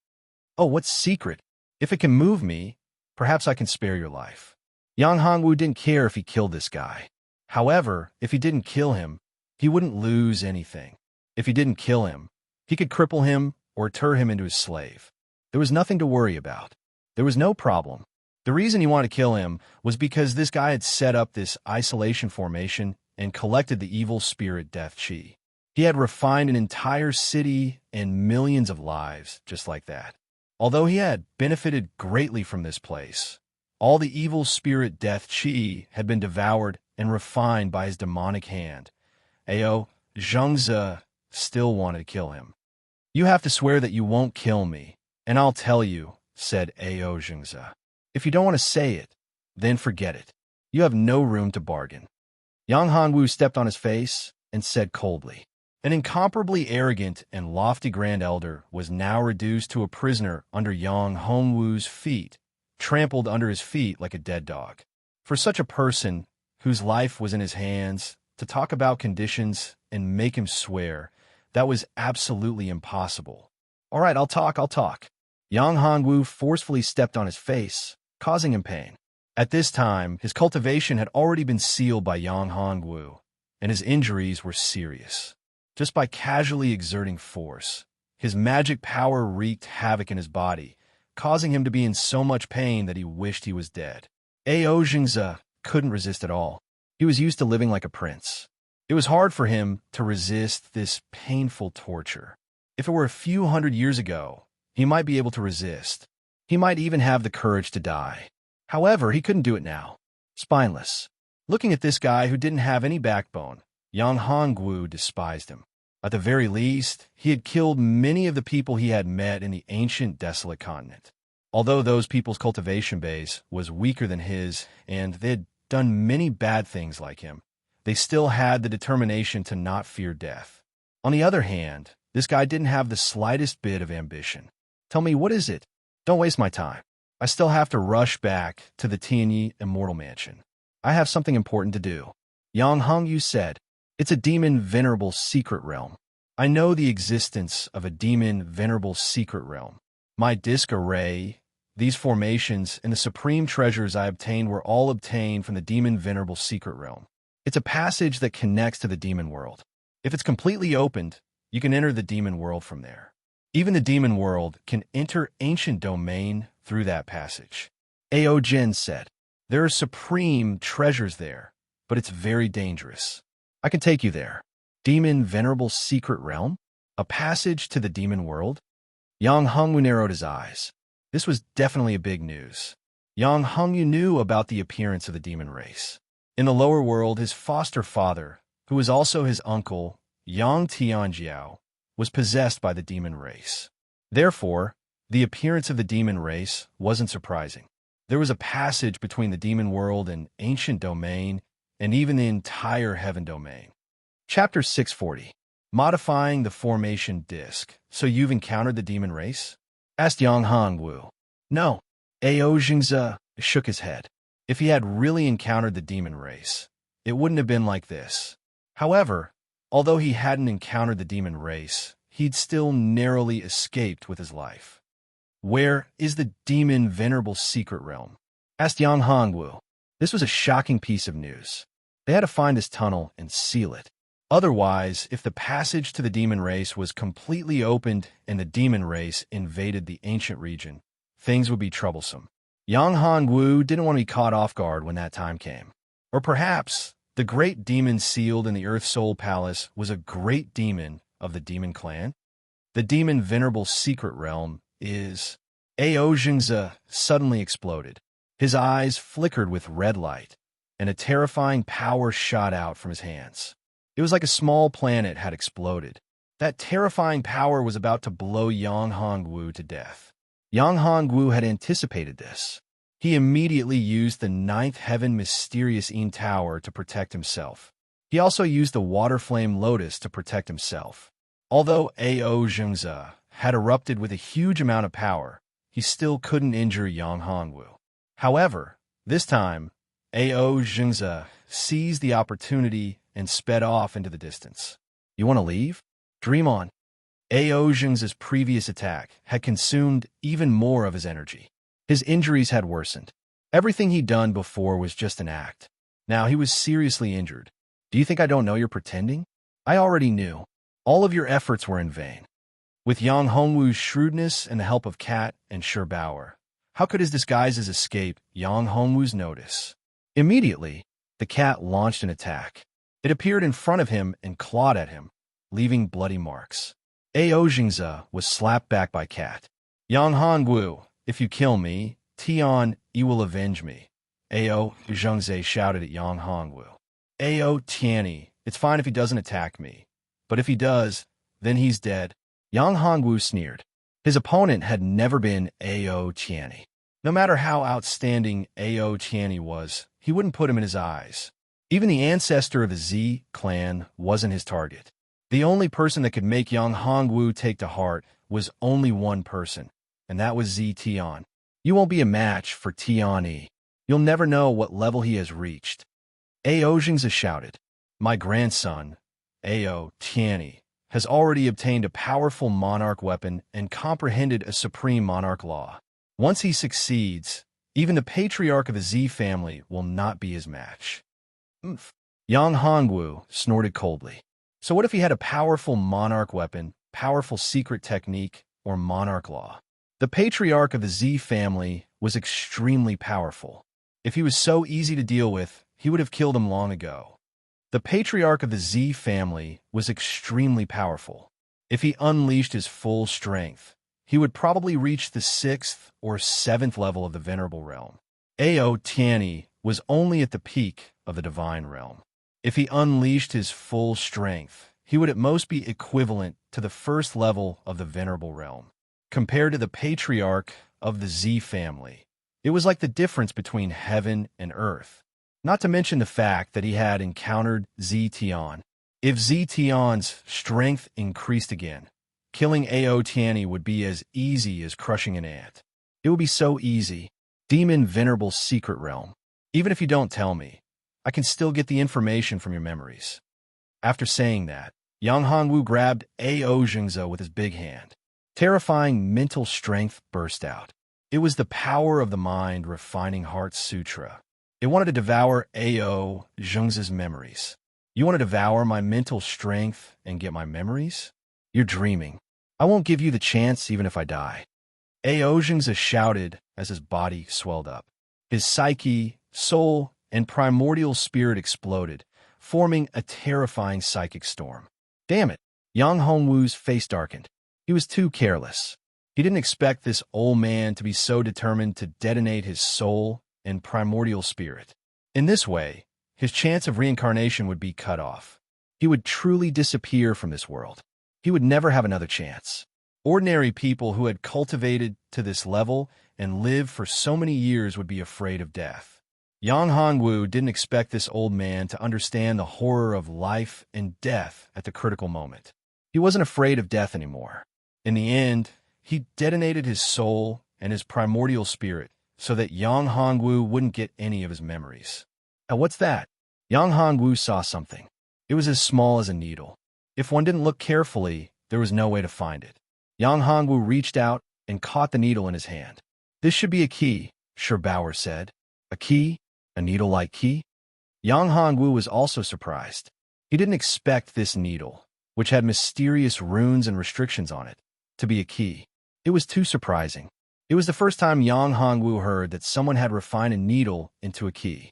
Oh, what secret? If it can move me, perhaps I can spare your life. Yang Hongwu didn't care if he killed this guy. However, if he didn't kill him, he wouldn't lose anything. If he didn't kill him, he could cripple him or turn him into his slave. There was nothing to worry about. There was no problem. The reason he wanted to kill him was because this guy had set up this isolation formation and collected the evil spirit death chi. He had refined an entire city and millions of lives just like that. Although he had benefited greatly from this place, all the evil spirit death chi had been devoured and refined by his demonic hand. Ao Zhengzi still wanted to kill him. "You have to swear that you won't kill me, and I'll tell you," said Ao Zhengzi. "If you don't want to say it, then forget it. You have no room to bargain." Yang Hongwu stepped on his face and said coldly, "An incomparably arrogant and lofty grand elder was now reduced to a prisoner under Yang Hongwu's feet, trampled under his feet like a dead dog. For such a person, whose life was in his hands, to talk about conditions and make him swear, that was absolutely impossible. All right, I'll talk. Yang Hongwu forcefully stepped on his face, causing him pain. At this time, his cultivation had already been sealed by Yang Hongwu, and his injuries were serious. Just by casually exerting force, his magic power wreaked havoc in his body, causing him to be in so much pain that he wished he was dead. Ao Zhengzi couldn't resist at all. He was used to living like a prince. It was hard for him to resist this painful torture. If it were a few hundred years ago, he might be able to resist. He might even have the courage to die. However, he couldn't do it now. Spineless. Looking at this guy who didn't have any backbone, Yang Hongwu despised him. At the very least, he had killed many of the people he had met in the ancient desolate continent. Although those people's cultivation base was weaker than his, and they had done many bad things like him, they still had the determination to not fear death. On the other hand, this guy didn't have the slightest bit of ambition. "Tell me, what is it? Don't waste my time. I still have to rush back to the Tianyi Immortal Mansion. I have something important to do." Yang Hongyu said, "It's a demon venerable secret realm. I know the existence of a demon venerable secret realm. My disc array, these formations, and the supreme treasures I obtained were all obtained from the demon venerable secret realm. It's a passage that connects to the demon world. If it's completely opened, you can enter the demon world from there. Even the demon world can enter ancient domain through that passage." Ao Jin said, "There are supreme treasures there, but it's very dangerous. I can take you there." Demon venerable secret realm? A passage to the demon world? Yang Hongwu narrowed his eyes. This was definitely a big news. Yang Hongyu knew about the appearance of the demon race. In the lower world, his foster father, who was also his uncle, Yang Tianjiao, was possessed by the demon race. Therefore, the appearance of the demon race wasn't surprising. There was a passage between the demon world and ancient domain, and even the entire heaven domain. Chapter 640. Modifying the formation disc. "So you've encountered the demon race?" asked Yang Hongwu. "No." Ao Zhengzi shook his head. If he had really encountered the demon race, it wouldn't have been like this. However, although he hadn't encountered the demon race, he'd still narrowly escaped with his life. "Where is the demon venerable secret realm?" asked Yang Hongwu. This was a shocking piece of news. They had to find this tunnel and seal it. Otherwise, if the passage to the demon race was completely opened and the demon race invaded the ancient region, things would be troublesome. Yang Hongwu didn't want to be caught off guard when that time came. Or perhaps the great demon sealed in the Earth Soul Palace was a great demon of the demon clan? The demon venerable secret realm is... Ao Zhengzi suddenly exploded. His eyes flickered with red light, and a terrifying power shot out from his hands. It was like a small planet had exploded. That terrifying power was about to blow Yang Hongwu to death. Yang Hongwu had anticipated this. He immediately used the ninth heaven mysterious Yin Tower to protect himself. He also used the water flame lotus to protect himself. Although Ao Zhengzi had erupted with a huge amount of power, he still couldn't injure Yang Hongwu. However, this time, Ao Zhengzi seized the opportunity and sped off into the distance. "You want to leave? Dream on." Ao Zhengzi's previous attack had consumed even more of his energy. His injuries had worsened. Everything he'd done before was just an act. Now he was seriously injured. "Do you think I don't know you're pretending? I already knew. All of your efforts were in vain." With Yang Hongwu's shrewdness and the help of Cat and Sherbauer, How could his disguises escape Yang Hongwu's notice? Immediately, the cat launched an attack. It appeared in front of him and clawed at him, leaving bloody marks. Ao Jingze was slapped back by Cat. Yang Hongwu, if you kill me, Tian, you will avenge me. Ao Jingze shouted at Yang Hongwu. Ao Tianyi, it's fine if he doesn't attack me. But if he does, then he's dead. Yang Hongwu sneered. His opponent had never been Ao Tianyi. No matter how outstanding Ao Tianyi was, he wouldn't put him in his eyes. Even the ancestor of the Z clan wasn't his target. The only person that could make Yang Hongwu take to heart was only one person, and that was Z Tian. You won't be a match for Tian. You'll never know what level he has reached. Ao Jingze shouted. My grandson, Ao Tianyi, has already obtained a powerful monarch weapon and comprehended a supreme monarch law. Once he succeeds, even the patriarch of the Z family will not be his match. Yang Hongwu snorted coldly. So what if he had a powerful monarch weapon, powerful secret technique, or monarch law? The patriarch of the Z family was extremely powerful. If he was so easy to deal with, he would have killed him long ago. The patriarch of the Z family was extremely powerful. If he unleashed his full strength, he would probably reach the 6th or 7th level of the Venerable Realm. Ao Tianyi was only at the peak of the Divine Realm. If he unleashed his full strength, he would at most be equivalent to the 1st level of the Venerable Realm. Compared to the patriarch of the Z family, it was like the difference between heaven and earth. Not to mention the fact that he had encountered Z Tian. If Z Tian's strength increased again, killing Ao Tianyi would be as easy as crushing an ant. It would be so easy. Demon Venerable Secret Realm. Even if you don't tell me, I can still get the information from your memories. After saying that, Yang Hongwu grabbed Ao Jingze with his big hand. Terrifying mental strength burst out. It was the power of the mind refining Heart's Sutra. It wanted to devour Ao Jingze's memories. You want to devour my mental strength and get my memories? You're dreaming. I won't give you the chance even if I die. Ao Jingze shouted as his body swelled up. His psyche, soul, and primordial spirit exploded, forming a terrifying psychic storm. Damn it! Yang Hongwu's face darkened. He was too careless. He didn't expect this old man to be so determined to detonate his soul and primordial spirit. In this way, his chance of reincarnation would be cut off. He would truly disappear from this world. He would never have another chance. Ordinary people who had cultivated to this level and lived for so many years would be afraid of death. Yang Hongwu didn't expect this old man to understand the horror of life and death at the critical moment. He wasn't afraid of death anymore. In the end, he detonated his soul and his primordial spirit so that Yang Hongwu wouldn't get any of his memories. And what's that? Yang Hongwu saw something. It was as small as a needle. If one didn't look carefully, there was no way to find it. Yang Hongwu reached out and caught the needle in his hand. This should be a key, Sherbauer said. A key? A needle-like key? Yang Hongwu was also surprised. He didn't expect this needle, which had mysterious runes and restrictions on it, to be a key. It was too surprising. It was the first time Yang Hongwu heard that someone had refined a needle into a key.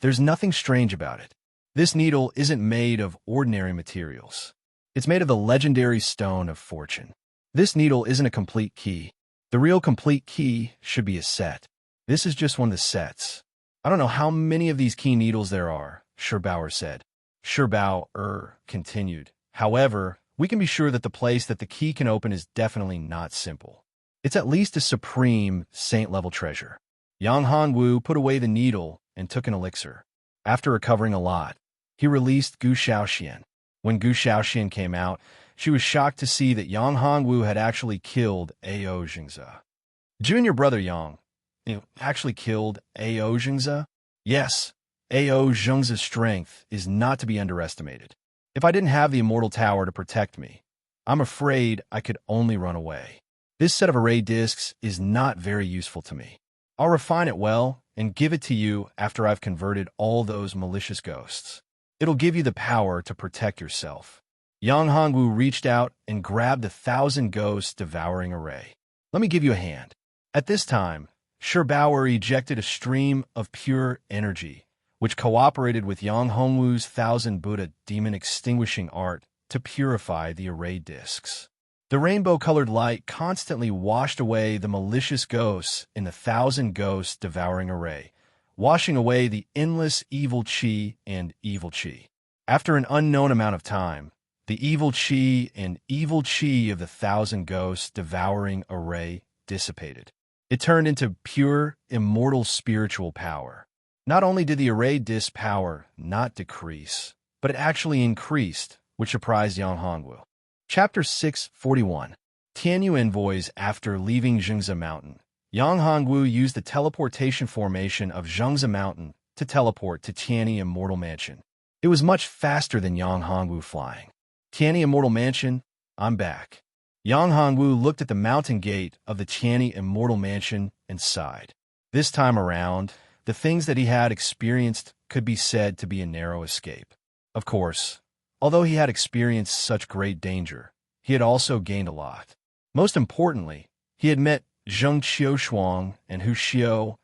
There's nothing strange about it. This needle isn't made of ordinary materials. It's made of the legendary Stone of Fortune. This needle isn't a complete key. The real complete key should be a set. This is just one of the sets. I don't know how many of these key needles there are, Sherbauer said. Sherbauer continued. However, we can be sure that the place that the key can open is definitely not simple. It's at least a supreme saint-level treasure. Yang Hongwu put away the needle and took an elixir. After recovering a lot, he released Gu Shaoxian. When Gu Shaoxian came out, she was shocked to see that Yang Hongwu had actually killed Ao Jingze. Did your brother Yang actually killed Ao Jingze? Yes, Ao Jingze's strength is not to be underestimated. If I didn't have the Immortal Tower to protect me, I'm afraid I could only run away. This set of array discs is not very useful to me. I'll refine it well and give it to you after I've converted all those malicious ghosts. It'll give you the power to protect yourself. Yang Hongwu reached out and grabbed the 1,000 ghosts devouring array. Let me give you a hand. At this time, Bauer ejected a stream of pure energy, which cooperated with Yang Hongwu's Thousand Buddha demon extinguishing art to purify the array discs. The rainbow-colored light constantly washed away the malicious ghosts in the thousand ghosts devouring array, washing away the endless evil chi and evil chi. After an unknown amount of time, the evil chi and evil chi of the thousand ghosts devouring array dissipated. It turned into pure, immortal spiritual power. Not only did the array disc power not decrease, but it actually increased, which surprised Yang Hongwu. Chapter 641. Tianyu Envoys. After leaving Zhengze Mountain, Yang Hongwu used the teleportation formation of Zhengze Mountain to teleport to Tianyi Immortal Mansion. It was much faster than Yang Hongwu flying. Tianyi Immortal Mansion, I'm back. Yang Hongwu looked at the mountain gate of the Tianyi Immortal Mansion and sighed. This time around, the things that he had experienced could be said to be a narrow escape. Of course, although he had experienced such great danger, he had also gained a lot. Most importantly, he had met Zheng Qiushuang and Hu Xiu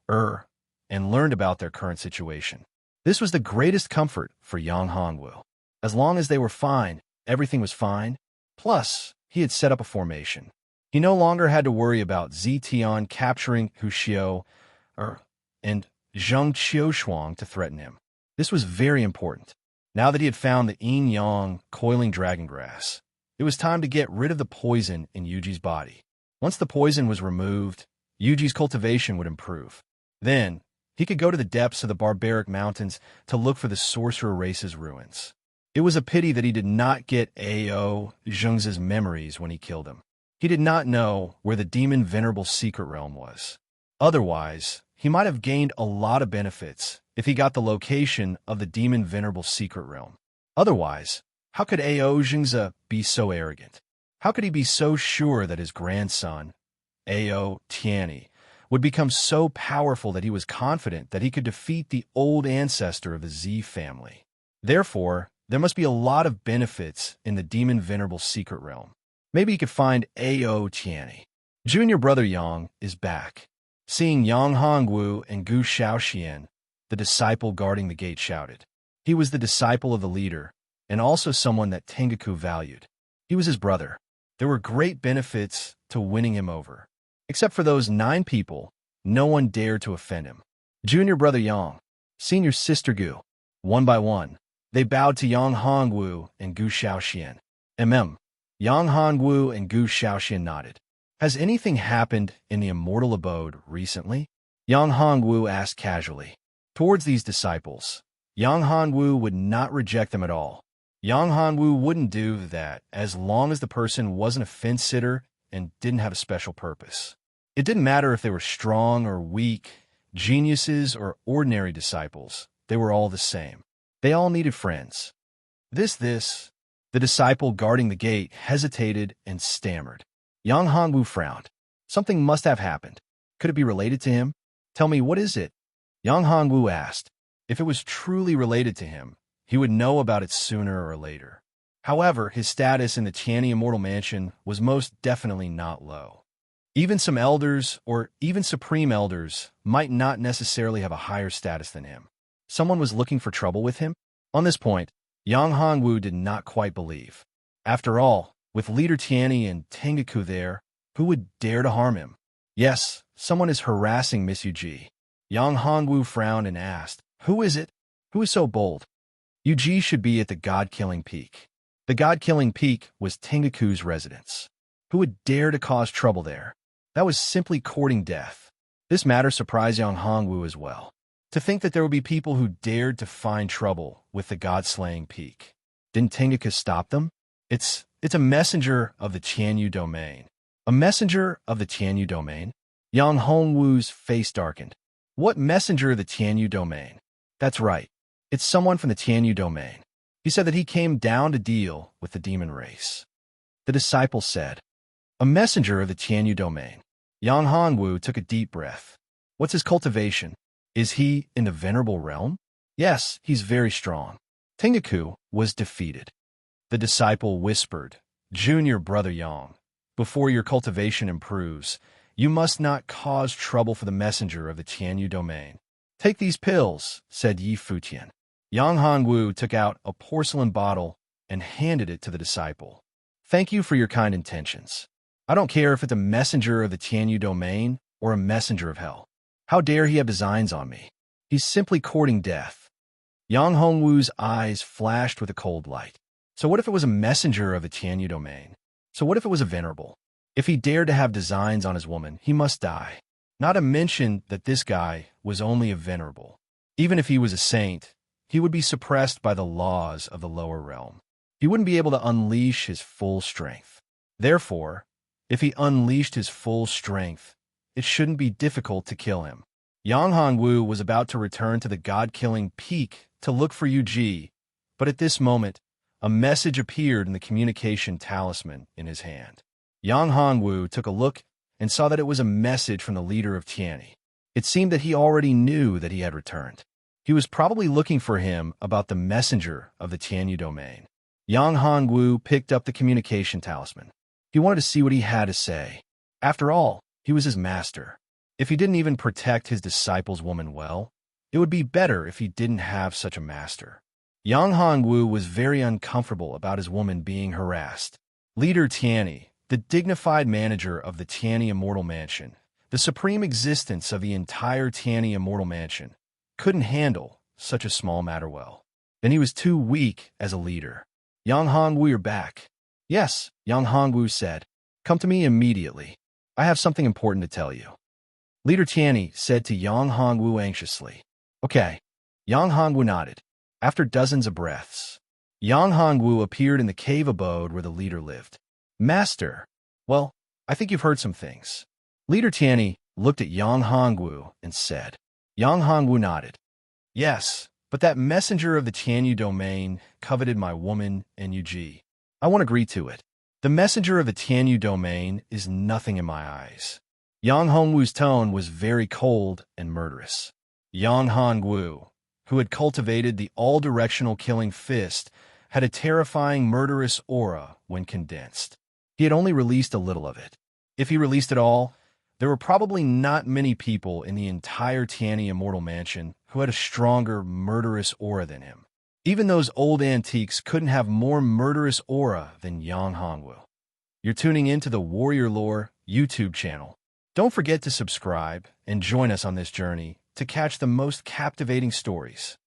and learned about their current situation. This was the greatest comfort for Yang Hongwu. As long as they were fine, everything was fine. Plus, he had set up a formation. He no longer had to worry about Zitian capturing Hu Xiu and Zheng Qiushuang to threaten him. This was very important. Now that he had found the yin-yang coiling dragon grass, it was time to get rid of the poison in Yuji's body. Once the poison was removed, Yuji's cultivation would improve. Then, he could go to the depths of the barbaric mountains to look for the sorcerer race's ruins. It was a pity that he did not get Ao Zhengze's memories when he killed him. He did not know where the demon venerable secret realm was. Otherwise, he might have gained a lot of benefits if he got the location of the demon venerable secret realm. Otherwise, how could Ao Zhengze be so arrogant? How could he be so sure that his grandson, Ao Tianyi, would become so powerful that he was confident that he could defeat the old ancestor of the Z family? Therefore, there must be a lot of benefits in the demon venerable secret realm. Maybe he could find Ao Tianyi. Junior brother Yang is back. Seeing Yang Hongwu and Gu Shaoxian, the disciple guarding the gate shouted. He was the disciple of the leader, and also someone that Tengaku valued. He was his brother. There were great benefits to winning him over. Except for those 9 people, no one dared to offend him. Junior brother Yang, senior sister Gu. One by one, they bowed to Yang Hongwu and Gu Shaoxian. Yang Hongwu and Gu Shaoxian nodded. Has anything happened in the immortal abode recently? Yang Hongwu asked casually. Towards these disciples, Yang Hongwu would not reject them at all. Yang Hongwu wouldn't do that as long as the person wasn't a fence-sitter and didn't have a special purpose. It didn't matter if they were strong or weak, geniuses or ordinary disciples. They were all the same. They all needed friends. The disciple guarding the gate hesitated and stammered. Yang Hongwu frowned. Something must have happened. Could it be related to him? Tell me, what is it? Yang Hongwu asked. If it was truly related to him, he would know about it sooner or later. However, his status in the Tianyi Immortal Mansion was most definitely not low. Even some elders, or even supreme elders, might not necessarily have a higher status than him. Someone was looking for trouble with him? On this point, Yang Hongwu did not quite believe. After all, with Leader Tianyi and Tengaku there, who would dare to harm him? Yes, someone is harassing Miss Yuji. Yang Hongwu frowned and asked, Who is it? Who is so bold? Yuji should be at the God-Killing Peak. The God-Killing Peak was Tengaku's residence. Who would dare to cause trouble there? That was simply courting death. This matter surprised Yang Hongwu as well. To think that there would be people who dared to find trouble with the God-Slaying Peak. Didn't Tengaku stop them? It's a messenger of the Tianyu domain. A messenger of the Tianyu domain? Yang Hongwu's face darkened. What messenger of the Tianyu domain? That's right. It's someone from the Tianyu domain. He said that he came down to deal with the demon race. The disciple said, A messenger of the Tianyu domain. Yang Hongwu took a deep breath. What's his cultivation? Is he in the venerable realm? Yes, he's very strong. Tengaku was defeated. The disciple whispered, Junior brother Yang, before your cultivation improves, You must not cause trouble for the messenger of the Tianyu domain. Take these pills, said Yi Futian. Yang Hongwu took out a porcelain bottle and handed it to the disciple. Thank you for your kind intentions. I don't care if it's a messenger of the Tianyu domain or a messenger of hell. How dare he have designs on me? He's simply courting death. Yang Hongwu's eyes flashed with a cold light. So what if it was a messenger of the Tianyu domain? So what if it was a venerable? If he dared to have designs on his woman, he must die. Not to mention that this guy was only a venerable. Even if he was a saint, he would be suppressed by the laws of the lower realm. He wouldn't be able to unleash his full strength. Therefore, if he unleashed his full strength, it shouldn't be difficult to kill him. Yang Hongwu was about to return to the god-killing peak to look for Yu Ji, but at this moment, a message appeared in the communication talisman in his hand. Yang Hongwu took a look and saw that it was a message from the leader of Tianyi. It seemed that he already knew that he had returned. He was probably looking for him about the messenger of the Tianyu domain. Yang Hongwu picked up the communication talisman. He wanted to see what he had to say. After all, he was his master. If he didn't even protect his disciple's woman well, it would be better if he didn't have such a master. Yang Hongwu was very uncomfortable about his woman being harassed. Leader Tianyi, the dignified manager of the Tianyi Immortal Mansion, the supreme existence of the entire Tianyi Immortal Mansion, couldn't handle such a small matter well. Then he was too weak as a leader. Yang Hongwu, you're back. Yes, Yang Hongwu said. Come to me immediately. I have something important to tell you. Leader Tianyi said to Yang Hongwu anxiously. Okay. Yang Hongwu nodded. After dozens of breaths, Yang Hongwu appeared in the cave abode where the leader lived. Master, well, I think you've heard some things. Leader Tianyi looked at Yang Hongwu and said. Yang Hongwu nodded. Yes, but that messenger of the Tianyu domain coveted my woman and Yu Ji. I won't agree to it. The messenger of the Tianyu domain is nothing in my eyes. Yang Hongwu's tone was very cold and murderous. Yang Hongwu, who had cultivated the all-directional killing fist, had a terrifying murderous aura when condensed. He had only released a little of it. If he released it all, there were probably not many people in the entire Tianyi Immortal Mansion who had a stronger, murderous aura than him. Even those old antiques couldn't have more murderous aura than Yang Hongwu. You're tuning into the Warrior Lore YouTube channel. Don't forget to subscribe and join us on this journey to catch the most captivating stories.